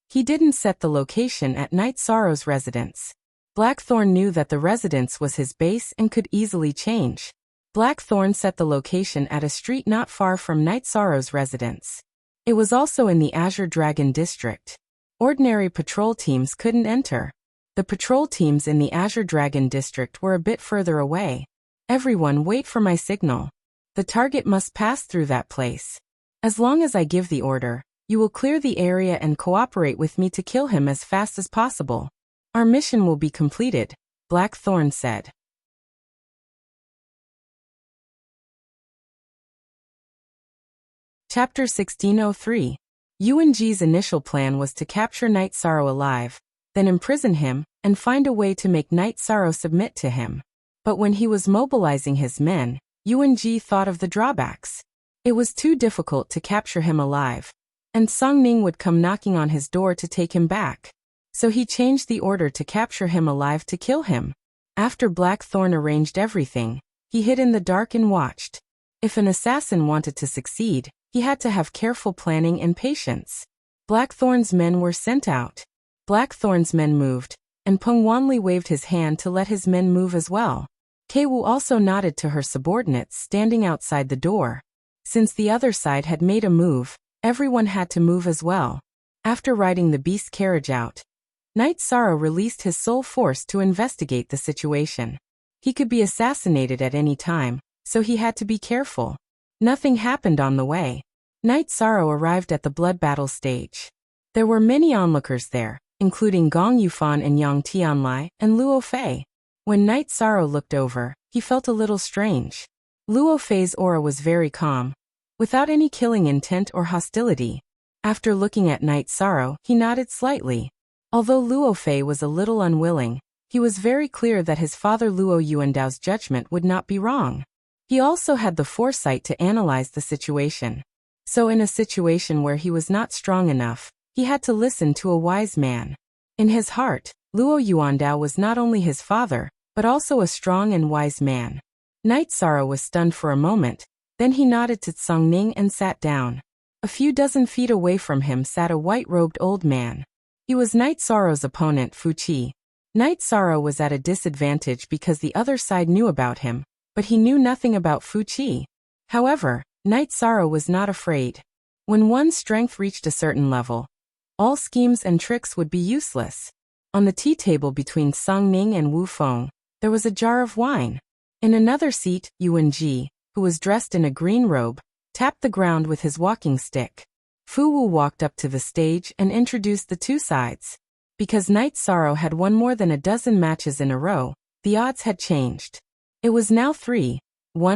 A: He didn't set the location at Night Sorrow's residence. Blackthorn knew that the residence was his base and could easily change. Blackthorn set the location at a street not far from Night Sorrow's residence. It was also in the Azure Dragon district. Ordinary patrol teams couldn't enter. The patrol teams in the Azure Dragon district were a bit further away. Everyone wait for my signal. The target must pass through that place. As long as I give the order, you will clear the area and cooperate with me to kill him as fast as possible. Our mission will be completed, Blackthorn said. Chapter 1603. Yuanji's initial plan was to capture Night Sorrow alive, then imprison him, and find a way to make Night Sorrow submit to him. But when he was mobilizing his men, Yuanji thought of the drawbacks. It was too difficult to capture him alive, and Song Ning would come knocking on his door to take him back. So he changed the order to capture him alive to kill him. After Blackthorn arranged everything, he hid in the dark and watched. If an assassin wanted to succeed, he had to have careful planning and patience. Blackthorn's men were sent out. Blackthorn's men moved, and Peng Wanli waved his hand to let his men move as well. Kei Wu also nodded to her subordinates standing outside the door. Since the other side had made a move, everyone had to move as well. After riding the beast carriage out, Night Sorrow released his soul force to investigate the situation. He could be assassinated at any time, so he had to be careful. Nothing happened on the way. Night Sorrow arrived at the blood battle stage. There were many onlookers there, including Gong Yufan and Yang Tianlai and Luo Fei. When Night Sorrow looked over, he felt a little strange. Luo Fei's aura was very calm, without any killing intent or hostility. After looking at Night Sorrow, he nodded slightly. Although Luo Fei was a little unwilling, he was very clear that his father Luo Yuandao's judgment would not be wrong. He also had the foresight to analyze the situation. So in a situation where he was not strong enough, he had to listen to a wise man. In his heart, Luo Yuandao was not only his father, but also a strong and wise man. Night Sorrow was stunned for a moment, then he nodded to Song Ning and sat down. A few dozen feet away from him sat a white-robed old man. He was Night Sorrow's opponent, Fu Qi. Night Sorrow was at a disadvantage because the other side knew about him, but he knew nothing about Fu Qi. However, Night Sorrow was not afraid. When one's strength reached a certain level, all schemes and tricks would be useless. On the tea table between Song Ning and Wu Feng, there was a jar of wine. In another seat, Yuanji, who was dressed in a green robe, tapped the ground with his walking stick. Fu Wu walked up to the stage and introduced the two sides. Because Night Sorrow had won more than a dozen matches in a row, the odds had changed. It was now 3-1,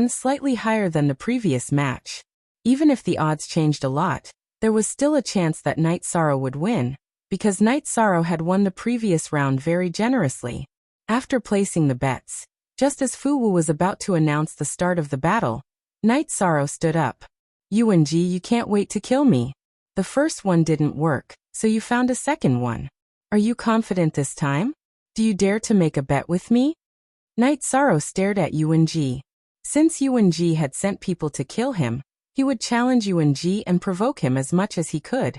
A: slightly higher than the previous match. Even if the odds changed a lot, there was still a chance that Night Sorrow would win, because Night Sorrow had won the previous round very generously. After placing the bets, just as Fu Wu was about to announce the start of the battle, Night Sorrow stood up. Yuanji, you can't wait to kill me. The first one didn't work, so you found a second one. Are you confident this time? Do you dare to make a bet with me? Night Sorrow stared at Yuanji. Since Yuanji had sent people to kill him, he would challenge Yuanji and provoke him as much as he could.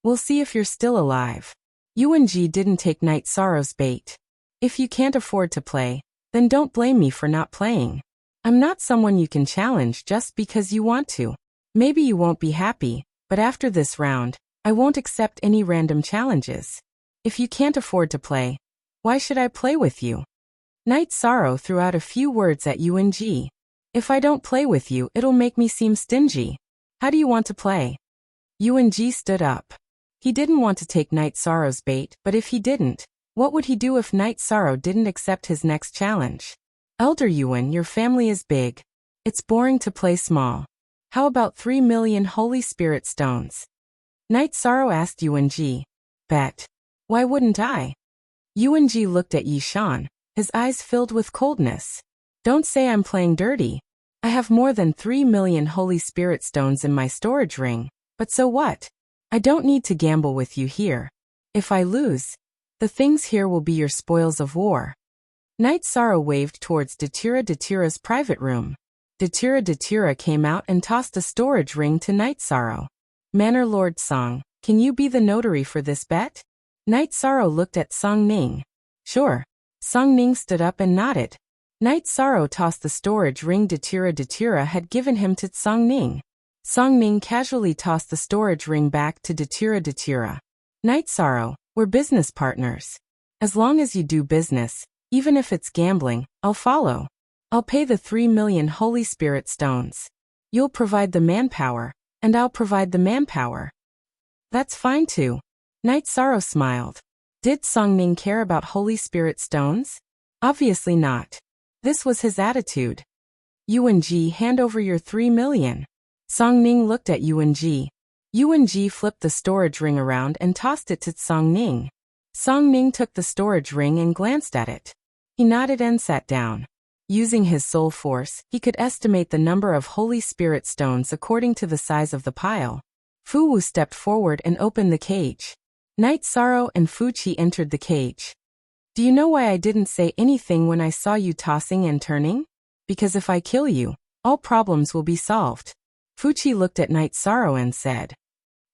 A: We'll see if you're still alive. Yuanji didn't take Night Sorrow's bait. If you can't afford to play, then don't blame me for not playing. I'm not someone you can challenge just because you want to. Maybe you won't be happy, but after this round, I won't accept any random challenges. If you can't afford to play, why should I play with you? Night Sorrow threw out a few words at Yuanji. If I don't play with you, it'll make me seem stingy. How do you want to play? Yuanji stood up. He didn't want to take Night Sorrow's bait, but if he didn't, what would he do if Night Sorrow didn't accept his next challenge? Elder Yuan, your family is big. It's boring to play small. How about 3 million Holy Spirit stones? Night Sorrow asked Yuanji. Bet. Why wouldn't I? Yuanji looked at Yishan, his eyes filled with coldness. Don't say I'm playing dirty. I have more than 3 million Holy Spirit stones in my storage ring, but so what? I don't need to gamble with you here. If I lose, the things here will be your spoils of war. Night Sorrow waved towards Datira's private room. Datira came out and tossed a storage ring to Night Sorrow. Manor Lord Song, can you be the notary for this bet? Night Sorrow looked at Song Ning. Sure. Song Ning stood up and nodded. Night Sorrow tossed the storage ring Datira had given him to Song Ning. Song Ning casually tossed the storage ring back to Datira. Night Sorrow, we're business partners. As long as you do business, even if it's gambling, I'll follow. I'll pay the 3 million Holy Spirit stones. You'll provide the manpower, and I'll provide the manpower. That's fine too. Night Sorrow smiled. Did Songning care about Holy Spirit stones? Obviously not. This was his attitude. Yuan-ji, hand over your 3 million. Songning looked at Yuan-ji. Yuan-ji flipped the storage ring around and tossed it to Songning. Songning took the storage ring and glanced at it. He nodded and sat down. Using his soul force, he could estimate the number of Holy Spirit stones according to the size of the pile. Fu Wu stepped forward and opened the cage. Night Sorrow and Fu Qi entered the cage. Do you know why I didn't say anything when I saw you tossing and turning? Because if I kill you, all problems will be solved. Fu Qi looked at Night Sorrow and said.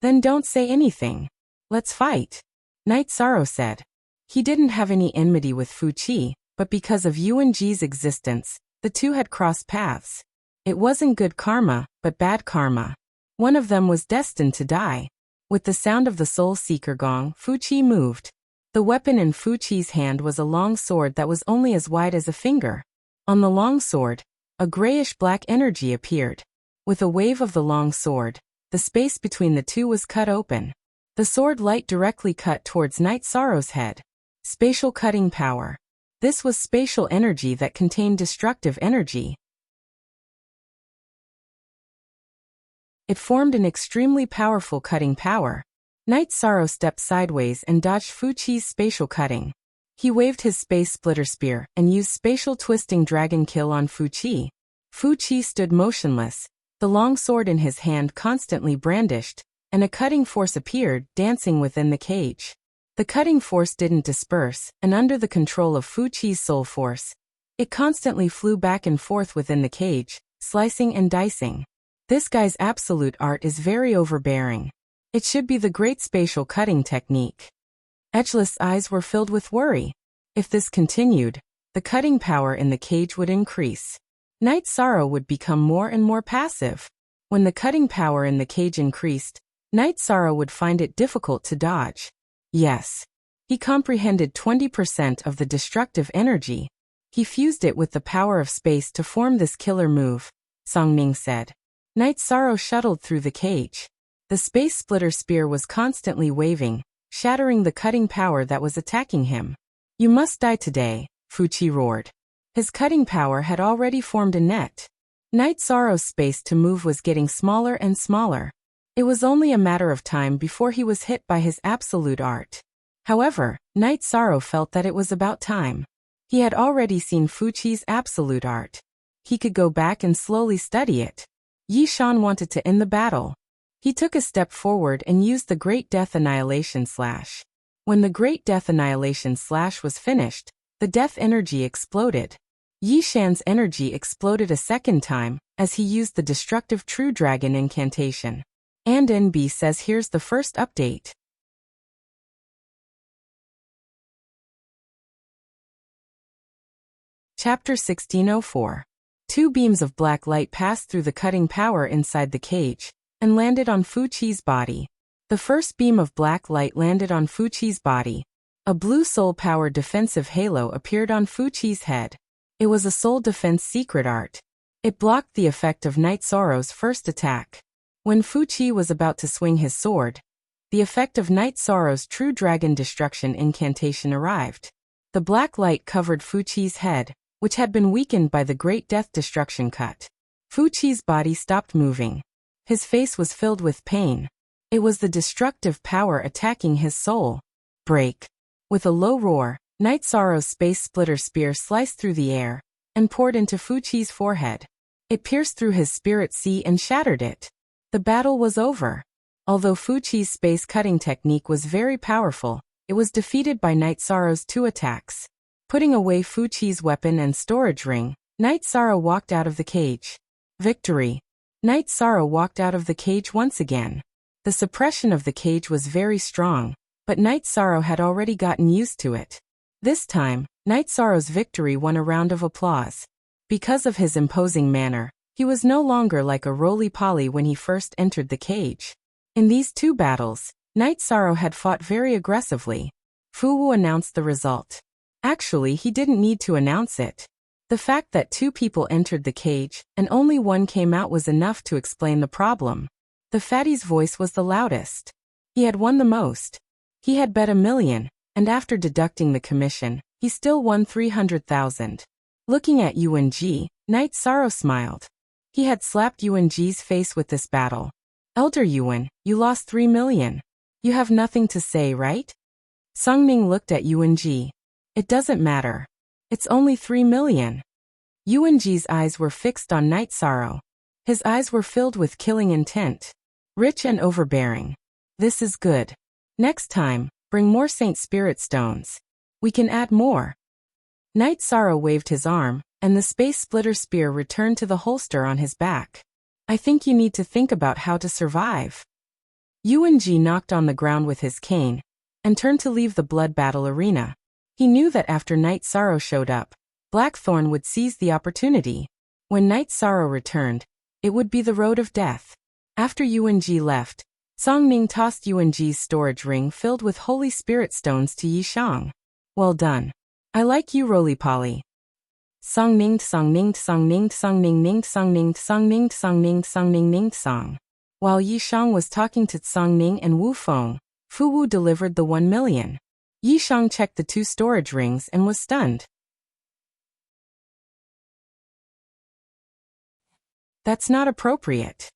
A: Then don't say anything. Let's fight. Night Sorrow said. He didn't have any enmity with Fu Qi, but because of Yuan-ji's existence, the two had crossed paths. It wasn't good karma, but bad karma. One of them was destined to die. With the sound of the Soul Seeker gong, Fu Qi moved. The weapon in Fu Qi's hand was a long sword that was only as wide as a finger. On the long sword, a grayish-black energy appeared. With a wave of the long sword, the space between the two was cut open. The sword light directly cut towards Night Sorrow's head. Spatial cutting power. This was spatial energy that contained destructive energy. It formed an extremely powerful cutting power. Night Sorrow stepped sideways and dodged Fu Qi's spatial cutting. He waved his space splitter spear and used spatial twisting dragon kill on Fu Qi. Fu Qi stood motionless, the long sword in his hand constantly brandished, and a cutting force appeared, dancing within the cage. The cutting force didn't disperse, and under the control of Fu Qi's soul force, it constantly flew back and forth within the cage, slicing and dicing. This guy's absolute art is very overbearing. It should be the great spatial cutting technique. Edgeless eyes were filled with worry. If this continued, the cutting power in the cage would increase. Night Sorrow would become more and more passive. When the cutting power in the cage increased, Night Sorrow would find it difficult to dodge. Yes. He comprehended 20% of the destructive energy. He fused it with the power of space to form this killer move, Songning said. Night Sorrow shuttled through the cage. The space splitter spear was constantly waving, shattering the cutting power that was attacking him. You must die today, Fu Qi roared. His cutting power had already formed a net. Night Sorrow's space to move was getting smaller and smaller. It was only a matter of time before he was hit by his absolute art. However, Night Sorrow felt that it was about time. He had already seen Fu Qi's absolute art. He could go back and slowly study it. Yi Shan wanted to end the battle. He took a step forward and used the Great Death Annihilation Slash. When the Great Death Annihilation Slash was finished, the death energy exploded. Yi Shan's energy exploded a second time, as he used the destructive True Dragon incantation. And NB says here's the first update. Chapter 1604. Two beams of black light passed through the cutting power inside the cage, and landed on Fu Qi's body. The first beam of black light landed on Fu Qi's body. A blue soul power defensive halo appeared on Fu Qi's head. It was a soul defense secret art. It blocked the effect of Night Sorrow's first attack. When Fu Qi was about to swing his sword, the effect of Night Sorrow's True Dragon Destruction incantation arrived. The black light covered Fu Qi's head, which had been weakened by the Great Death Destruction cut. Fu Qi's body stopped moving. His face was filled with pain. It was the destructive power attacking his soul. Break. With a low roar, Night Sorrow's space splitter spear sliced through the air and poured into Fu Qi's forehead. It pierced through his spirit sea and shattered it. The battle was over. Although Fu Qi's space cutting technique was very powerful, it was defeated by Night Sorrow's two attacks. Putting away Fu Qi's weapon and storage ring, Night Sorrow walked out of the cage. Victory. Night Sorrow walked out of the cage once again. The suppression of the cage was very strong, but Night Sorrow had already gotten used to it. This time, Night Sorrow's victory won a round of applause. Because of his imposing manner, he was no longer like a roly-poly when he first entered the cage. In these two battles, Night Sorrow had fought very aggressively. Fu Wu announced the result. Actually, he didn't need to announce it. The fact that 2 people entered the cage and only one came out was enough to explain the problem. The fatty's voice was the loudest. He had won the most. He had bet 1,000,000, and after deducting the commission, he still won 300,000. Looking at Yuan-ji, Knight Sorrow smiled. He had slapped Yuan-ji's face with this battle. Elder Yuan, you lost 3,000,000. You have nothing to say, right? Song-ning looked at Yuan-ji. It doesn't matter. It's only 3,000,000. Yuan-ji's eyes were fixed on Knight Sorrow. His eyes were filled with killing intent. Rich and overbearing. This is good. Next time, bring more Saint Spirit stones. We can add more. Knight Sorrow waved his arm, and the Space Splitter spear returned to the holster on his back. I think you need to think about how to survive. Yuan-ji knocked on the ground with his cane, and turned to leave the blood battle arena. He knew that after Knight Sorrow showed up, Blackthorn would seize the opportunity. When Knight Sorrow returned, it would be the road of death. After Yuan-ji left, Song-ning tossed Yuan-ji's storage ring filled with Holy Spirit stones to Yishang. Well done. I like you, roly-poly. Song-ning, Song-ning, Song-ning, Song-ning, Ning, Song-ning, Song-ning, Song-ning, Song-ning, Ning, Song. While Yishang was talking to Song-ning and Wu Feng, Fu Wu delivered the 1,000,000. Yishang checked the 2 storage rings and was stunned. That's not appropriate.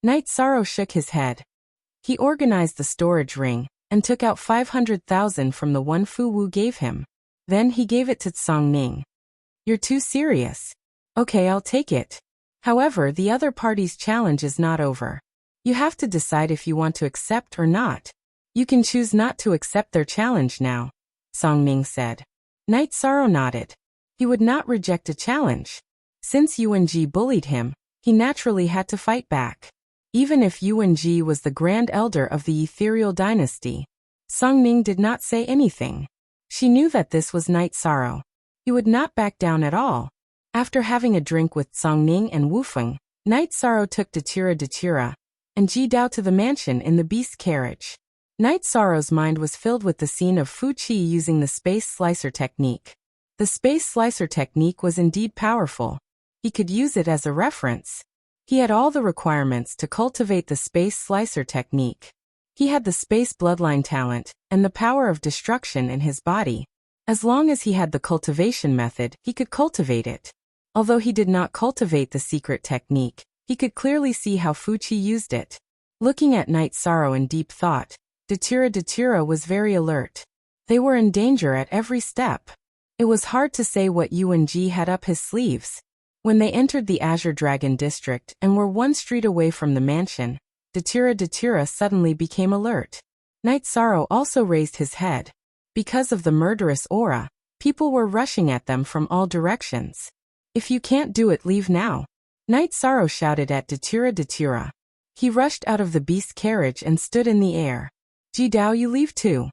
A: Knight Sorrow shook his head. He organized the storage ring, and took out 500,000 from the one Fu Wu gave him. Then he gave it to Song-ning. You're too serious. Okay, I'll take it. However, the other party's challenge is not over. You have to decide if you want to accept or not. You can choose not to accept their challenge now, Song-ning said. Knight Sorrow nodded. He would not reject a challenge. Since Yuan-ji bullied him, he naturally had to fight back. Even if Yuan-ji was the Grand Elder of the Ethereal Dynasty, Song-ning did not say anything. She knew that this was Knight Sorrow. He would not back down at all. After having a drink with Song-ning and Wu Feng, Knight Sorrow took Datira and Ji Dao to the mansion in the beast carriage. Knight Sorrow's mind was filled with the scene of Fu Qi using the space slicer technique. The space slicer technique was indeed powerful. He could use it as a reference. He had all the requirements to cultivate the space slicer technique. He had the space bloodline talent and the power of destruction in his body. As long as he had the cultivation method, he could cultivate it. Although he did not cultivate the secret technique, he could clearly see how Fu Qi used it. Looking at Knight Sorrow in deep thought, Datira was very alert. They were in danger at every step. It was hard to say what Yuan-ji had up his sleeves. When they entered the Azure Dragon district and were 1 street away from the mansion, Datira suddenly became alert. Knight Sorrow also raised his head. Because of the murderous aura, people were rushing at them from all directions. If you can't do it, leave now. Knight Sorrow shouted at Datira. He rushed out of the beast carriage and stood in the air. Ji Dao, you leave too.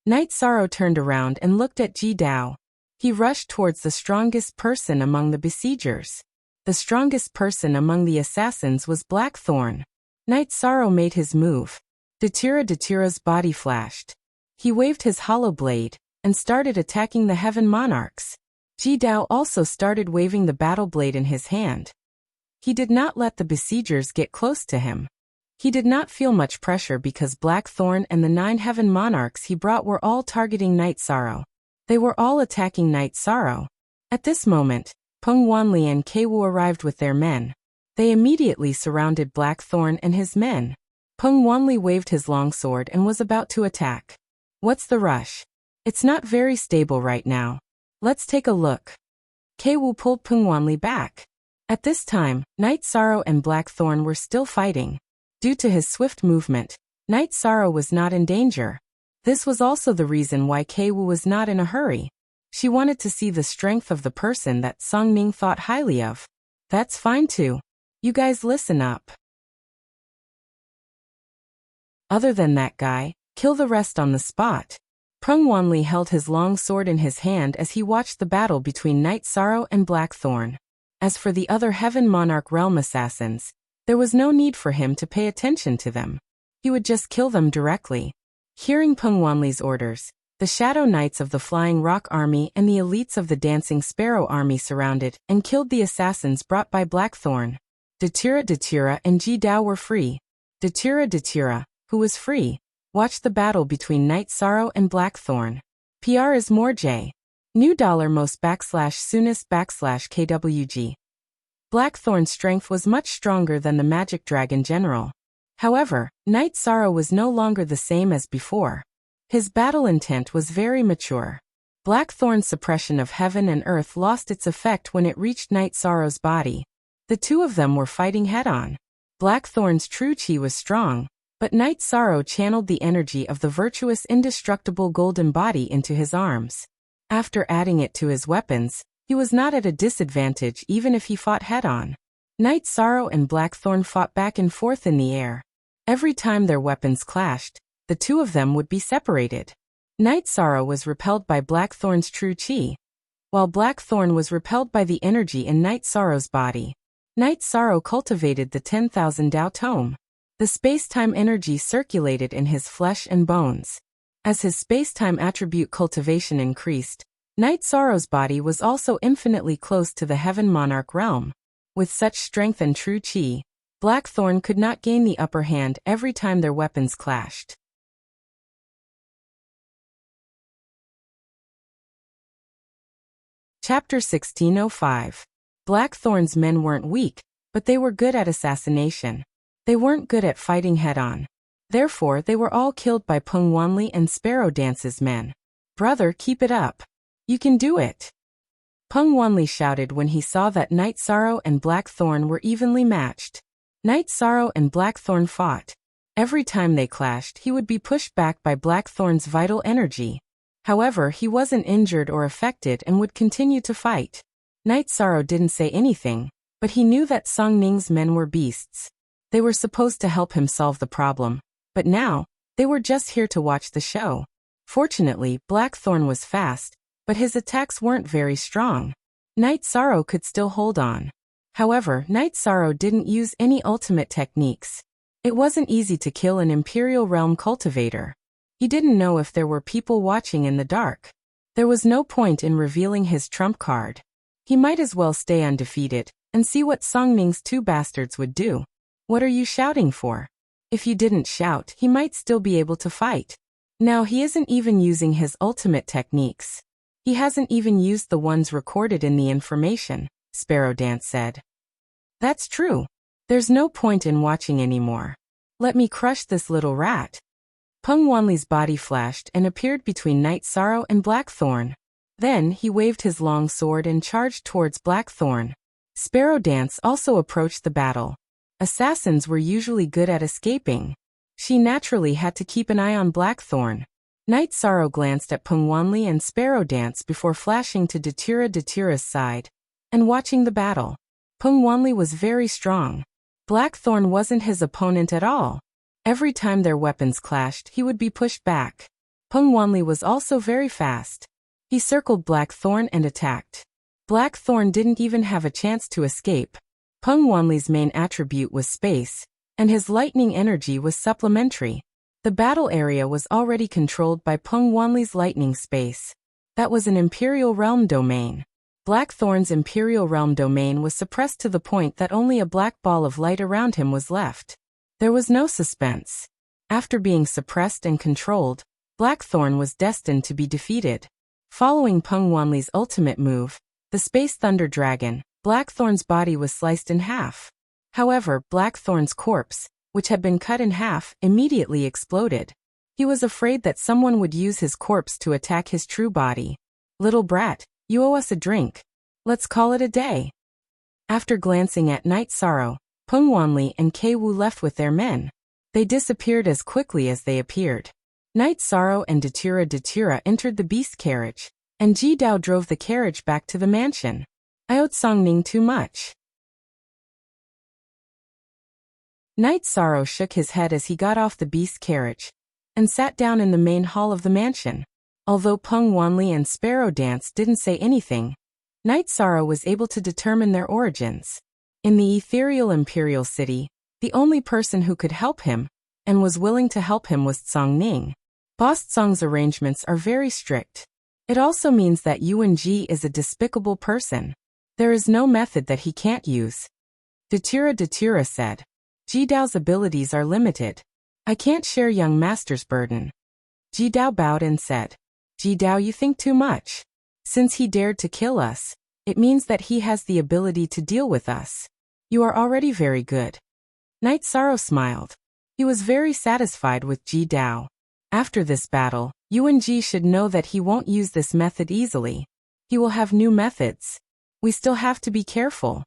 A: Knight Sorrow turned around and looked at Ji Dao. He rushed towards the strongest person among the besiegers. The strongest person among the assassins was Blackthorn. Knight Sorrow made his move. Datira's body flashed. He waved his hollow blade, and started attacking the Heaven Monarchs. Ji Dao also started waving the battle blade in his hand. He did not let the besiegers get close to him. He did not feel much pressure because Blackthorn and the 9 Heaven Monarchs he brought were all targeting Knight Sorrow. They were all attacking Knight Sorrow. At this moment, Peng Wanli and Keiwu arrived with their men. They immediately surrounded Blackthorn and his men. Peng Wanli waved his longsword and was about to attack. What's the rush? It's not very stable right now. Let's take a look. Keiwu pulled Peng Wanli back. At this time, Knight Sorrow and Blackthorn were still fighting. Due to his swift movement, Knight Sorrow was not in danger. This was also the reason why Keiwu was not in a hurry. She wanted to see the strength of the person that Song-ning thought highly of. That's fine too. You guys listen up. Other than that guy, kill the rest on the spot. Peng Wanli held his long sword in his hand as he watched the battle between Knight Sorrow and Blackthorn. As for the other Heaven Monarch realm assassins, there was no need for him to pay attention to them. He would just kill them directly. Hearing Peng Wanli's orders, The Shadow Knights of the Flying Rock Army and the elites of the Dancing Sparrow Army surrounded and killed the assassins brought by Blackthorn. Datura and Ji Dao were free. Datura, who was free, watched the battle between Night Sorrow and Blackthorn. PR is more J. New $most /Sunis /KWG. Blackthorn's strength was much stronger than the Magic Dragon General. However, Night Sorrow was no longer the same as before. His battle intent was very mature. Blackthorn's suppression of heaven and earth lost its effect when it reached Night Sorrow's body. The two of them were fighting head-on. Blackthorn's true chi was strong, but Night Sorrow channeled the energy of the virtuous indestructible golden body into his arms. After adding it to his weapons, he was not at a disadvantage even if he fought head-on. Night Sorrow and Blackthorn fought back and forth in the air. Every time their weapons clashed, the two of them would be separated. Night Sorrow was repelled by Blackthorn's true chi, while Blackthorn was repelled by the energy in Night Sorrow's body. Night Sorrow cultivated the 10,000 Dao Tome. The space-time energy circulated in his flesh and bones. As his space-time attribute cultivation increased, Night Sorrow's body was also infinitely close to the Heaven Monarch realm. With such strength and true chi, Blackthorn could not gain the upper hand every time their weapons clashed. Chapter 1605. Blackthorn's men weren't weak, but they were good at assassination. They weren't good at fighting head-on. Therefore, they were all killed by Peng Wanli and Sparrow Dance's men. "Brother, keep it up. You can do it!" Peng Wanli shouted when he saw that Night Sorrow and Blackthorn were evenly matched. Night Sorrow and Blackthorn fought. Every time they clashed, he would be pushed back by Blackthorn's vital energy. However, he wasn't injured or affected and would continue to fight. Night Sorrow didn't say anything, but he knew that Song Ning's men were beasts. They were supposed to help him solve the problem, but now, they were just here to watch the show. Fortunately, Blackthorn was fast, but his attacks weren't very strong. Night Sorrow could still hold on. However, Night Sorrow didn't use any ultimate techniques. It wasn't easy to kill an Imperial Realm cultivator. He didn't know if there were people watching in the dark. There was no point in revealing his trump card. He might as well stay undefeated and see what Song Ning's two bastards would do. "What are you shouting for?" If you didn't shout, he might still be able to fight. Now he isn't even using his ultimate techniques. He hasn't even used the ones recorded in the information, Sparrow Dance said. "That's true. There's no point in watching anymore. Let me crush this little rat." Peng Wanli's body flashed and appeared between Night Sorrow and Blackthorn. Then he waved his long sword and charged towards Blackthorn. Sparrow Dance also approached the battle. Assassins were usually good at escaping. She naturally had to keep an eye on Blackthorn. Night Sorrow glanced at Peng Wanli and Sparrow Dance before flashing to Datura's side and watching the battle. Peng Wanli was very strong. Blackthorn wasn't his opponent at all. Every time their weapons clashed, he would be pushed back. Peng Wanli was also very fast. He circled Blackthorn and attacked. Blackthorn didn't even have a chance to escape. Peng Wanli's main attribute was space, and his lightning energy was supplementary. The battle area was already controlled by Peng Wanli's lightning space. That was an Imperial Realm domain. Blackthorn's Imperial Realm domain was suppressed to the point that only a black ball of light around him was left. There was no suspense. After being suppressed and controlled, Blackthorn was destined to be defeated. Following Peng Wanli's ultimate move, the Space Thunder Dragon, Blackthorn's body was sliced in half. However, Blackthorn's corpse, which had been cut in half, immediately exploded. He was afraid that someone would use his corpse to attack his true body. "Little brat, you owe us a drink. Let's call it a day." After glancing at Night Sorrow, Peng Wanli and Kei Wu left with their men. They disappeared as quickly as they appeared. Night Sorrow and Datura entered the beast carriage, and Ji Dao drove the carriage back to the mansion. "I owed Song Ning too much." Night Sorrow shook his head as he got off the beast carriage and sat down in the main hall of the mansion. Although Peng Wanli and Sparrow Dance didn't say anything, Night Sorrow was able to determine their origins. In the ethereal Imperial City, the only person who could help him and was willing to help him was Song Ning. Boss Song's arrangements are very strict. It also means that Yuan Ji is a despicable person. There is no method that he can't use. Datura said. Ji Dao's abilities are limited. I can't share young master's burden. Ji Dao bowed and said, Ji Dao, you think too much. Since he dared to kill us, it means that he has the ability to deal with us. You are already very good. Night Sorrow smiled. He was very satisfied with Ji Dao. After this battle, Yuan Ji should know that he won't use this method easily. He will have new methods. We still have to be careful.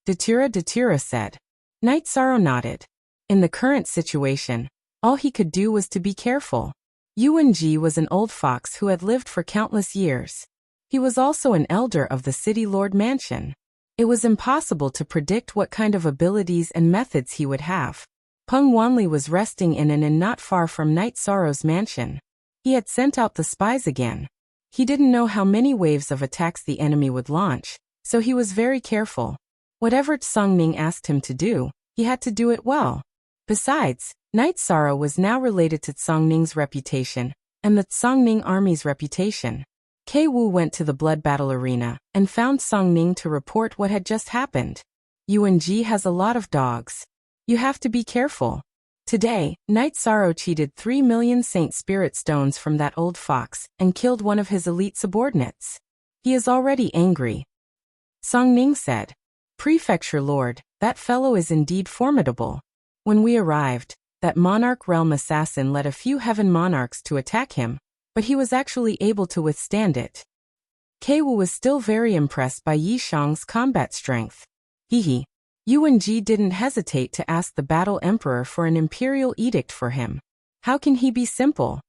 A: Datura said. Night Sorrow nodded. In the current situation, all he could do was to be careful. Yuan Ji was an old fox who had lived for countless years. He was also an elder of the City Lord Mansion. It was impossible to predict what kind of abilities and methods he would have. Peng Wanli was resting in an inn not far from Night Sorrow's mansion. He had sent out the spies again. He didn't know how many waves of attacks the enemy would launch, so he was very careful. Whatever Songning asked him to do, he had to do it well. Besides, Night Sorrow was now related to Songning's reputation, and the Songning army's reputation. Kei Wu went to the blood battle arena, and found Songning to report what had just happened. Yuan Ji has a lot of dogs. You have to be careful. Today, Night Sorrow cheated 3 million Saint Spirit stones from that old fox, and killed one of his elite subordinates. He is already angry. Songning said. Prefecture Lord, that fellow is indeed formidable. When we arrived, that monarch realm assassin led a few heaven monarchs to attack him, but he was actually able to withstand it. Kei Wu was still very impressed by Yi Shang's combat strength. Hehe. Yuan Ji didn't hesitate to ask the Battle Emperor for an imperial edict for him. How can he be simple?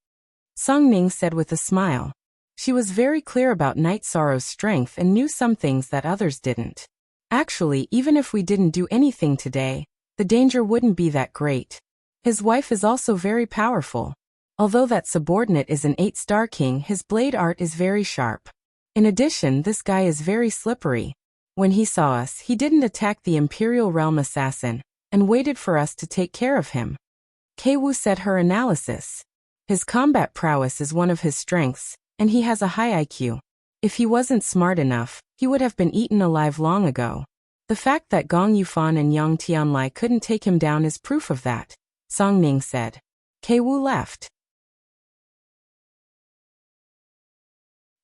A: Songning said with a smile. She was very clear about Night Sorrow's strength and knew some things that others didn't. Actually, even if we didn't do anything today, the danger wouldn't be that great. His wife is also very powerful. Although that subordinate is an 8-star king, his blade art is very sharp. In addition, this guy is very slippery. When he saw us, he didn't attack the Imperial Realm assassin, and waited for us to take care of him. Kei Wu said her analysis. His combat prowess is one of his strengths, and he has a high IQ. If he wasn't smart enough, he would have been eaten alive long ago. The fact that Gong Yufan and Yang Tianlai couldn't take him down is proof of that, Songning said. Kei Wu left.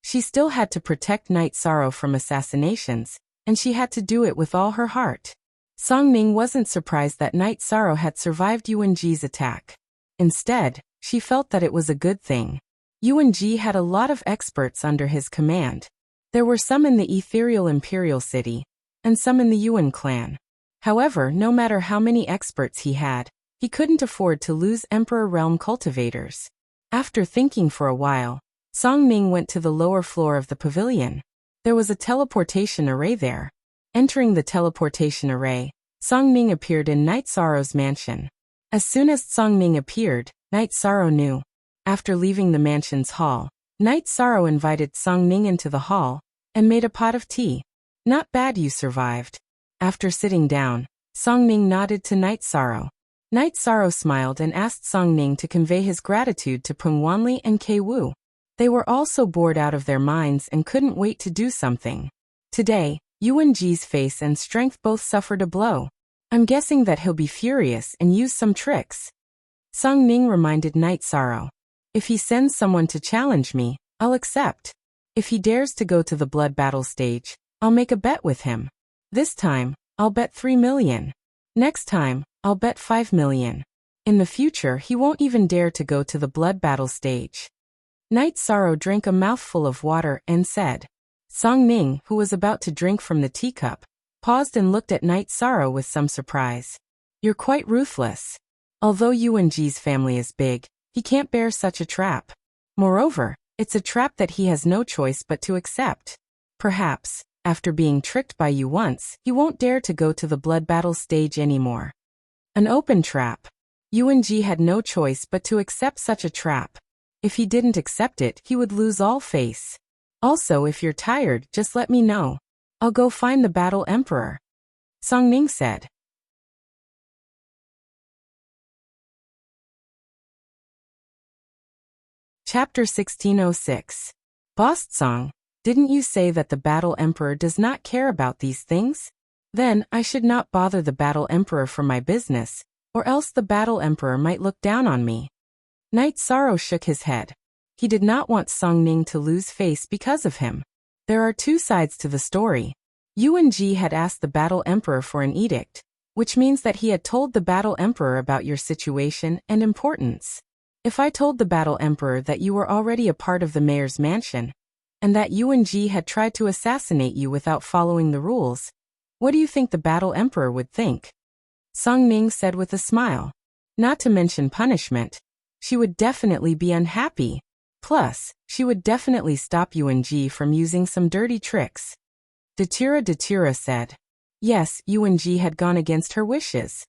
A: She still had to protect Night Sorrow from assassinations, and she had to do it with all her heart. Songning wasn't surprised that Night Sorrow had survived Yuan Ji's attack. Instead, she felt that it was a good thing. Yuan Ji had a lot of experts under his command. There were some in the ethereal imperial city, and some in the Yuan clan. However, no matter how many experts he had, he couldn't afford to lose Emperor Realm cultivators. After thinking for a while, Songning went to the lower floor of the pavilion. There was a teleportation array there. Entering the teleportation array, Songning appeared in Night Sorrow's mansion. As soon as Songning appeared, Night Sorrow knew. After leaving the mansion's hall, Night Sorrow invited Songning into the hall, and made a pot of tea. Not bad, you survived. After sitting down, Songning nodded to Night Sorrow. Night Sorrow smiled and asked Songning to convey his gratitude to Peng Wanli and Kei Wu. They were also bored out of their minds and couldn't wait to do something. Today, Yuan Ji's face and strength both suffered a blow. I'm guessing that he'll be furious and use some tricks. Songning reminded Night Sorrow. If he sends someone to challenge me, I'll accept. If he dares to go to the blood battle stage, I'll make a bet with him. This time, I'll bet 3 million. Next time, I'll bet 5 million. In the future, he won't even dare to go to the blood battle stage. Night Sorrow drank a mouthful of water and said. Songning, who was about to drink from the teacup, paused and looked at Night Sorrow with some surprise. You're quite ruthless. Although Yuan Ji's family is big, he can't bear such a trap. Moreover, it's a trap that he has no choice but to accept. Perhaps, after being tricked by you once, he won't dare to go to the blood battle stage anymore. An open trap. Yuan Ji had no choice but to accept such a trap. If he didn't accept it, he would lose all face. Also, if you're tired, just let me know. I'll go find the Battle Emperor. Songning said. Chapter 1606. Boss Song, didn't you say that the Battle Emperor does not care about these things? Then I should not bother the Battle Emperor for my business, or else the Battle Emperor might look down on me. Knight Sorrow shook his head. He did not want Song Ning to lose face because of him. There are two sides to the story. Yuan Ji had asked the Battle Emperor for an edict, which means that he had told the Battle Emperor about your situation and importance. If I told the Battle Emperor that you were already a part of the mayor's mansion, and that Yuan Ji had tried to assassinate you without following the rules, what do you think the Battle Emperor would think? Song Ning said with a smile. Not to mention punishment. She would definitely be unhappy. Plus, she would definitely stop Yuan Ji from using some dirty tricks. Datura said. Yes, Yuan Ji had gone against her wishes.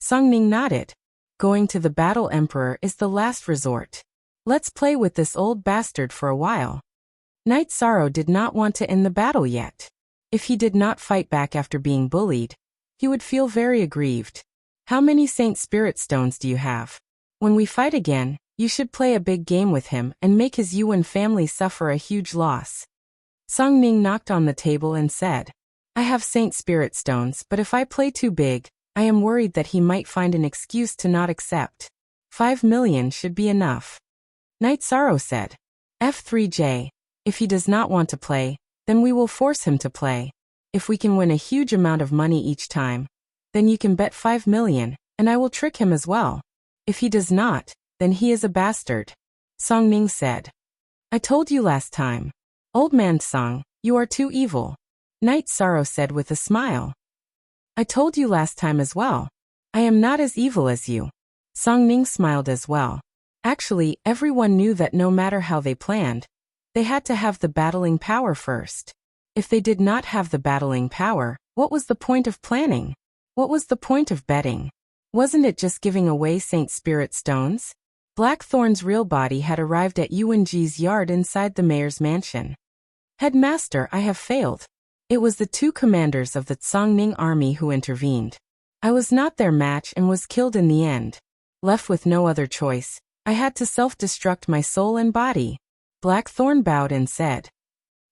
A: Song Ning nodded. Going to the Battle Emperor is the last resort. Let's play with this old bastard for a while. Knight Sorrow did not want to end the battle yet. If he did not fight back after being bullied, he would feel very aggrieved. How many Saint Spirit Stones do you have? When we fight again, you should play a big game with him and make his Yuan family suffer a huge loss. Song Ning knocked on the table and said, I have Saint Spirit Stones, but if I play too big, I am worried that he might find an excuse to not accept. 5 million should be enough. Knight Sorrow said, F3J, if he does not want to play, then we will force him to play. If we can win a huge amount of money each time, then you can bet 5 million, and I will trick him as well. If he does not, then he is a bastard. Song Ning said. I told you last time. Old man Song, you are too evil. Knight Sorrow said with a smile. I told you last time as well. I am not as evil as you. Song Ning smiled as well. Actually, everyone knew that no matter how they planned, they had to have the battling power first. If they did not have the battling power, what was the point of planning? What was the point of betting? Wasn't it just giving away Saint Spirit Stones? Blackthorn's real body had arrived at Yuan Ji's yard inside the mayor's mansion. Headmaster, I have failed. It was the two commanders of the Tsongning army who intervened. I was not their match and was killed in the end. Left with no other choice, I had to self-destruct my soul and body. Blackthorn bowed and said,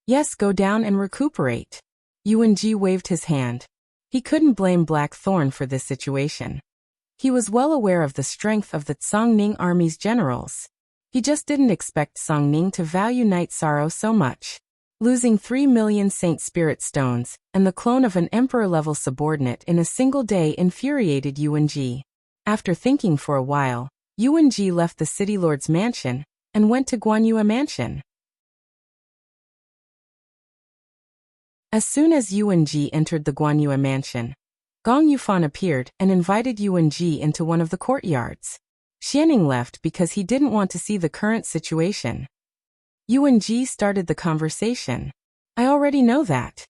A: Yes, go down and recuperate. Yuan Ji waved his hand. He couldn't blame Blackthorn for this situation. He was well aware of the strength of the Tsongning army's generals. He just didn't expect Songning to value Knight Sorrow so much. Losing 3 million Saint Spirit Stones and the clone of an emperor-level subordinate in a single day infuriated Yuan Ji. After thinking for a while, Yuan Ji left the city lord's mansion and went to Guanyue Mansion. As soon as Yuan Ji entered the Guanyue Mansion, Gong Yufan appeared and invited Yuan Ji into one of the courtyards. Xianing left because he didn't want to see the current situation. Yuan Ji started the conversation. I already know that.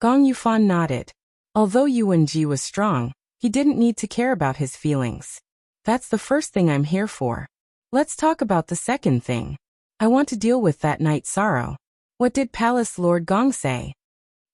A: Gong Yufan nodded. Although Yuan Ji was strong, he didn't need to care about his feelings. That's the first thing I'm here for. Let's talk about the second thing. I want to deal with that Knight Sorrow. What did Palace Lord Gong say?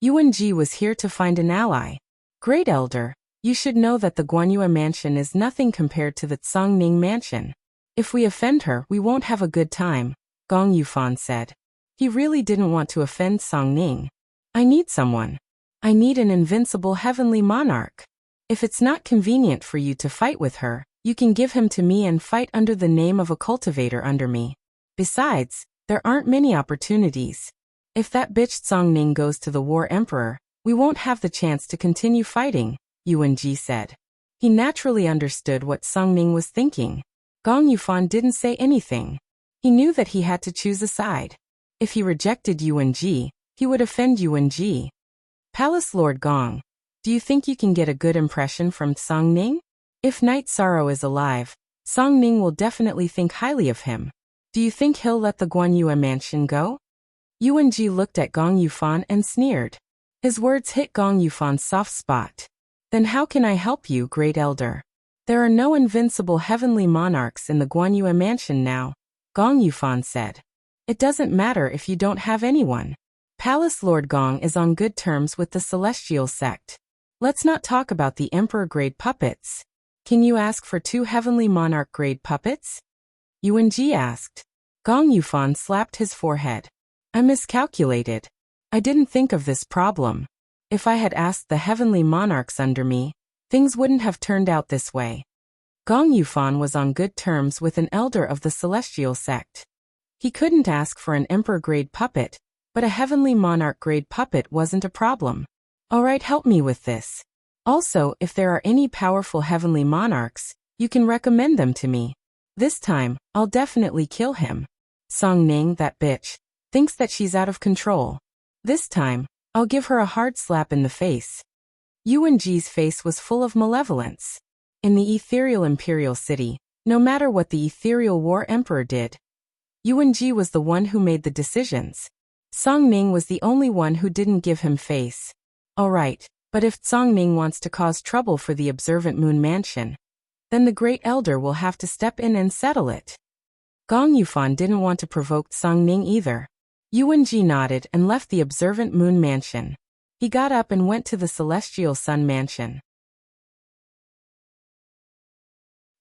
A: Yuan Ji was here to find an ally. Great Elder, you should know that the Guanyue Mansion is nothing compared to the Tsongning Mansion. If we offend her, we won't have a good time, Gong Yufan said. He really didn't want to offend Songning. I need someone. I need an invincible heavenly monarch. If it's not convenient for you to fight with her, you can give him to me and fight under the name of a cultivator under me. Besides, there aren't many opportunities. If that bitch Songning goes to the War Emperor, we won't have the chance to continue fighting, Yuan Ji said. He naturally understood what Songning was thinking. Gong Yufan didn't say anything. He knew that he had to choose a side. If he rejected Yuan Ji, he would offend Yuan Ji. Palace Lord Gong, do you think you can get a good impression from Songning? If Knight Sorrow is alive, Songning will definitely think highly of him. Do you think he'll let the Guanyue Mansion go? Yuan Ji looked at Gong Yufan and sneered. His words hit Gong Yufan's soft spot. Then how can I help you, Great Elder? There are no invincible heavenly monarchs in the Guanyue Mansion now, Gong Yufan said. It doesn't matter if you don't have anyone. Palace Lord Gong is on good terms with the Celestial Sect. Let's not talk about the Emperor-grade puppets. Can you ask for 2 heavenly monarch-grade puppets? Yuan Ji asked. Gong Yufan slapped his forehead. I miscalculated. I didn't think of this problem. If I had asked the heavenly monarchs under me, things wouldn't have turned out this way. Gong Yufan was on good terms with an elder of the celestial sect. He couldn't ask for an emperor-grade puppet, but a heavenly monarch-grade puppet wasn't a problem. Alright, help me with this. Also, if there are any powerful heavenly monarchs, you can recommend them to me. This time, I'll definitely kill him. Song Ning, that bitch, thinks that she's out of control. This time, I'll give her a hard slap in the face. Yuan Ji's face was full of malevolence. In the ethereal imperial city, no matter what the ethereal war emperor did, Yuan Ji was the one who made the decisions. Song Ning was the only one who didn't give him face. Alright, but if Song Ning wants to cause trouble for the observant moon mansion, then the great elder will have to step in and settle it. Gong Yufan didn't want to provoke Song Ning either. Yuan Ji nodded and left the observant moon mansion. He got up and went to the celestial sun mansion.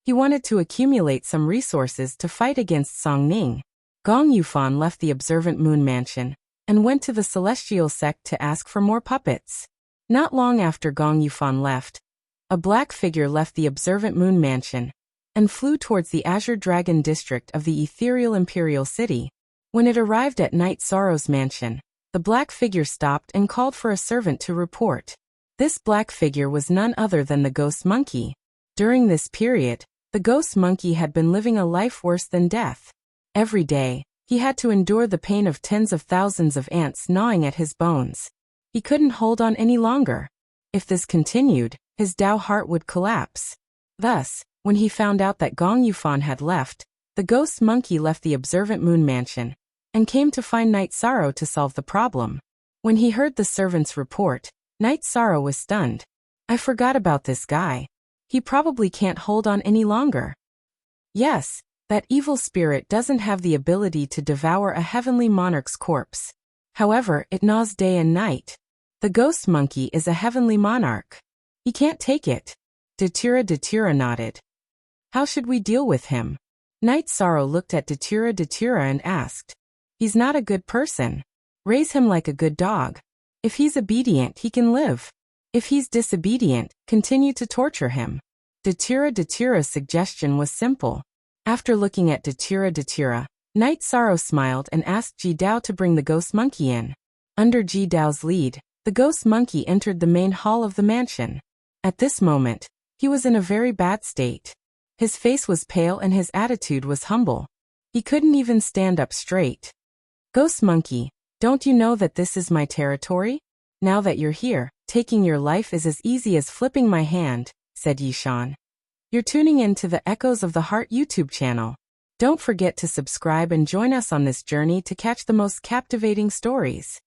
A: He wanted to accumulate some resources to fight against Song Ning. Gong Yufan left the observant moon mansion and went to the celestial sect to ask for more puppets. Not long after Gong Yufan left, a black figure left the observant moon mansion and flew towards the Azure Dragon district of the ethereal imperial city. When it arrived at Night Sorrow's mansion, the black figure stopped and called for a servant to report. This black figure was none other than the ghost monkey. During this period, the ghost monkey had been living a life worse than death. Every day, he had to endure the pain of tens of thousands of ants gnawing at his bones. He couldn't hold on any longer. If this continued, his Dao heart would collapse. Thus, when he found out that Gong Yufan had left, the ghost monkey left the observant moon mansion and came to find Night Sorrow to solve the problem. When he heard the servant's report, Night Sorrow was stunned. I forgot about this guy. He probably can't hold on any longer. Yes, that evil spirit doesn't have the ability to devour a heavenly monarch's corpse. However, it gnaws day and night. The ghost monkey is a heavenly monarch. He can't take it. Datura nodded. How should we deal with him? Night Sorrow looked at Datura and asked. He's not a good person. Raise him like a good dog. If he's obedient, he can live. If he's disobedient, continue to torture him. Datura's suggestion was simple. After looking at Datura, Night Sorrow smiled and asked Ji Dao to bring the ghost monkey in. Under Ji Dao's lead, the ghost monkey entered the main hall of the mansion. At this moment, he was in a very bad state. His face was pale and his attitude was humble. He couldn't even stand up straight. Ghost monkey, don't you know that this is my territory? Now that you're here, taking your life is as easy as flipping my hand, said Yishan. You're tuning in to the Echoes of the Heart YouTube channel. Don't forget to subscribe and join us on this journey to catch the most captivating stories.